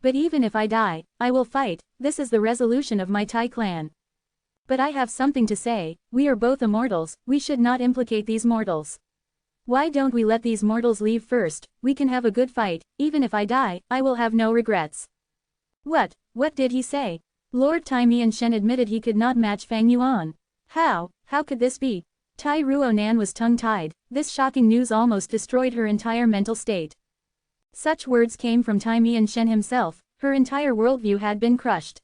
A: But even if I die, I will fight. This is the resolution of my Tai clan. But I have something to say. We are both immortals, we should not implicate these mortals. Why don't we let these mortals leave first? We can have a good fight. Even if I die, I will have no regrets." What did he say? Lord Tai Mianshen admitted he could not match Fang Yuan. How could this be? Tai Ruonan was tongue-tied. This shocking news almost destroyed her entire mental state. Such words came from Tai Mianshen himself. Her entire worldview had been crushed.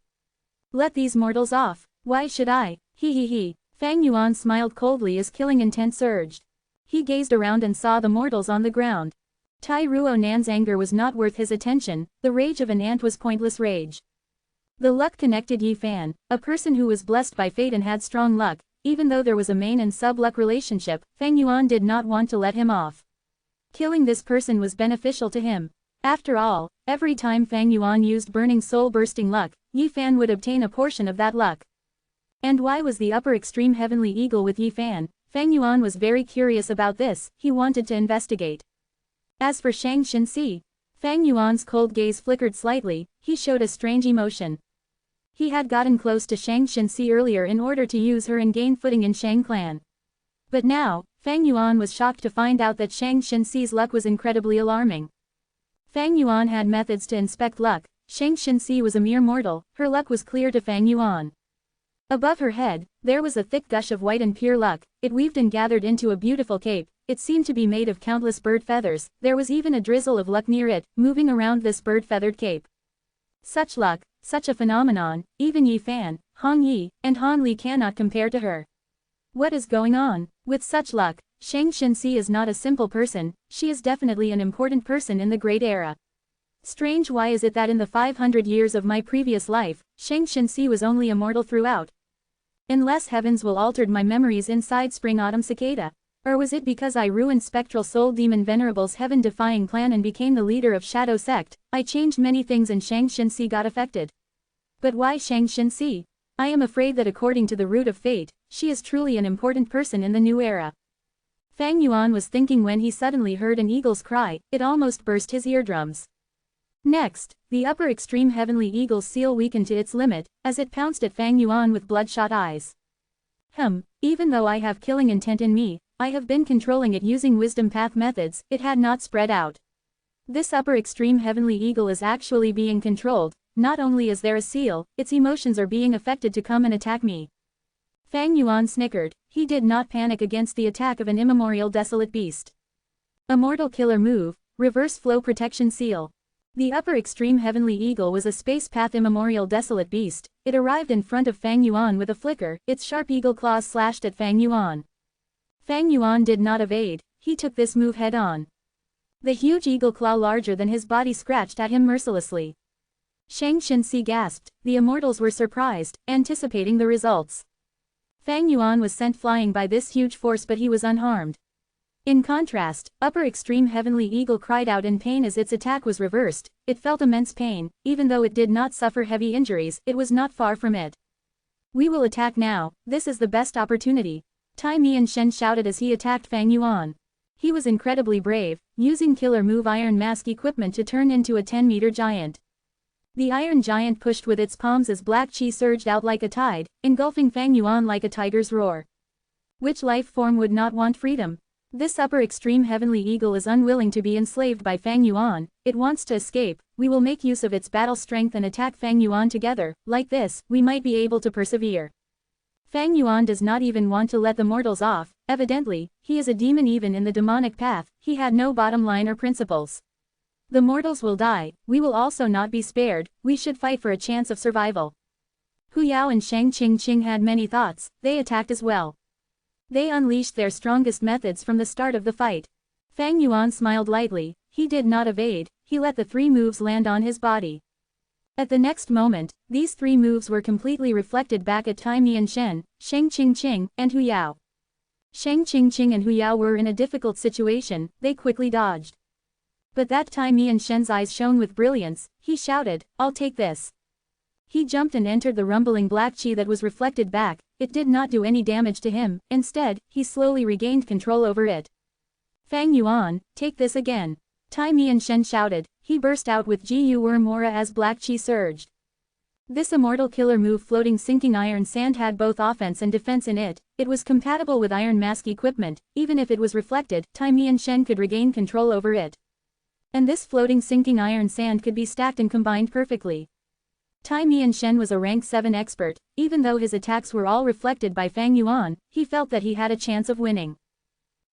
A: Let these mortals off. Why should I? He. Fang Yuan smiled coldly as killing intent surged. He gazed around and saw the mortals on the ground. Tai Ruo Nan's anger was not worth his attention, the rage of an ant was pointless rage. The luck connected Yi Fan, a person who was blessed by fate and had strong luck, even though there was a main and sub-luck relationship, Fang Yuan did not want to let him off. Killing this person was beneficial to him. After all, every time Fang Yuan used burning soul-bursting luck, Yi Fan would obtain a portion of that luck. And why was the upper extreme heavenly eagle with Yi Fan? Fang Yuan was very curious about this, he wanted to investigate. As for Shang Xinxi, Fang Yuan's cold gaze flickered slightly, he showed a strange emotion. He had gotten close to Shang Xinxi earlier in order to use her and gain footing in Shang clan. But now, Fang Yuan was shocked to find out that Shang Xinxi's luck was incredibly alarming. Fang Yuan had methods to inspect luck, Shang Xinxi was a mere mortal, her luck was clear to Fang Yuan. Above her head, there was a thick gush of white and pure luck, it weaved and gathered into a beautiful cape, it seemed to be made of countless bird feathers, there was even a drizzle of luck near it, moving around this bird-feathered cape. Such luck, such a phenomenon, even Yi Fan, Hong Yi, and Han Li cannot compare to her. What is going on? With such luck, Shang Xinxi is not a simple person, she is definitely an important person in the Great Era. Strange, why is it that in the 500 years of my previous life, Shang Xinxi was only a mortal throughout? Unless heavens will altered my memories inside Spring Autumn Cicada. Or was it because I ruined Spectral Soul Demon Venerable's heaven-defying plan and became the leader of Shadow Sect, I changed many things and Shang Xinxi got affected. But why Shang Xinxi? I am afraid that according to the root of fate, she is truly an important person in the new era. Fang Yuan was thinking when he suddenly heard an eagle's cry, it almost burst his eardrums. Next, the upper extreme heavenly eagle's seal weakened to its limit, as it pounced at Fang Yuan with bloodshot eyes. Even though I have killing intent in me, I have been controlling it using wisdom path methods, it had not spread out. This upper extreme heavenly eagle is actually being controlled, not only is there a seal, its emotions are being affected to come and attack me. Fang Yuan snickered, he did not panic against the attack of an immemorial desolate beast. Immortal killer move, reverse flow protection seal. The upper extreme heavenly eagle was a space path immemorial desolate beast, it arrived in front of Fang Yuan with a flicker, its sharp eagle claws slashed at Fang Yuan. Fang Yuan did not evade, he took this move head-on. The huge eagle claw larger than his body scratched at him mercilessly. Shang Xinxi gasped, the immortals were surprised, anticipating the results. Fang Yuan was sent flying by this huge force but he was unharmed. In contrast, upper extreme heavenly eagle cried out in pain as its attack was reversed, it felt immense pain, even though it did not suffer heavy injuries, it was not far from it. We will attack now, this is the best opportunity. Tai Mianshen shouted as he attacked Fang Yuan. He was incredibly brave, using killer move Iron Mask equipment to turn into a 10-meter giant. The Iron Giant pushed with its palms as black chi surged out like a tide, engulfing Fang Yuan like a tiger's roar. Which life form would not want freedom? This upper extreme heavenly eagle is unwilling to be enslaved by Fang Yuan, it wants to escape, we will make use of its battle strength and attack Fang Yuan together, like this, we might be able to persevere. Fang Yuan does not even want to let the mortals off, evidently, he is a demon even in the demonic path, he had no bottom line or principles. The mortals will die, we will also not be spared, we should fight for a chance of survival. Hu Yao and Shang Qingqing had many thoughts, they attacked as well. They unleashed their strongest methods from the start of the fight. Fang Yuan smiled lightly, he did not evade, he let the 3 moves land on his body. At the next moment, these 3 moves were completely reflected back at Tai Mianshen, Shang Qingqing, and Hu Yao. Shang Qingqing and Hu Yao were in a difficult situation, they quickly dodged. But that Tai Mianshen's eyes shone with brilliance, he shouted, I'll take this. He jumped and entered the rumbling black chi that was reflected back, it did not do any damage to him, instead, he slowly regained control over it. Fang Yuan, take this again. Tai Mianshen shouted, he burst out with Gu Worm Aura as black chi surged. This immortal killer move floating sinking iron sand had both offense and defense in it, it was compatible with Iron Mask equipment, even if it was reflected, Tai Mianshen could regain control over it. And this floating sinking iron sand could be stacked and combined perfectly. Tai Mianshen was a rank 7 expert, even though his attacks were all reflected by Fang Yuan, he felt that he had a chance of winning.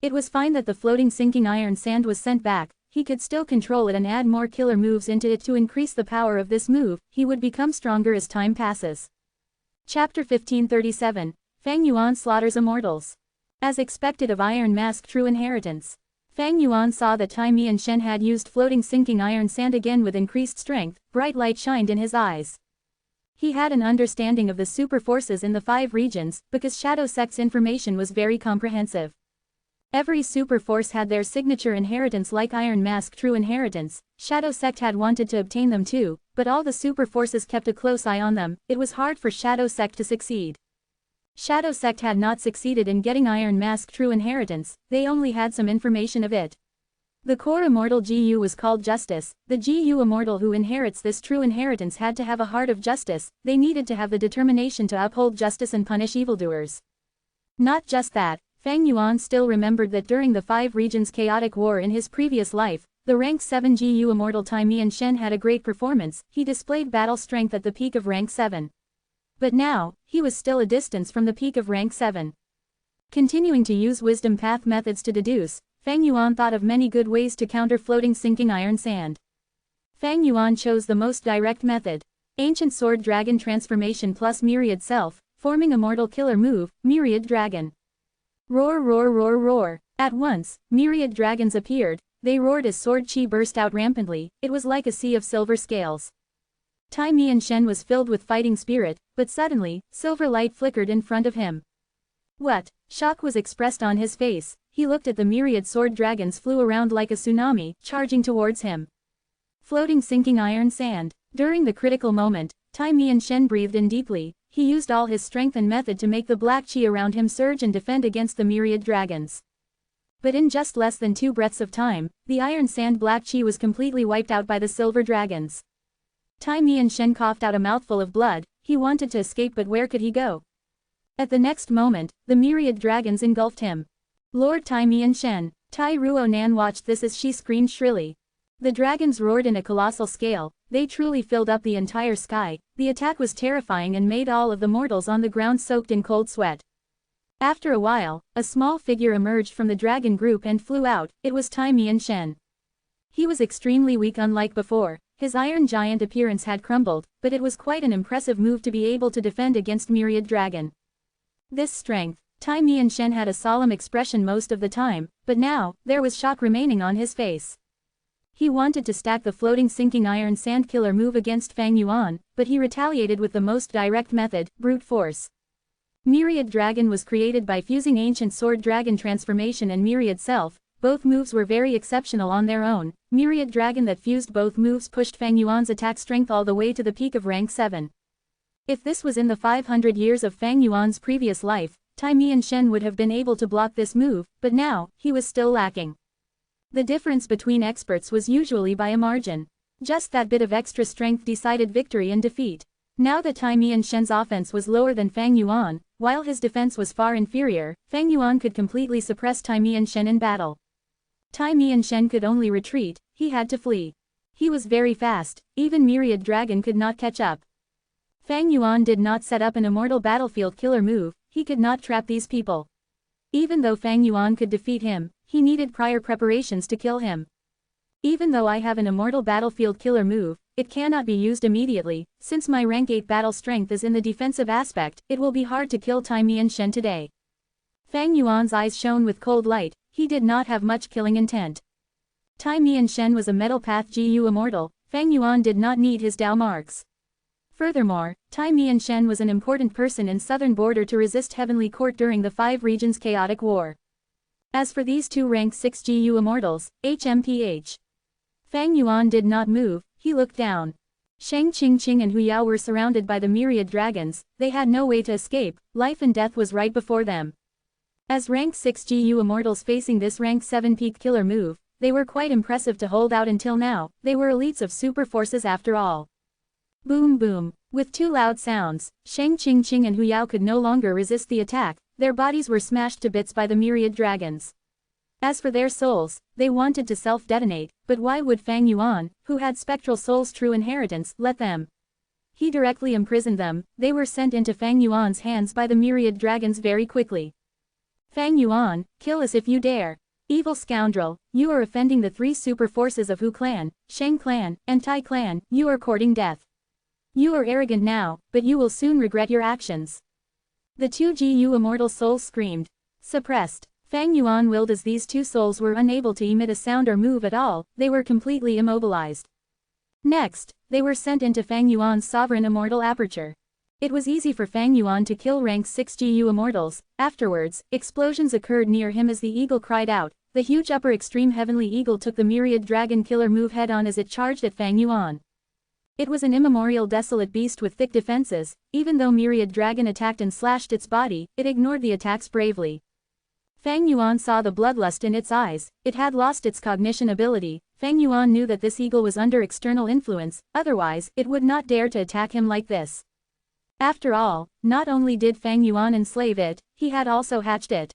A: It was fine that the floating sinking iron sand was sent back, he could still control it and add more killer moves into it to increase the power of this move, he would become stronger as time passes. Chapter 1537. Fang Yuan slaughters immortals. As expected of Iron Mask true inheritance. Fang Yuan saw that Tai Mi and Shen had used floating sinking iron sand again with increased strength, bright light shined in his eyes. He had an understanding of the super forces in the 5 regions, because Shadow Sect's information was very comprehensive. Every super force had their signature inheritance like Iron Mask true inheritance. Shadow Sect had wanted to obtain them too, but all the super forces kept a close eye on them. It was hard for Shadow Sect to succeed. Shadow Sect had not succeeded in getting Iron Mask true inheritance, they only had some information of it. The core immortal GU was called Justice. The GU immortal who inherits this true inheritance had to have a heart of justice, they needed to have the determination to uphold justice and punish evildoers. Not just that, Fang Yuan still remembered that during the 5 regions chaotic war in his previous life, the rank 7 GU immortal Tai Mi and Shen had a great performance, he displayed battle strength at the peak of rank 7. But now, he was still a distance from the peak of rank 7. Continuing to use wisdom path methods to deduce, Fang Yuan thought of many good ways to counter floating sinking iron sand. Fang Yuan chose the most direct method. Ancient Sword Dragon transformation plus Myriad Self, forming Immortal Killer move, Myriad Dragon. Roar roar roar roar. At once, myriad dragons appeared, they roared as sword chi burst out rampantly, it was like a sea of silver scales. Tai Mi and Shen was filled with fighting spirit, but suddenly, silver light flickered in front of him. What? Shock was expressed on his face, he looked at the myriad sword dragons flew around like a tsunami, charging towards him. Floating sinking iron sand. During the critical moment, Tai Mi and Shen breathed in deeply, he used all his strength and method to make the black chi around him surge and defend against the myriad dragons. But in just less than 2 breaths of time, the iron sand black chi was completely wiped out by the silver dragons. Tai Mi and Shen coughed out a mouthful of blood, he wanted to escape but where could he go? At the next moment, the myriad dragons engulfed him. Lord Tai Mi and Shen. Tai Ruo Nan watched this as she screamed shrilly. The dragons roared in a colossal scale, they truly filled up the entire sky, the attack was terrifying and made all of the mortals on the ground soaked in cold sweat. After a while, a small figure emerged from the dragon group and flew out, it was Tai Mi and Shen. He was extremely weak unlike before, his iron giant appearance had crumbled, but it was quite an impressive move to be able to defend against myriad dragon. This strength, Tai Mi and Shen had a solemn expression most of the time, but now, there was shock remaining on his face. He wanted to stack the floating sinking iron sand killer move against Fang Yuan, but he retaliated with the most direct method, brute force. Myriad Dragon was created by fusing Ancient Sword Dragon transformation and Myriad Self, both moves were very exceptional on their own. Myriad Dragon that fused both moves pushed Fang Yuan's attack strength all the way to the peak of rank 7. If this was in the 500 years of Fang Yuan's previous life, Tai Mi and Shen would have been able to block this move, but now, he was still lacking. The difference between experts was usually by a margin. Just that bit of extra strength decided victory and defeat. Now that Tai Mi and Shen's offense was lower than Fang Yuan, while his defense was far inferior, Fang Yuan could completely suppress Tai Mi and Shen in battle. Tai Mi and Shen could only retreat, he had to flee. He was very fast, even Myriad Dragon could not catch up. Fang Yuan did not set up an immortal battlefield killer move, he could not trap these people. Even though Fang Yuan could defeat him, he needed prior preparations to kill him. Even though I have an immortal battlefield killer move, it cannot be used immediately, since my rank 8 battle strength is in the defensive aspect, it will be hard to kill Tai Mi and Shen today. Fang Yuan's eyes shone with cold light, he did not have much killing intent. Tai Mi and Shen was a metal path GU immortal, Fang Yuan did not need his Dao marks. Furthermore, Tai Mi and Shen was an important person in southern border to resist Heavenly Court during the 5 regions chaotic war. As for these 2 rank 6 GU immortals, HMPH. Fang Yuan did not move, he looked down. Sheng Qingqing and Hu Yao were surrounded by the myriad dragons, they had no way to escape, life and death was right before them. As rank 6 GU immortals facing this rank 7 peak killer move, they were quite impressive to hold out until now, they were elites of super forces after all. Boom boom. With 2 loud sounds, Sheng Qingqing and Hu Yao could no longer resist the attack, their bodies were smashed to bits by the myriad dragons. As for their souls, they wanted to self-detonate, but why would Fang Yuan, who had spectral soul's true inheritance, let them? He directly imprisoned them, they were sent into Fang Yuan's hands by the myriad dragons very quickly. Fang Yuan, kill us if you dare. Evil scoundrel, you are offending the 3 super forces of Hu clan, Sheng clan, and Tai clan, you are courting death. You are arrogant now, but you will soon regret your actions. The two GU immortal souls screamed. Suppressed. Fang Yuan willed as these two souls were unable to emit a sound or move at all, they were completely immobilized. Next, they were sent into Fang Yuan's sovereign immortal aperture. It was easy for Fang Yuan to kill rank 6 GU immortals. Afterwards, explosions occurred near him as the eagle cried out. The huge upper extreme heavenly eagle took the myriad dragon killer move head-on as it charged at Fang Yuan. It was an immemorial desolate beast with thick defenses. Even though myriad dragon attacked and slashed its body, it ignored the attacks bravely. Fang Yuan saw the bloodlust in its eyes. It had lost its cognition ability. Fang Yuan knew that this eagle was under external influence, otherwise, it would not dare to attack him like this. After all, not only did Fang Yuan enslave it, he had also hatched it.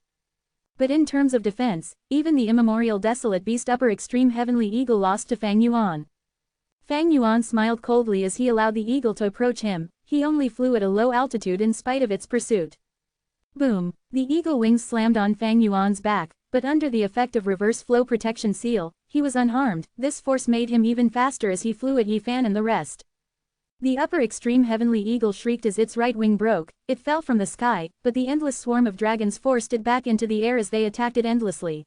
A: But in terms of defense, even the immemorial desolate beast upper extreme heavenly eagle lost to Fang Yuan. Fang Yuan smiled coldly as he allowed the eagle to approach him. He only flew at a low altitude in spite of its pursuit. Boom! The eagle wings slammed on Fang Yuan's back, but under the effect of reverse flow protection seal, he was unharmed. This force made him even faster as he flew at Yi Fan and the rest. The upper extreme heavenly eagle shrieked as its right wing broke. It fell from the sky, but the endless swarm of dragons forced it back into the air as they attacked it endlessly.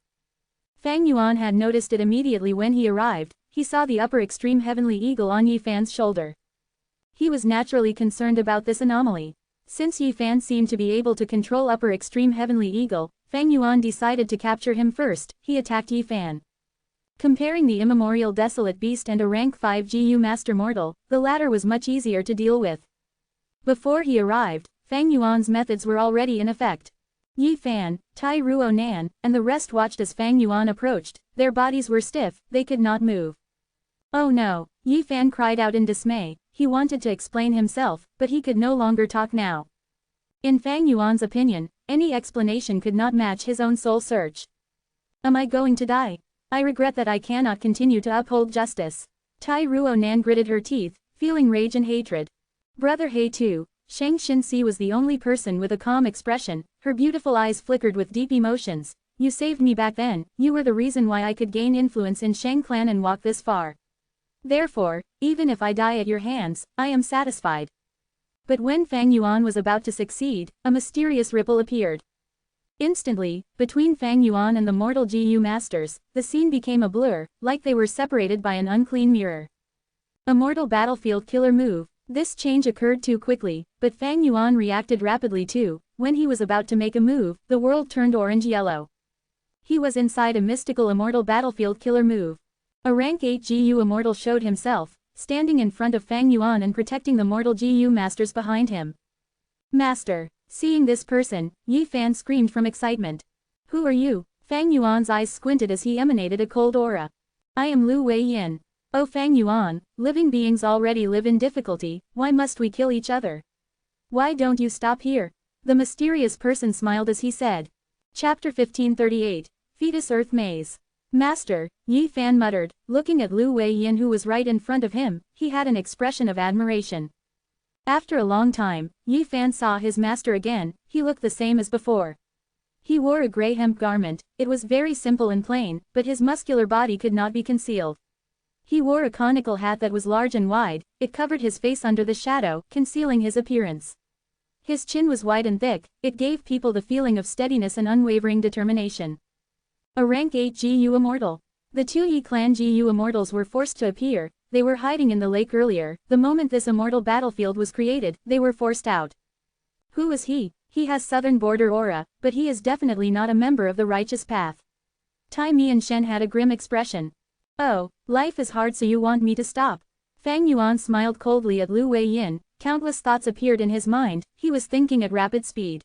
A: Fang Yuan had noticed it immediately when he arrived. He saw the upper extreme heavenly eagle on Yi Fan's shoulder. He was naturally concerned about this anomaly. Since Yi Fan seemed to be able to control upper extreme heavenly eagle, Fang Yuan decided to capture him first. He attacked Yi Fan. Comparing the immemorial desolate beast and a rank 5 GU master mortal, the latter was much easier to deal with. Before he arrived, Fang Yuan's methods were already in effect. Yi Fan, Tai Ruo Nan, and the rest watched as Fang Yuan approached. Their bodies were stiff, they could not move. Oh no! Yi Fan cried out in dismay. He wanted to explain himself, but he could no longer talk now. In Fang Yuan's opinion, any explanation could not match his own soul search. Am I going to die? I regret that I cannot continue to uphold justice. Tai Ruo Nan gritted her teeth, feeling rage and hatred. Brother He too. Shang Xinxi was the only person with a calm expression. Her beautiful eyes flickered with deep emotions. You saved me back then. You were the reason why I could gain influence in Shang clan and walk this far. Therefore, even if I die at your hands, I am satisfied. But when Fang Yuan was about to succeed, a mysterious ripple appeared. Instantly, between Fang Yuan and the mortal GU masters, the scene became a blur, like they were separated by an unclean mirror. Immortal battlefield killer move. This change occurred too quickly, but Fang Yuan reacted rapidly too. When he was about to make a move, the world turned orange-yellow. He was inside a mystical immortal battlefield killer move. A rank 8 GU immortal showed himself, standing in front of Fang Yuan and protecting the mortal GU masters behind him. Master! Seeing this person, Yi Fan screamed from excitement. Who are you? Fang Yuan's eyes squinted as he emanated a cold aura. I am Lu Wei Yin. Oh Fang Yuan, living beings already live in difficulty, why must we kill each other? Why don't you stop here? The mysterious person smiled as he said. Chapter 1538, Fetus Earth Maze. Master, Yi Fan muttered, looking at Lu Wei Yin who was right in front of him. He had an expression of admiration. After a long time, Yi Fan saw his master again. He looked the same as before. He wore a gray hemp garment. It was very simple and plain, but his muscular body could not be concealed. He wore a conical hat that was large and wide. It covered his face under the shadow, concealing his appearance. His chin was wide and thick. It gave people the feeling of steadiness and unwavering determination. A rank 8 GU immortal. The two Yi clan GU immortals were forced to appear. They were hiding in the lake earlier. The moment this immortal battlefield was created, they were forced out. Who is he? He has southern border aura, but he is definitely not a member of the righteous path. Tai Mian Shen had a grim expression. Oh, life is hard, so you want me to stop? Fang Yuan smiled coldly at Lu Wei Yin. Countless thoughts appeared in his mind. He was thinking at rapid speed.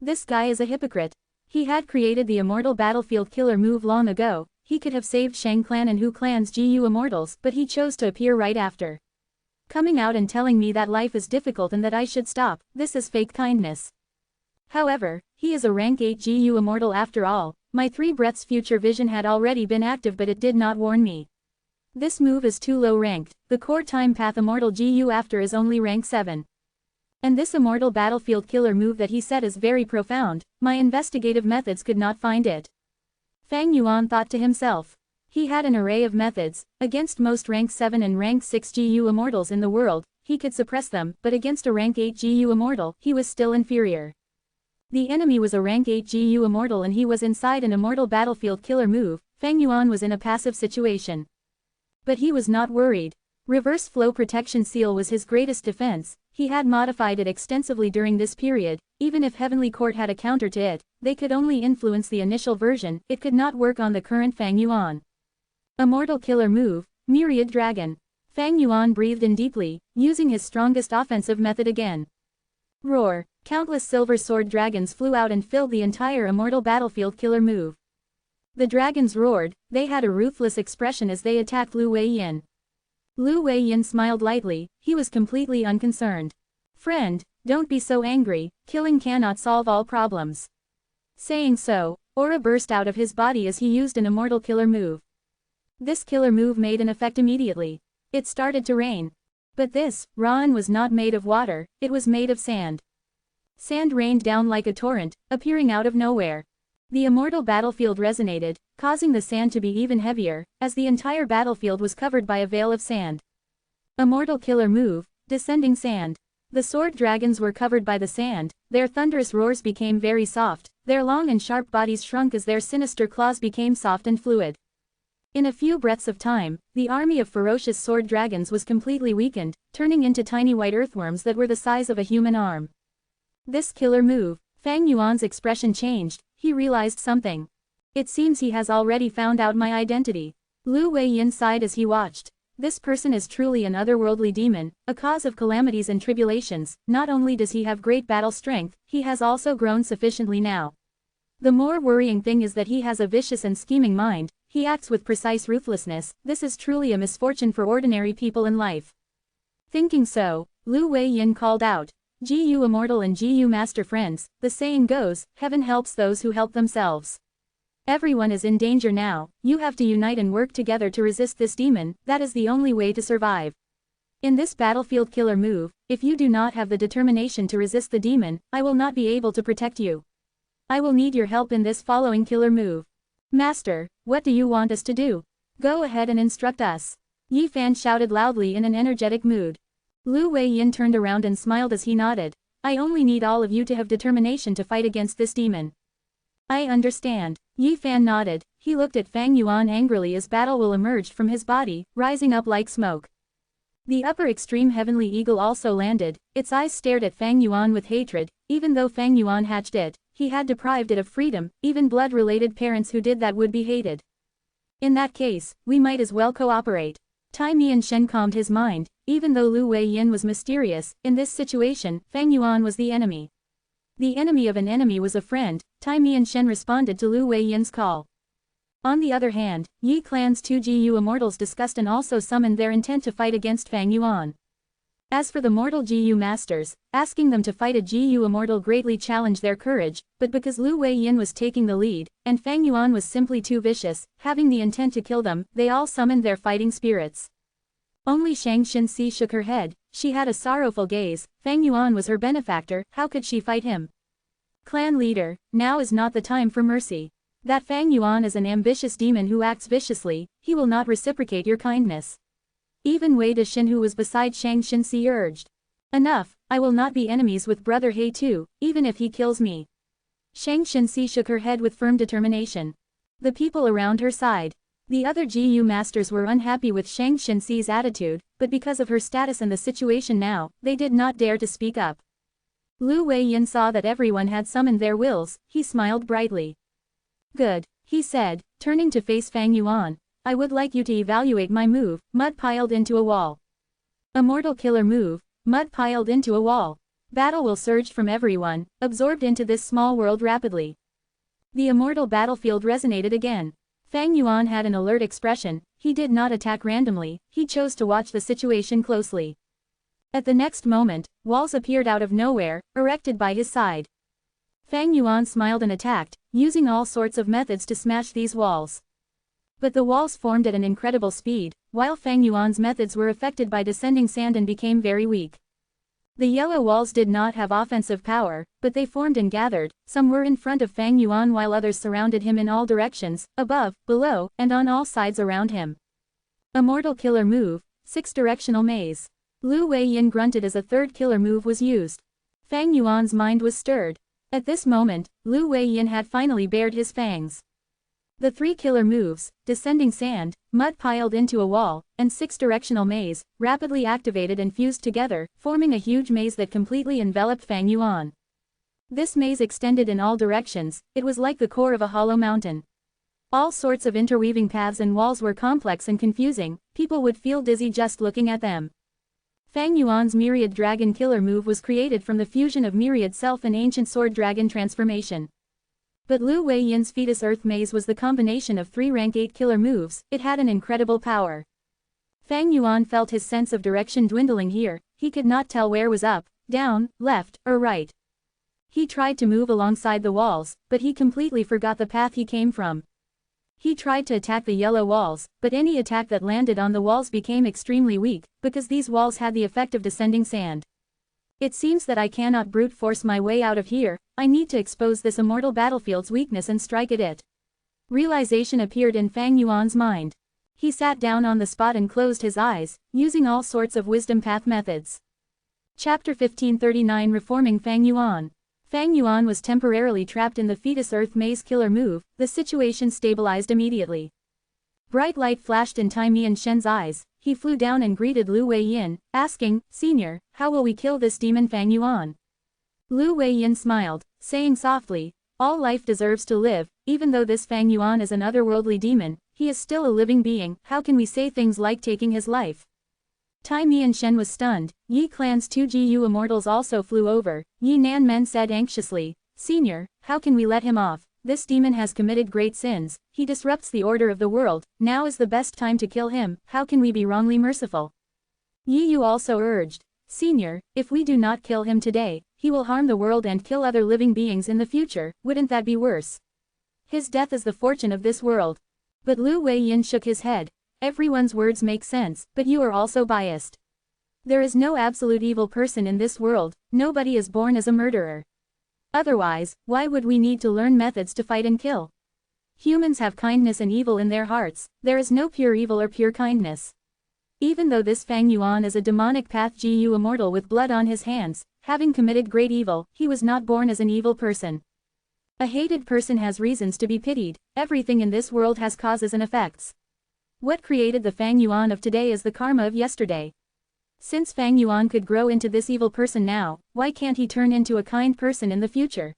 A: This guy is a hypocrite. He had created the immortal battlefield killer move long ago. He could have saved Shang clan and Hu clan's GU immortals, but he chose to appear right after. Coming out and telling me that life is difficult and that I should stop, this is fake kindness. However, he is a rank 8 GU immortal after all. My 3 breaths future vision had already been active, but it did not warn me. This move is too low ranked. The core time path immortal GU after is only rank 7. And this immortal battlefield killer move that he said is very profound. My investigative methods could not find it. Fang Yuan thought to himself. He had an array of methods. Against most rank 7 and rank 6 GU immortals in the world, he could suppress them, but against a rank 8 GU immortal, he was still inferior. The enemy was a rank 8 GU Immortal and he was inside an Immortal battlefield killer move. Fang Yuan was in a passive situation. But he was not worried. Reverse flow protection seal was his greatest defense. He had modified it extensively during this period. Even if Heavenly Court had a counter to it, they could only influence the initial version, it could not work on the current Fang Yuan. Immortal killer move, Myriad Dragon. Fang Yuan breathed in deeply, using his strongest offensive method again. Roar, countless silver sword dragons flew out and filled the entire Immortal battlefield killer move. The dragons roared, they had a ruthless expression as they attacked Lu Weiyin. Lu Weiyin smiled lightly, he was completely unconcerned. Friend, don't be so angry, killing cannot solve all problems. Saying so, aura burst out of his body as he used an Immortal killer move. This killer move made an effect immediately. It started to rain. But this, Ra'an was not made of water, it was made of sand. Sand rained down like a torrent, appearing out of nowhere. The Immortal battlefield resonated, causing the sand to be even heavier, as the entire battlefield was covered by a veil of sand. Immortal killer move, Descending Sand. The sword dragons were covered by the sand, their thunderous roars became very soft, their long and sharp bodies shrunk as their sinister claws became soft and fluid. In a few breaths of time, the army of ferocious sword dragons was completely weakened, turning into tiny white earthworms that were the size of a human arm. This killer move, Fang Yuan's expression changed, he realized something. It seems he has already found out my identity. Lu Weiyin sighed as he watched. This person is truly an otherworldly demon, a cause of calamities and tribulations. Not only does he have great battle strength, he has also grown sufficiently now. The more worrying thing is that he has a vicious and scheming mind, he acts with precise ruthlessness. This is truly a misfortune for ordinary people in life. Thinking so, Lu Weiyin called out, GU Immortal and GU Master friends, the saying goes, heaven helps those who help themselves. Everyone is in danger now, you have to unite and work together to resist this demon, that is the only way to survive. In this battlefield killer move, if you do not have the determination to resist the demon, I will not be able to protect you. I will need your help in this following killer move. Master, what do you want us to do? Go ahead and instruct us. Yi Fan shouted loudly in an energetic mood. Lu Weiyin turned around and smiled as he nodded. I only need all of you to have determination to fight against this demon. I understand. Yi Fan nodded, he looked at Fang Yuan angrily as battle will emerged from his body, rising up like smoke. The upper extreme heavenly eagle also landed, its eyes stared at Fang Yuan with hatred, even though Fang Yuan hatched it, he had deprived it of freedom, even blood-related parents who did that would be hated. In that case, we might as well cooperate. Tai Mian Shen calmed his mind, even though Lu Weiyin was mysterious, in this situation, Fang Yuan was the enemy. The enemy of an enemy was a friend, Tai Mian Shen responded to Lu Weiyin's call. On the other hand, Yi Clan's 2 GU Immortals discussed and also summoned their intent to fight against Fang Yuan. As for the mortal GU Masters, asking them to fight a GU Immortal greatly challenged their courage, but because Lu Weiyin was taking the lead, and Fang Yuan was simply too vicious, having the intent to kill them, they all summoned their fighting spirits. Only Shang Xinxi shook her head, she had a sorrowful gaze, Fang Yuan was her benefactor, how could she fight him? Clan leader, now is not the time for mercy. That Fang Yuan is an ambitious demon who acts viciously, he will not reciprocate your kindness. Even Wei Dashin who was beside Shang Xinxi urged. Enough, I will not be enemies with Brother He too, even if he kills me. Shang Xinxi shook her head with firm determination. The people around her sighed. The other GU masters were unhappy with Shang Xinxi's attitude, but because of her status and the situation now, they did not dare to speak up. Lu Weiyin saw that everyone had summoned their wills, he smiled brightly. Good, he said, turning to face Fang Yuan. I would like you to evaluate my move, mud piled into a wall. Immortal killer move, mud piled into a wall. Battle will surge from everyone, absorbed into this small world rapidly. The immortal battlefield resonated again. Fang Yuan had an alert expression, he did not attack randomly, he chose to watch the situation closely. At the next moment, walls appeared out of nowhere, erected by his side. Fang Yuan smiled and attacked, using all sorts of methods to smash these walls. But the walls formed at an incredible speed, while Fang Yuan's methods were affected by descending sand and became very weak. The yellow walls did not have offensive power, but they formed and gathered, some were in front of Fang Yuan while others surrounded him in all directions, above, below, and on all sides around him. Immortal killer move, 6-directional maze. Lu Weiyin grunted as a third killer move was used. Fang Yuan's mind was stirred. At this moment, Lu Weiyin had finally bared his fangs. The 3 killer moves, descending sand, mud piled into a wall, and 6 directional maze, rapidly activated and fused together, forming a huge maze that completely enveloped Fang Yuan. This maze extended in all directions, it was like the core of a hollow mountain. All sorts of interweaving paths and walls were complex and confusing, people would feel dizzy just looking at them. Fang Yuan's Myriad Dragon Killer move was created from the fusion of Myriad Self and Ancient Sword Dragon transformation. But Lu Weiyin's Fetus Earth Maze was the combination of 3 rank 8 killer moves, it had an incredible power. Fang Yuan felt his sense of direction dwindling here, he could not tell where was up, down, left, or right. He tried to move alongside the walls, but he completely forgot the path he came from. He tried to attack the yellow walls, but any attack that landed on the walls became extremely weak, because these walls had the effect of descending sand. It seems that I cannot brute force my way out of here, I need to expose this immortal battlefield's weakness and strike at it. Realization appeared in Fang Yuan's mind. He sat down on the spot and closed his eyes, using all sorts of wisdom path methods. Chapter 1539 Reforming Fang Yuan. Fang Yuan was temporarily trapped in the Fetus Earth Maze Killer move, the situation stabilized immediately. Bright light flashed in Tai Mian-shen's eyes, he flew down and greeted Lu Weiyin, asking, "Senior, how will we kill this demon Fang Yuan?" Lu Weiyin smiled, saying softly, "All life deserves to live, even though this Fang Yuan is an otherworldly demon, he is still a living being, how can we say things like taking his life?" Tai Mian-shen was stunned, Yi Clan's 2 GU immortals also flew over, Yi Nanmen said anxiously, "Senior, how can we let him off? This demon has committed great sins, he disrupts the order of the world, now is the best time to kill him, how can we be wrongly merciful?" Yi Yu also urged, "Senior, if we do not kill him today, he will harm the world and kill other living beings in the future, wouldn't that be worse? His death is the fortune of this world." But Lu Weiyin shook his head, "Everyone's words make sense, but you are also biased. There is no absolute evil person in this world, nobody is born as a murderer. Otherwise, why would we need to learn methods to fight and kill? Humans have kindness and evil in their hearts, there is no pure evil or pure kindness. Even though this Fang Yuan is a demonic path GU immortal with blood on his hands, having committed great evil, he was not born as an evil person. A hated person has reasons to be pitied, everything in this world has causes and effects. What created the Fang Yuan of today is the karma of yesterday. Since Fang Yuan could grow into this evil person now, why can't he turn into a kind person in the future?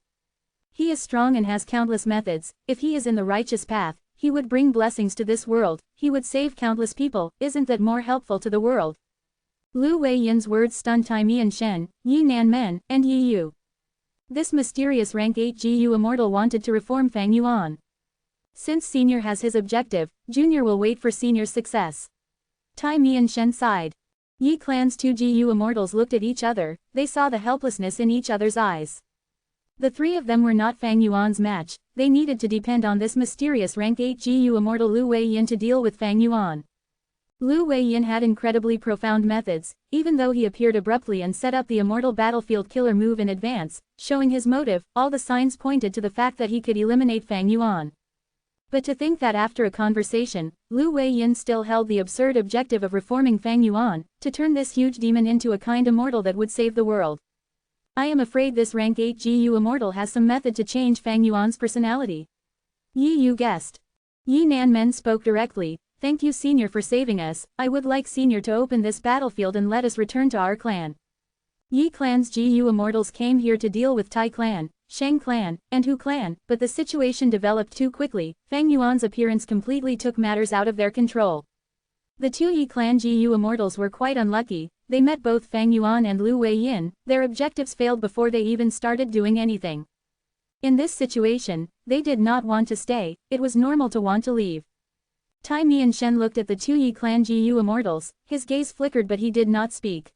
A: He is strong and has countless methods, if he is in the righteous path, he would bring blessings to this world, he would save countless people, isn't that more helpful to the world?" Lu Weiyin's words stunned Tai Mian-shen, Yi Nanmen, and Yi Yu. This mysterious rank 8 GU immortal wanted to reform Fang Yuan. Since Senior has his objective, Junior will wait for Senior's success. Tai Mian-shen sighed. Yi Clan's 2 GU immortals looked at each other, they saw the helplessness in each other's eyes. The 3 of them were not Fang Yuan's match, they needed to depend on this mysterious rank 8 GU immortal Lu Weiyin to deal with Fang Yuan. Lu Weiyin had incredibly profound methods, even though he appeared abruptly and set up the immortal battlefield killer move in advance, showing his motive, all the signs pointed to the fact that he could eliminate Fang Yuan. But to think that after a conversation, Lu Weiyin still held the absurd objective of reforming Fang Yuan, to turn this huge demon into a kind immortal that would save the world. I am afraid this rank 8 GU immortal has some method to change Fang Yuan's personality. Yi Yu guessed. Yi Nanmen spoke directly, "Thank you Senior for saving us, I would like Senior to open this battlefield and let us return to our clan." Yi Clan's GU immortals came here to deal with Tai clan, Shang clan, and Hu clan, but the situation developed too quickly, Fang Yuan's appearance completely took matters out of their control. The 2 Yi clan GU immortals were quite unlucky, they met both Fang Yuan and Lu Weiyin, their objectives failed before they even started doing anything. In this situation, they did not want to stay, it was normal to want to leave. Tai Mian-shen looked at the 2 Yi clan GU immortals, his gaze flickered but he did not speak.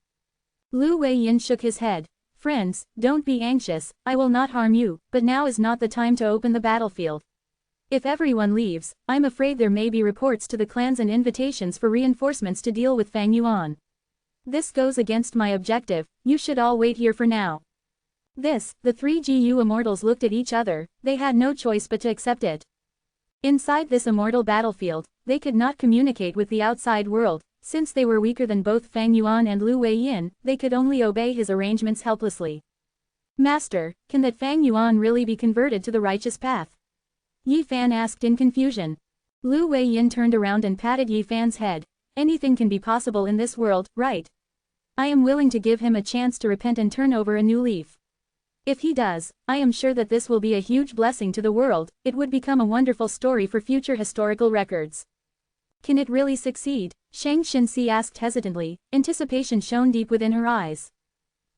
A: Lu Weiyin shook his head. "Friends, don't be anxious, I will not harm you, but now is not the time to open the battlefield. If everyone leaves, I'm afraid there may be reports to the clans and invitations for reinforcements to deal with Fang Yuan. This goes against my objective, you should all wait here for now." This, the 3 GU immortals looked at each other, they had no choice but to accept it. Inside this immortal battlefield, they could not communicate with the outside world. Since they were weaker than both Fang Yuan and Lu Weiyin, they could only obey his arrangements helplessly. Master, can that Fang Yuan really be converted to the righteous path? Yi Fan asked in confusion. Lu Weiyin turned around and patted Yi Fan's head. Anything can be possible in this world, right? I am willing to give him a chance to repent and turn over a new leaf. If he does, I am sure that this will be a huge blessing to the world. It would become a wonderful story for future historical records. Can it really succeed? Shang Xinxi asked hesitantly, anticipation shone deep within her eyes.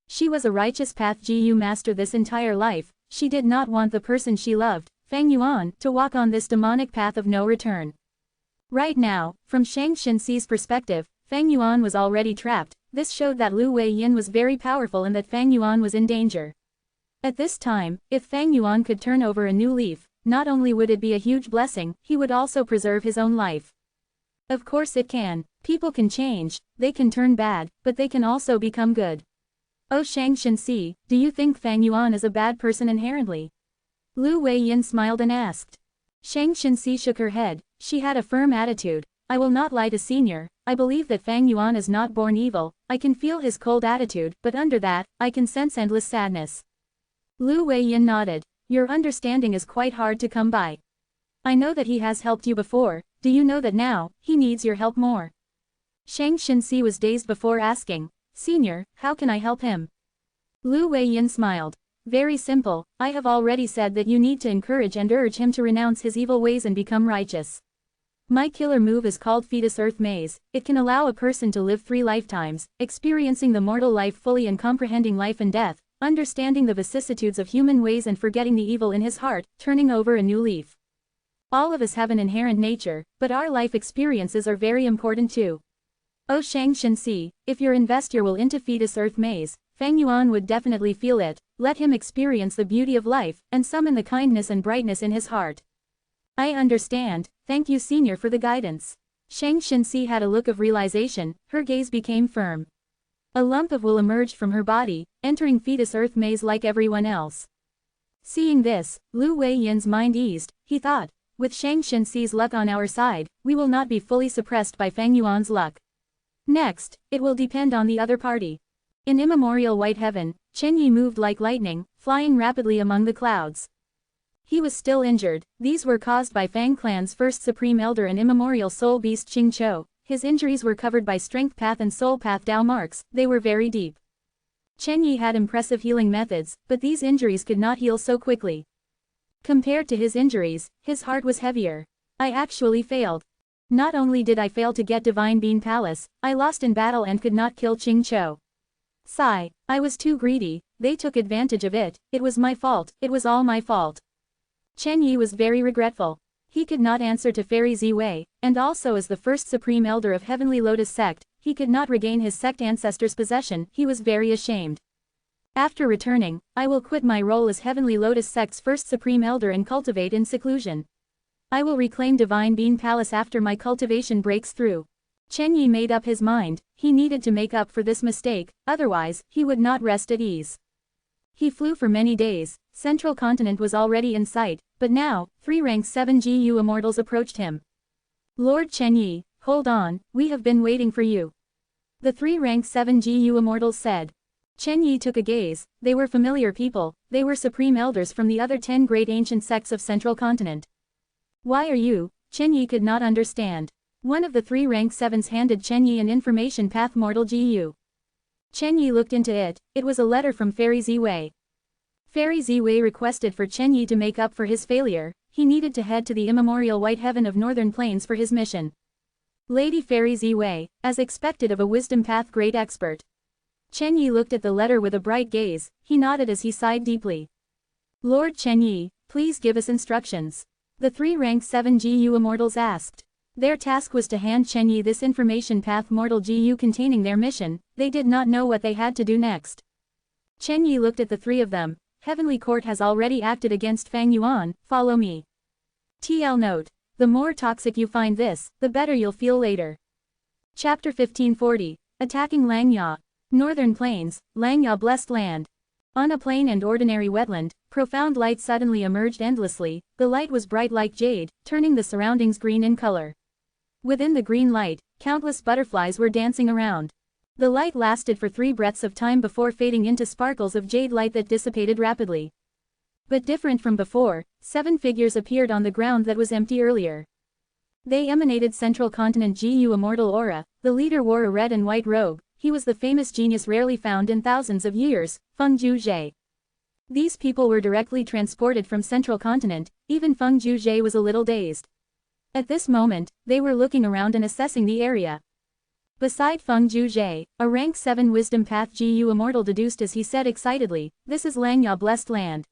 A: She was a righteous path GU master this entire life. She did not want the person she loved, Fang Yuan, to walk on this demonic path of no return. Right now, from Shang Xinxi's perspective, Fang Yuan was already trapped. This showed that Lu Weiyin was very powerful and that Fang Yuan was in danger. At this time, if Fang Yuan could turn over a new leaf, not only would it be a huge blessing, he would also preserve his own life. Of course it can. People can change, they can turn bad, but they can also become good. Oh Shang Xinxi, do you think Fang Yuan is a bad person inherently? Lu Weiyin smiled and asked. Shang Xinxi shook her head. She had a firm attitude. I will not lie to senior, I believe that Fang Yuan is not born evil. I can feel his cold attitude, but under that, I can sense endless sadness. Lu Weiyin nodded. Your understanding is quite hard to come by. I know that he has helped you before. Do you know that now, he needs your help more? Shang Xinxi was dazed before asking. Senior, how can I help him? Lu Weiyin smiled. Very simple, I have already said that you need to encourage and urge him to renounce his evil ways and become righteous. My killer move is called Fetus Earth Maze. It can allow a person to live 3 lifetimes, experiencing the mortal life fully and comprehending life and death, understanding the vicissitudes of human ways and forgetting the evil in his heart, turning over a new leaf. All of us have an inherent nature, but our life experiences are very important too. Oh Shang Xinxi, if your investor will into Fetus Earth Maze, Fang Yuan would definitely feel it. Let him experience the beauty of life, and summon the kindness and brightness in his heart. I understand, thank you senior for the guidance. Shang Xinxi had a look of realization, her gaze became firm. A lump of wool emerged from her body, entering Fetus Earth Maze like everyone else. Seeing this, Lu Weiyin's mind eased. He thought, with Shang Xinxi's luck on our side, we will not be fully suppressed by Fang Yuan's luck. Next, it will depend on the other party. In immemorial white heaven, Chen Yi moved like lightning, flying rapidly among the clouds. He was still injured. These were caused by Fang Clan's first supreme elder and immemorial soul beast Qing Chou. His injuries were covered by strength path and soul path Dao marks. They were very deep. Chen Yi had impressive healing methods, but these injuries could not heal so quickly. Compared to his injuries, his heart was heavier. I actually failed. Not only did I fail to get Divine Bean Palace, I lost in battle and could not kill Qing Chou. Sigh, I was too greedy, they took advantage of it, it was my fault, it was all my fault. Chen Yi was very regretful. He could not answer to Fairy Ziwei, and also as the first supreme elder of Heavenly Lotus sect, he could not regain his sect ancestor's possession, he was very ashamed. After returning, I will quit my role as Heavenly Lotus sect's first supreme elder and cultivate in seclusion. I will reclaim Divine Bean Palace after my cultivation breaks through. Chen Yi made up his mind, he needed to make up for this mistake, otherwise, he would not rest at ease. He flew for many days, Central Continent was already in sight, but now, 3 rank 7 GU immortals approached him. Lord Chen Yi, hold on, we have been waiting for you. The 3 rank 7 GU immortals said. Chen Yi took a gaze, they were familiar people, they were supreme elders from the other 10 great ancient sects of Central Continent. Why are you? Chen Yi could not understand. One of the 3 rank 7s handed Chen Yi an information path mortal GU. Chen Yi looked into it, it was a letter from Fairy Ziwei. Fairy Ziwei requested for Chen Yi to make up for his failure, he needed to head to the immemorial white heaven of Northern Plains for his mission. Lady Fairy Ziwei, as expected of a wisdom path great expert. Chen Yi looked at the letter with a bright gaze, he nodded as he sighed deeply. Lord Chen Yi, please give us instructions. The 3 rank 7 GU immortals asked. Their task was to hand Chen Yi this information path mortal GU containing their mission, they did not know what they had to do next. Chen Yi looked at the 3 of them, Heavenly Court has already acted against Fang Yuan, follow me. TL note, the more toxic you find this, the better you'll feel later. Chapter 1540, Attacking Langya. Northern Plains, Langya blessed land. On a plain and ordinary wetland, profound light suddenly emerged endlessly, the light was bright like jade, turning the surroundings green in color. Within the green light, countless butterflies were dancing around. The light lasted for 3 breaths of time before fading into sparkles of jade light that dissipated rapidly. But different from before, 7 figures appeared on the ground that was empty earlier. They emanated Central Continent GU Immortal aura. The leader wore a red and white robe. He was the famous genius rarely found in thousands of years, Feng Juzhe. These people were directly transported from Central Continent. Even Feng Juzhe was a little dazed. At this moment, they were looking around and assessing the area. Beside Feng Juzhe, a rank 7 wisdom path GU Immortal deduced as he said excitedly, "This is Langya blessed land."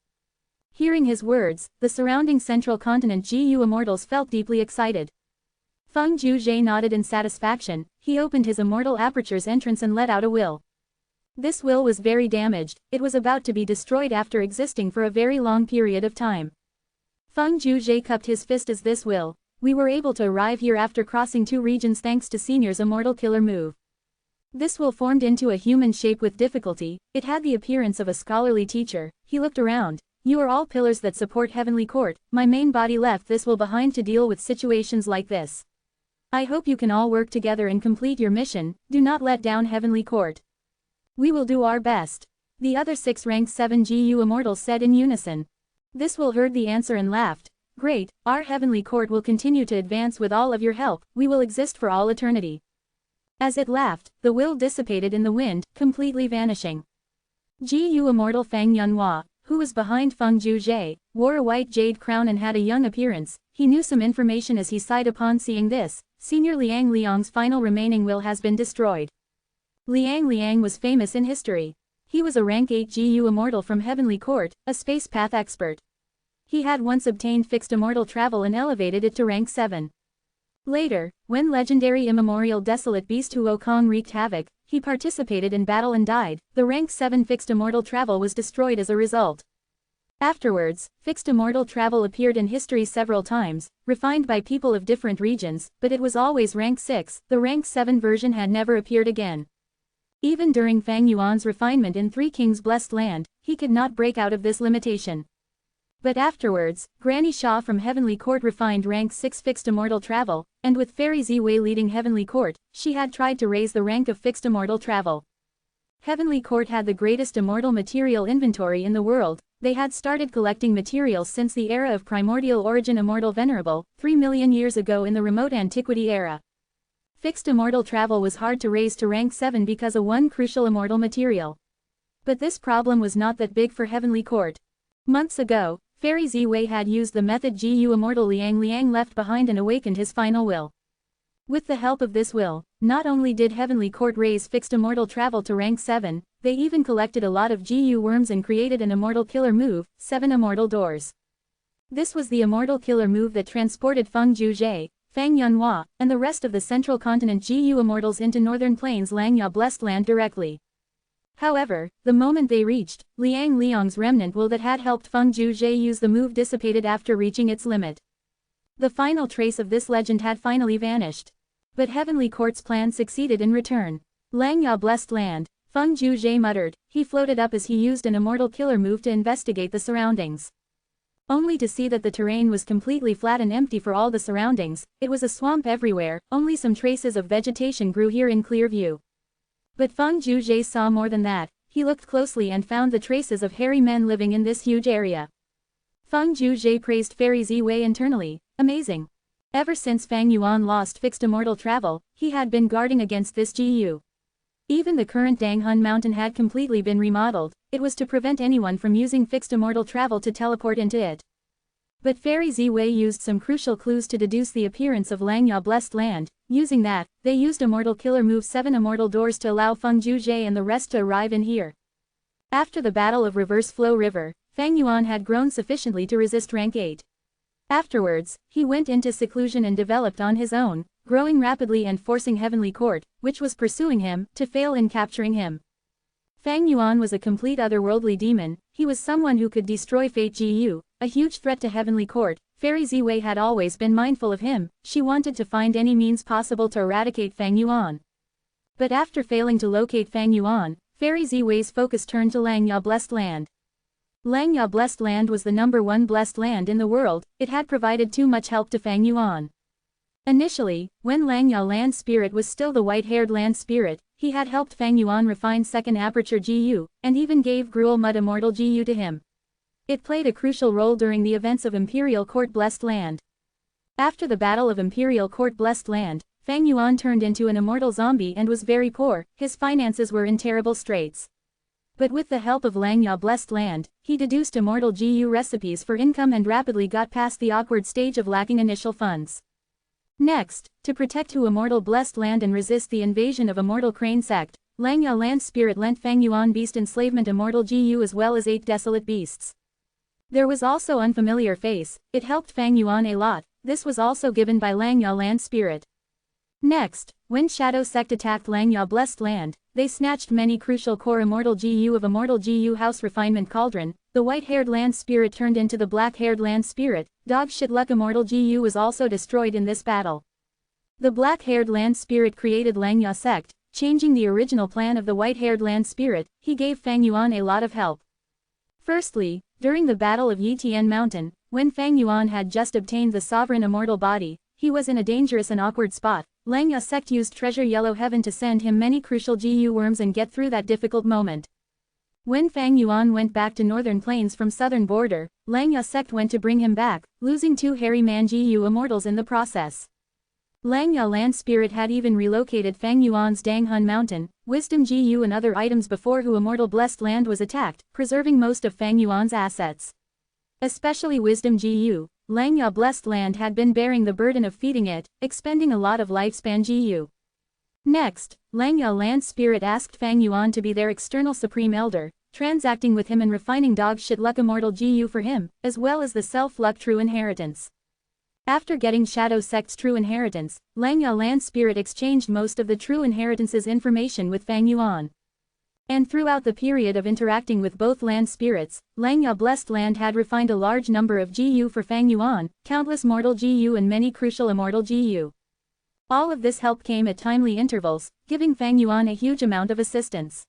A: Hearing his words, the surrounding Central Continent GU Immortals felt deeply excited. Feng Juzhe nodded in satisfaction. He opened his Immortal Aperture's entrance and let out a will. This will was very damaged. It was about to be destroyed after existing for a very long period of time. Feng Juzhe cupped his fist as this will. "We were able to arrive here after crossing 2 regions thanks to Senior's Immortal Killer move. This will formed into a human shape with difficulty. It had the appearance of a scholarly teacher." He looked around. "You are all pillars that support Heavenly Court. My main body left this will behind to deal with situations like this. I hope you can all work together and complete your mission. Do not let down Heavenly Court. We will do our best." The other 6 rank 7 GU Immortals said in unison. This will heard the answer and laughed. "Great, our Heavenly Court will continue to advance with all of your help. We will exist for all eternity." As it laughed, the will dissipated in the wind, completely vanishing. GU Immortal Fang Yunhua, who was behind Feng Juzhe, wore a white jade crown and had a young appearance. He knew some information as he sighed upon seeing this. Senior Liang Liang's final remaining will has been destroyed. Liang was famous in history. He was a rank 8 GU Immortal from Heavenly Court, a space path expert. He had once obtained fixed immortal travel and elevated it to rank 7. Later, when legendary immemorial desolate beast Huokong wreaked havoc, he participated in battle and died. The rank 7 fixed immortal travel was destroyed as a result. Afterwards, fixed immortal travel appeared in history several times, refined by people of different regions, but it was always rank 6. The rank 7 version had never appeared again. Even during Fang Yuan's refinement in 3 Kings Blessed Land, he could not break out of this limitation. But afterwards, Granny Xia from Heavenly Court refined rank 6 fixed immortal travel, and with Fairy Ziwei leading Heavenly Court, she had tried to raise the rank of fixed immortal travel. Heavenly Court had the greatest immortal material inventory in the world. They had started collecting materials since the era of primordial origin Immortal Venerable, 3 million years ago in the remote antiquity era. Fixed immortal travel was hard to raise to rank 7 because of one crucial immortal material. But this problem was not that big for Heavenly Court. Months ago, Fairy Ziwei had used the method GU Immortal Liang left behind and awakened his final will. With the help of this will, not only did Heavenly Court raise fixed immortal travel to rank 7, they even collected a lot of GU worms and created an immortal killer move, 7 immortal doors. This was the immortal killer move that transported Feng Juzhe, Fang Yunhua, and the rest of the Central Continent GU Immortals into Northern Plains Langya Blessed Land directly. However, the moment they reached, Liang Liang's remnant will that had helped Feng Juzhe use the move dissipated after reaching its limit. The final trace of this legend had finally vanished. But Heavenly Court's plan succeeded in return. Langya Blessed Land, Feng Juzhe muttered. He floated up as he used an immortal killer move to investigate the surroundings. Only to see that the terrain was completely flat and empty for all the surroundings. It was a swamp everywhere, only some traces of vegetation grew here in clear view. But Feng Juzhe saw more than that. He looked closely and found the traces of hairy men living in this huge area. Feng Juzhe praised Fairy Ziwei internally. Amazing. Ever since Fang Yuan lost fixed immortal travel, he had been guarding against this GU. Even the current Danghun Mountain had completely been remodeled. It was to prevent anyone from using fixed immortal travel to teleport into it. But Fairy Ziwei used some crucial clues to deduce the appearance of Langya Blessed Land. Using that, they used Immortal Killer move 7 immortal doors to allow Feng Juzhe and the rest to arrive in here. After the Battle of Reverse Flow River, Fang Yuan had grown sufficiently to resist rank 8. Afterwards, he went into seclusion and developed on his own, growing rapidly and forcing Heavenly Court, which was pursuing him, to fail in capturing him. Fang Yuan was a complete otherworldly demon. He was someone who could destroy Fate GU, a huge threat to Heavenly Court. Fairy Ziwei had always been mindful of him. She wanted to find any means possible to eradicate Fang Yuan. But after failing to locate Fang Yuan, Fairy Ziwei's focus turned to Langya Blessed Land. Langya Blessed Land was the #1 blessed land in the world. It had provided too much help to Fang Yuan. Initially, when Langya Land Spirit was still the white-haired land spirit, he had helped Fang Yuan refine second aperture GU, and even gave Gruel Mud Immortal GU to him. It played a crucial role during the events of Imperial Court Blessed Land. After the Battle of Imperial Court Blessed Land, Fang Yuan turned into an immortal zombie and was very poor, his finances were in terrible straits. But with the help of Langya Blessed Land, he deduced immortal GU recipes for income and rapidly got past the awkward stage of lacking initial funds. Next, to protect Immortal Blessed Land and resist the invasion of Immortal Crane Sect, Langya Land Spirit lent Fang Yuan Beast Enslavement Immortal GU as well as 8 Desolate Beasts. There was also Unfamiliar Face, it helped Fang Yuan a lot, this was also given by Langya Land Spirit. Next, when Shadow Sect attacked Langya Blessed Land, they snatched many crucial core Immortal GU of Immortal GU House Refinement Cauldron, the white-haired Land Spirit turned into the black-haired Land Spirit, Dog Shit Luck Immortal GU was also destroyed in this battle. The black-haired Land Spirit created Langya Sect, changing the original plan of the white-haired Land Spirit, he gave Fang Yuan a lot of help. Firstly, during the Battle of Yitian Mountain, when Fang Yuan had just obtained the Sovereign Immortal Body, he was in a dangerous and awkward spot. Langya Sect used Treasure Yellow Heaven to send him many crucial GU worms and get through that difficult moment. When Fang Yuan went back to Northern Plains from southern border, Langya Sect went to bring him back, losing 2 hairy man GU immortals in the process. Langya Land Spirit had even relocated Fang Yuan's Danghun Mountain, Wisdom GU and other items before Immortal Blessed Land was attacked, preserving most of Fang Yuan's assets. Especially Wisdom GU, Langya Blessed Land had been bearing the burden of feeding it, expending a lot of lifespan GU. Next, Langya Land Spirit asked Fang Yuan to be their external Supreme Elder, transacting with him and refining Dog Shit Luck Immortal GU for him, as well as the Self-Luck True Inheritance. After getting Shadow Sect's True Inheritance, Langya Land Spirit exchanged most of the True Inheritance's information with Fang Yuan. And throughout the period of interacting with both land spirits, Langya Blessed Land had refined a large number of GU for Fang Yuan, countless mortal GU and many crucial immortal GU. All of this help came at timely intervals, giving Fang Yuan a huge amount of assistance.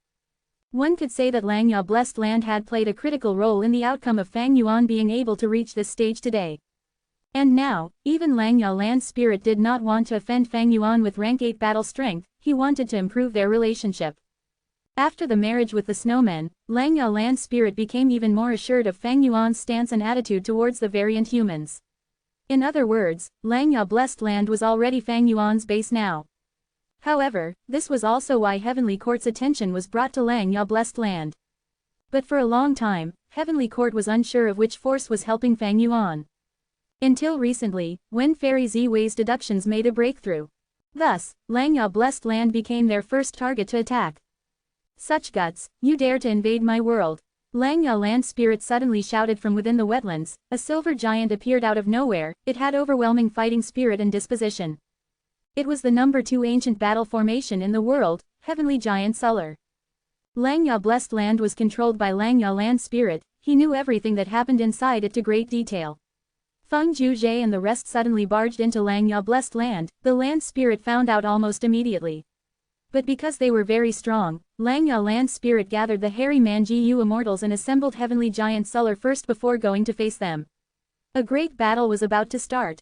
A: One could say that Langya Blessed Land had played a critical role in the outcome of Fang Yuan being able to reach this stage today. And now, even Langya Land Spirit did not want to offend Fang Yuan with rank 8 battle strength, he wanted to improve their relationship. After the marriage with the snowmen, Langya Land Spirit became even more assured of Fang Yuan's stance and attitude towards the variant humans. In other words, Langya Blessed Land was already Fang Yuan's base now. However, this was also why Heavenly Court's attention was brought to Langya Blessed Land. But for a long time, Heavenly Court was unsure of which force was helping Fang Yuan. Until recently, when Fairy Z-Wei's deductions made a breakthrough. Thus, Langya Blessed Land became their first target to attack. Such guts, you dare to invade my world. Langya Land Spirit suddenly shouted from within the wetlands, a silver giant appeared out of nowhere, it had overwhelming fighting spirit and disposition. It was the number 2 ancient battle formation in the world, Heavenly Giant Suller. Langya Blessed Land was controlled by Langya Land Spirit, he knew everything that happened inside it to great detail. Feng Juzhe and the rest suddenly barged into Langya Blessed Land, the Land Spirit found out almost immediately. But because they were very strong, Langya Land Spirit gathered the hairy man GU immortals and assembled Heavenly Giant Suller first before going to face them. A great battle was about to start.